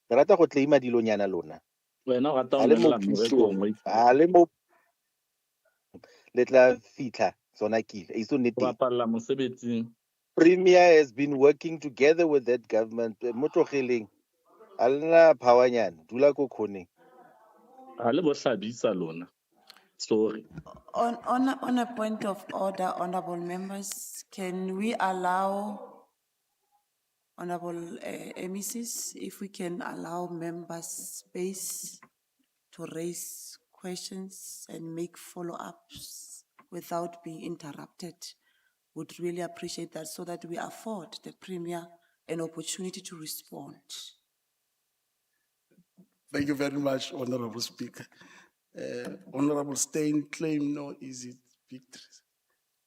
Rata go claima dilonyana lona. Wena o rata ho A le mo nwella moreko pusong, ngwe. a le mo le tla fitlha tsona kile. E so O nnete. bapalla mosebetsing. Premier has been working together with that government. Mo tlogeleng, a lena phawanyana, dula ko khoneng. Ha le bo hlabisa lona. Sorry. On a point of order, honorable members, can we allow honorable MECs, if we can allow members space to raise questions and make follow-ups without being interrupted? Would really appreciate that, so that we afford the Premier an opportunity to respond. Thank you very much, Honorable Speaker. Honorable Stein, claim no easy victories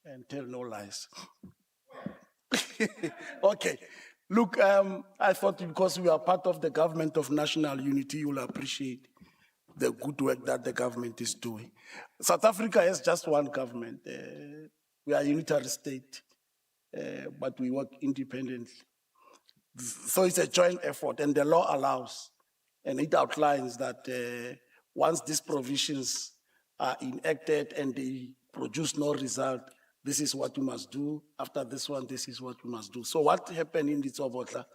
and tell no lies. Okay, look, I thought because we are part of the government of national unity, you will appreciate the good work that the government is doing. South Africa has just one government. We are a unitary state, but we work independently. So it's a joint effort, and the law allows, and it outlines that once these provisions are enacted and they produce no result, this is what you must do. After this one, this is what you must do. So what happened in Ditsobotla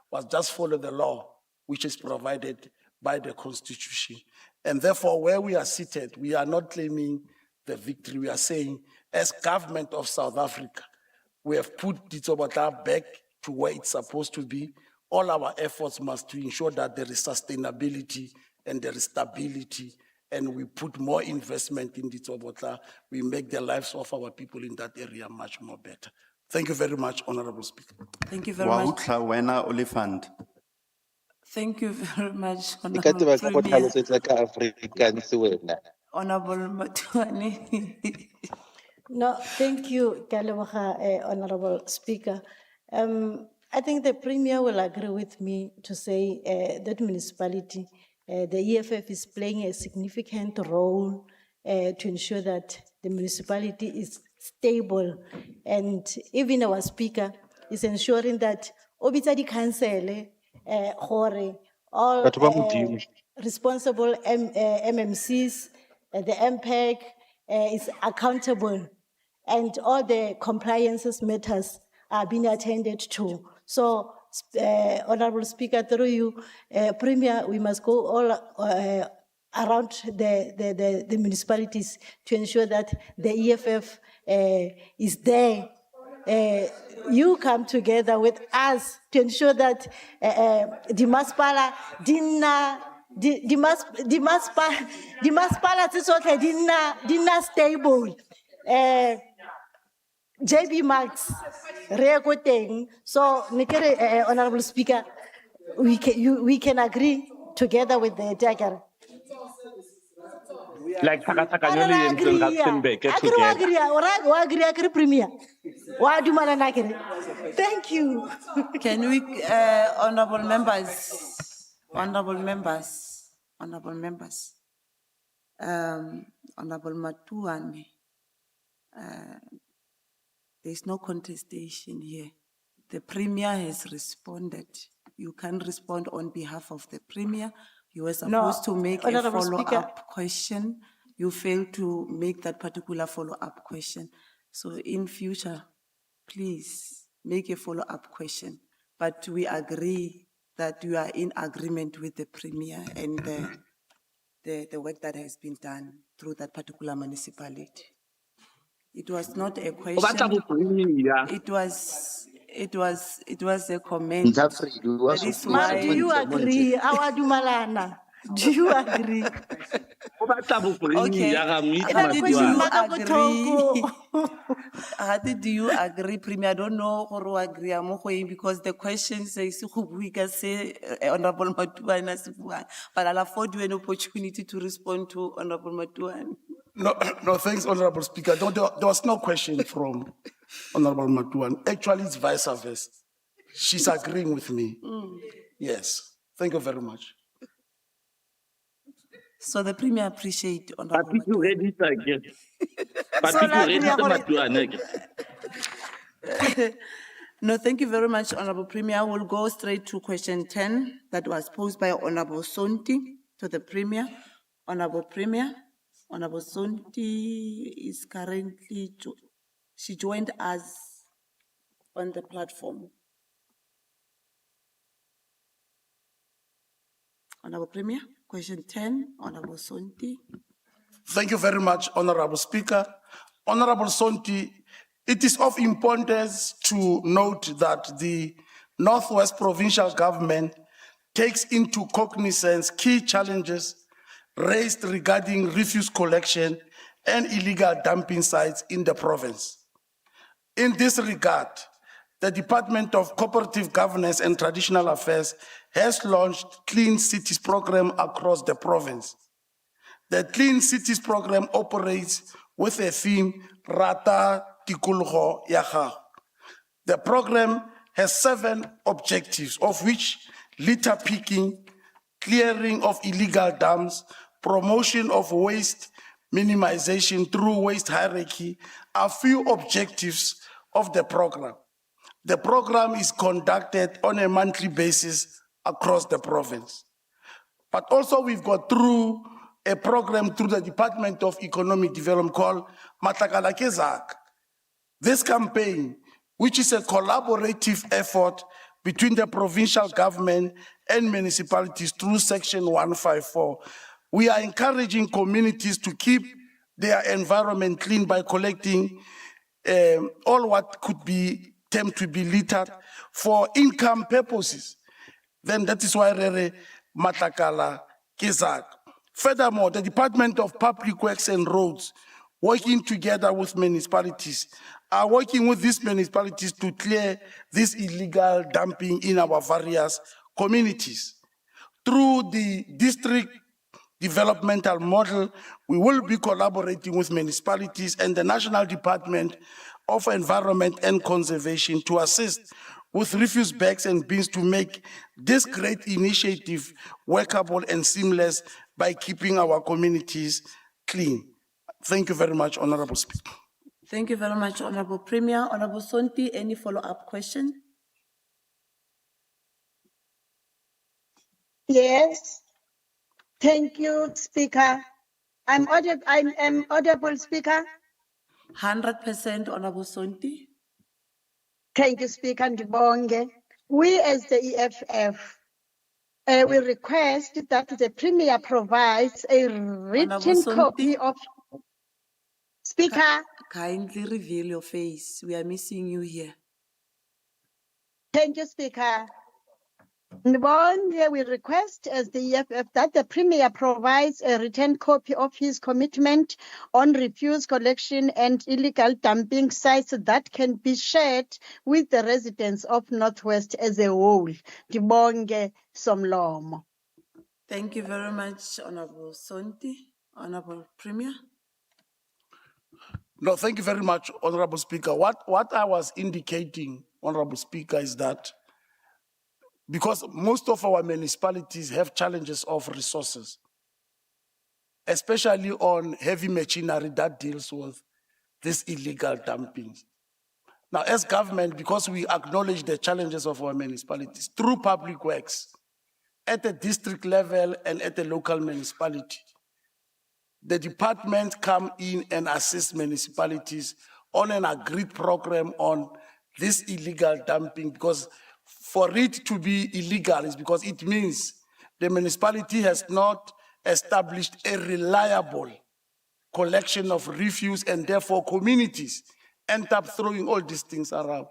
was just follow the law, which is provided by the Constitution. And therefore, where we are seated, we are not claiming the victory. We are saying, as government of South Africa, we have put Ditsobotla back to where it's supposed to be, all our efforts must to ensure that there is sustainability and there is stability, and we put more investment in Ditsobotla. We make the lives of our people in that area much more better. Thank you very much, Honorable Speaker. Thank you very much. Wautla wena Olifant. Thank you very much, Ke ka Honorable tseba ka go Premier. tlhalosetsa ka Afrikaans wena. Honorable Matuane. No, thank you, Kaleboga, Honorable Speaker. I think the Premier will agree with me to say that municipality, the EFF is playing a significant role to ensure that the municipality is stable. And even our Speaker is ensuring that Obitadi Council, all Batho ba Modimo. responsible MMCs, the MPEG is accountable, and all the compliances matters are being attended to. So, Honorable Speaker, through you, Premier, we must go all around the municipalities to ensure that the EFF is there. You come together with us to ensure that the Maspala didn't stable. JB Max, Reagoteng. So, Honorable Speaker, we can agree together with the Tiger. Like Takataka le yentseng Rustenburg together. Agree, Premier. Thank you. Can we, honorable members, Honorable Matuane, there's no contestation here. The Premier has responded. You can't respond on behalf of the Premier. You were supposed to make a Honorable Speaker. follow-up question. You failed to make that particular follow-up question. So in future, please make a follow-up question. But we agree that you are in agreement with the Premier and the work that has been done through that particular municipality. It was not a question. It was a comment. That is Ma'am, do you why. agree? Awadumalana. Do you agree? Okay. Hadi, do you agree? Hadi, do you agree, Premier? I don't know who agree because the question says we can say Honorable Matuane, but I'll afford you an opportunity to respond to Honorable Matuane. No, thanks, Honorable Speaker. There was no question from Honorable Matuan. Actually, it's vice versa. She's agreeing with me. Yes. Thank you very much. So the Premier appreciate Honorable But you read it again. But So you now read we are it again. No, thank you very much, Honorable Premier. We'll go straight to question 10 that was posed by Honorable Sonti to the Premier. Honorable Premier, Honorable Sonti is currently, she joined us on the platform. Honorable Premier, question 10, Honorable Sonti. Thank you very much, Honorable Speaker. Honorable Sonti, it is of importance to note that the Northwest Provincial Government takes into cognizance key challenges raised regarding refuse collection and illegal dumping sites in the province. In this regard, the Department of Cooperative Governance and Traditional Affairs has launched Clean Cities program across the province. The Clean Cities program operates with a theme, Rata Tikologo ya Gago. The program has 7 objectives, of which litter picking, clearing of illegal dams, promotion of waste minimization through waste hierarchy are few objectives of the program. The program is conducted on a monthly basis across the province. But also we've got through a program through the Department of Economic Development called Matakala Kezak. This campaign, which is a collaborative effort between the provincial government and municipalities through Section 154, we are encouraging communities to keep their environment clean by collecting all what could be termed to be littered for income purposes. then that is why Rere Matakala Kizak. Furthermore, the Department of Public Works and Roads, working together with municipalities, are working with these municipalities to clear this illegal dumping in our various communities. Through the district developmental model, we will be collaborating with municipalities and the National Department of Environment and Conservation to assist with refuse bags and bins to make this great initiative workable and seamless by keeping our communities clean. Thank you very much, Honorable Speaker. Thank you very much, Honorable Premier. Honorable Sonti, any follow-up question? Yes, thank you, Speaker. I'm audible, Speaker. 100%, Honorable Sonti. Thank you, Speaker Ndibonge. We as the EFF, we request that the Premier provides a written copy of Speaker. Kindly reveal your face. We are missing you here. Thank you, Speaker. Ndibonge, we request as the EFF that the Premier provides a written copy of his commitment on refuse collection and illegal dumping sites that can be shared with the residents of Northwest as a whole. Ndibonge somlomo. Thank you very much, Honorable Sonti. Honorable Premier. No, thank you very much, Honorable Speaker. What I was indicating, Honorable Speaker, is that because most of our municipalities have challenges of resources, especially on heavy machinery that deals with this illegal dumping. Now, as government, because we acknowledge the challenges of our municipalities through public works, at the district level and at the local municipality, the department come in and assist municipalities on an agreed program on this illegal dumping, because for it to be illegal is because it means the municipality has not established a reliable collection of refuse, and therefore communities end up throwing all these things around.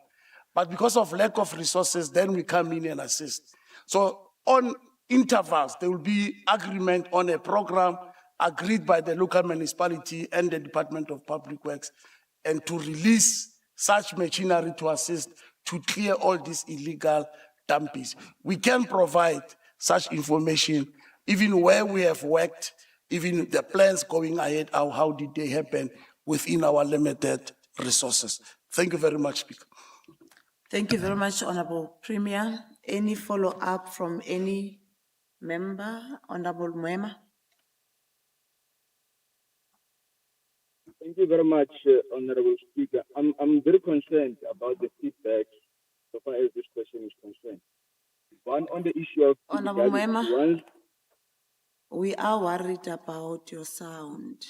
But because of lack of resources, then we come in and assist. So on intervals, there will be agreement on a program agreed by the local municipality and the Department of Public Works, and to release such machinery to assist to clear all these illegal dumpings. We can provide such information even where we have worked, even the plans going ahead, how did they happen within our limited resources. Thank you very much, Speaker. Thank you very much, Honorable Premier. Any follow-up from any member? Honorable Mwema. Thank you very much, Honorable Speaker. I'm very concerned about the feedback so far as this question is concerned. One, on the issue of Honorable illegality, Mwema, one, we are worried about your sound.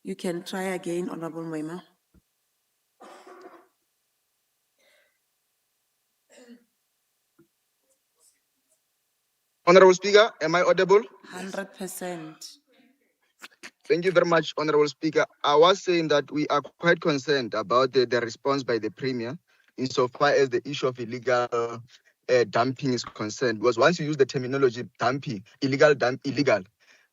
You can try again, Honorable Mwema. Honorable Speaker, am I audible? 100%. Thank you very much, Honorable Speaker. I was saying that we are quite concerned about the response by the Premier insofar as the issue of illegal dumping is concerned. Because once you use the terminology dumping, illegal,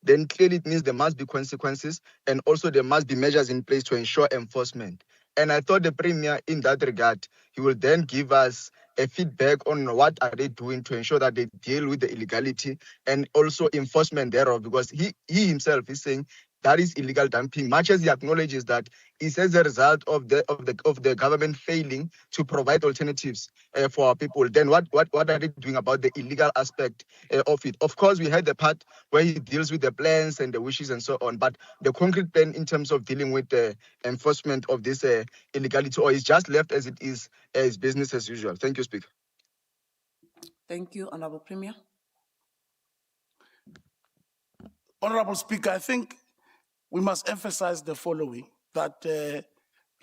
then clearly it means there must be consequences, and also there must be measures in place to ensure enforcement. And I thought the Premier, in that regard, he will then give us a feedback on what are they doing to ensure that they deal with the illegality and also enforcement thereof, because he himself is saying that is illegal dumping, much as he acknowledges that it's as a result of the government failing to provide alternatives for our people. Then what are they doing about the illegal aspect of it? Of course, we had the part where he deals with the plans and the wishes and so on, but the concrete plan in terms of dealing with the enforcement of this illegality, or is just left as it is business as usual. Thank you, Speaker. Thank you, Honorable Premier. Honorable Speaker, I think we must emphasize the following, that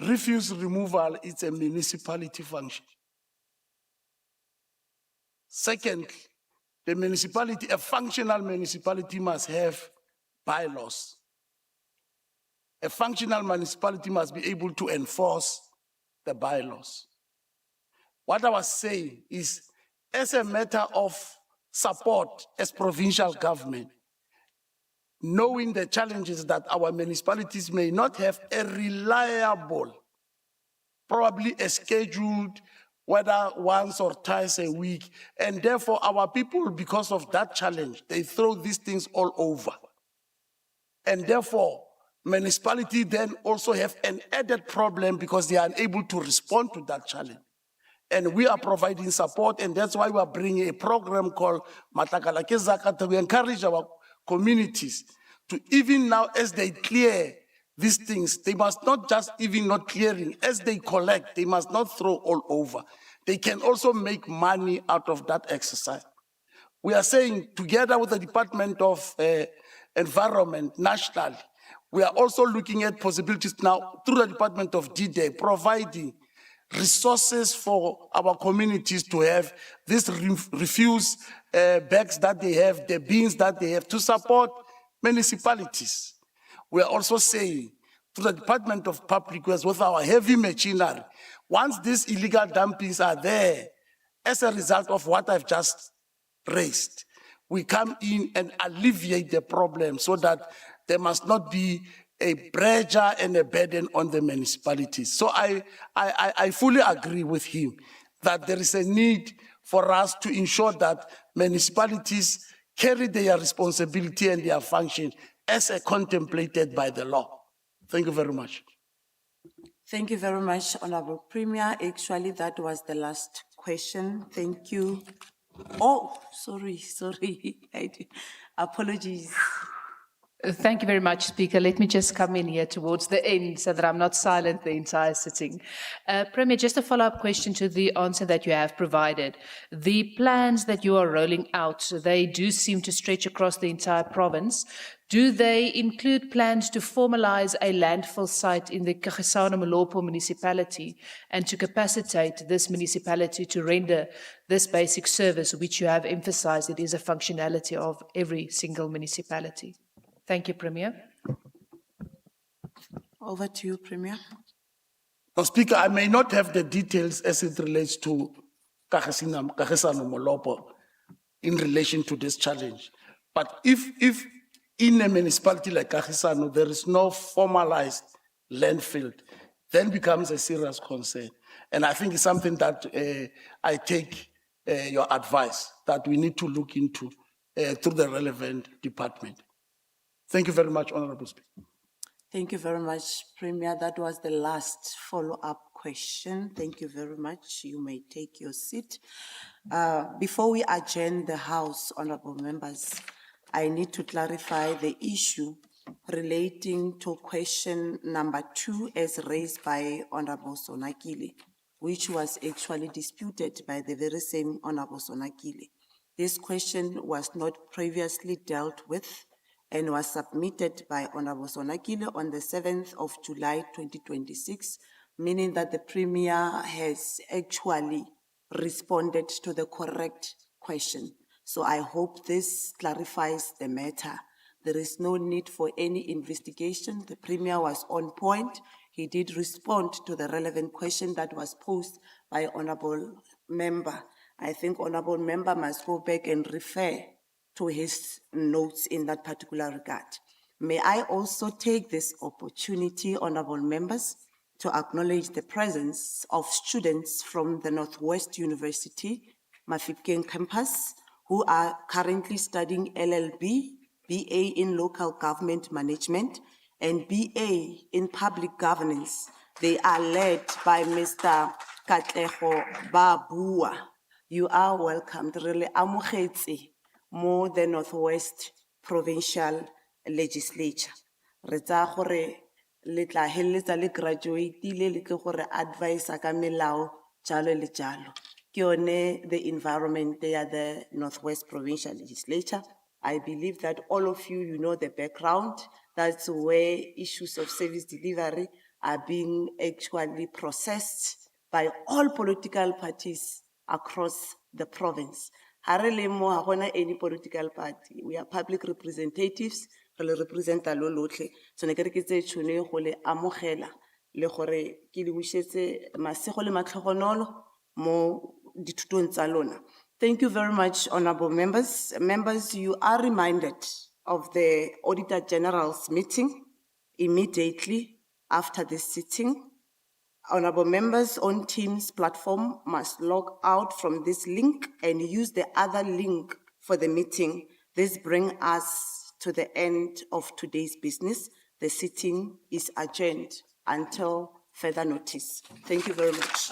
refuse removal is a municipality function. Secondly, the municipality, a functional municipality, must have bylaws a functional municipality must be able to enforce the bylaws. What I was saying is, as a matter of support as provincial government, knowing the challenges that our municipalities may not have a reliable, probably a scheduled, whether once or twice a week, and therefore our people, because of that challenge, they throw these things all over. And therefore, municipalities then also have an added problem because they are unable to respond to that challenge. And we are providing support, and that's why we are bringing a program called Matakala ke Zaka to encourage our communities to, even now as they clear these things, they must not just even not clearing, as they collect, they must not throw all over. They can also make money out of that exercise. We are saying, together with the Department of Environment nationally, we are also looking at possibilities now through the Department of D-Day, providing resources for our communities to have these refuse bags that they have, the bins that they have, to support municipalities. We are also saying, through the Department of Public Works, with our heavy machinery, once these illegal dumpings are there, as a result of what I've just raised, we come in and alleviate the problem so that there must not be a pressure and a burden on the municipalities. So I fully agree with him that there is a need for us to ensure that municipalities carry their responsibility and their function as contemplated by the law. Thank you very much. Thank you very much, Honorable Premier. Actually, that was the last question. Thank you. Oh, sorry. Apologies. Thank you very much, Speaker. Let me just come in here towards the end so that I'm not silent the entire sitting. Premier, just a follow-up question to the answer that you have provided. The plans that you are rolling out, they do seem to stretch across the entire province. Do they include plans to formalize a landfill site in the Kagiso Mokgosi municipality and to capacitate this municipality to render this basic service, which you have emphasized it is a functionality of every single municipality? Thank you, Premier. Over to you, Premier. Now, Speaker, I may not have the details as it relates to Kagiso Mokgosi in relation to this challenge. But if in a municipality like Kagiso, there is no formalized landfill, then becomes a serious concern. And I think it's something that I take your advice that we need to look into through the relevant department. Thank you very much, Honorable Speaker. Thank you very much, Premier. That was the last follow-up question. Thank you very much. You may take your seat. Before we adjourn the House, honorable members, I need to clarify the issue relating to question number 2 as raised by Honorable Sonakile, which was actually disputed by the very same Honorable Sonakile. This question was not previously dealt with and was submitted by Honorable Sonakile on the 7th of July 2026, meaning that the Premier has actually responded to the correct question. So I hope this clarifies the matter. There is no need for any investigation. The Premier was on point. He did respond to the relevant question that was posed by Honorable Member. I think Honorable Member must go back and refer to his notes in that particular regard. May I also take this opportunity, honorable members, to acknowledge the presence of students from the Northwest University, Mafikeng campus, who are currently studying LLB, BA in Local Government Management, and BA in Public Governance. They are led by Mr. Katlego Babua. You are welcome. Really amogetse mo the Northwest Provincial Legislature. Re tsa gore le tla heletsa le graduate-ile le ke gore advisor ka melao jalo le jalo. Ke yone the environment at the Northwest Provincial Legislature. I believe that all of you, you know the background. That's where issues of service delivery are being actually processed by all political parties across the province. Any political party. We are public representatives re le representa lo lotlhe. So ne ke re ke tse tšhono go le amogela le gore ke le bušetse masego le matlhogonolo mo dithutong tsa lona. Thank you very much, honorable members. Members, you are reminded of the Auditor General's meeting immediately after this sitting. Honorable members on Teams platform must log out from this link and use the other link for the meeting. This brings us to the end of today's business. The sitting is adjourned until further notice. Thank you very much.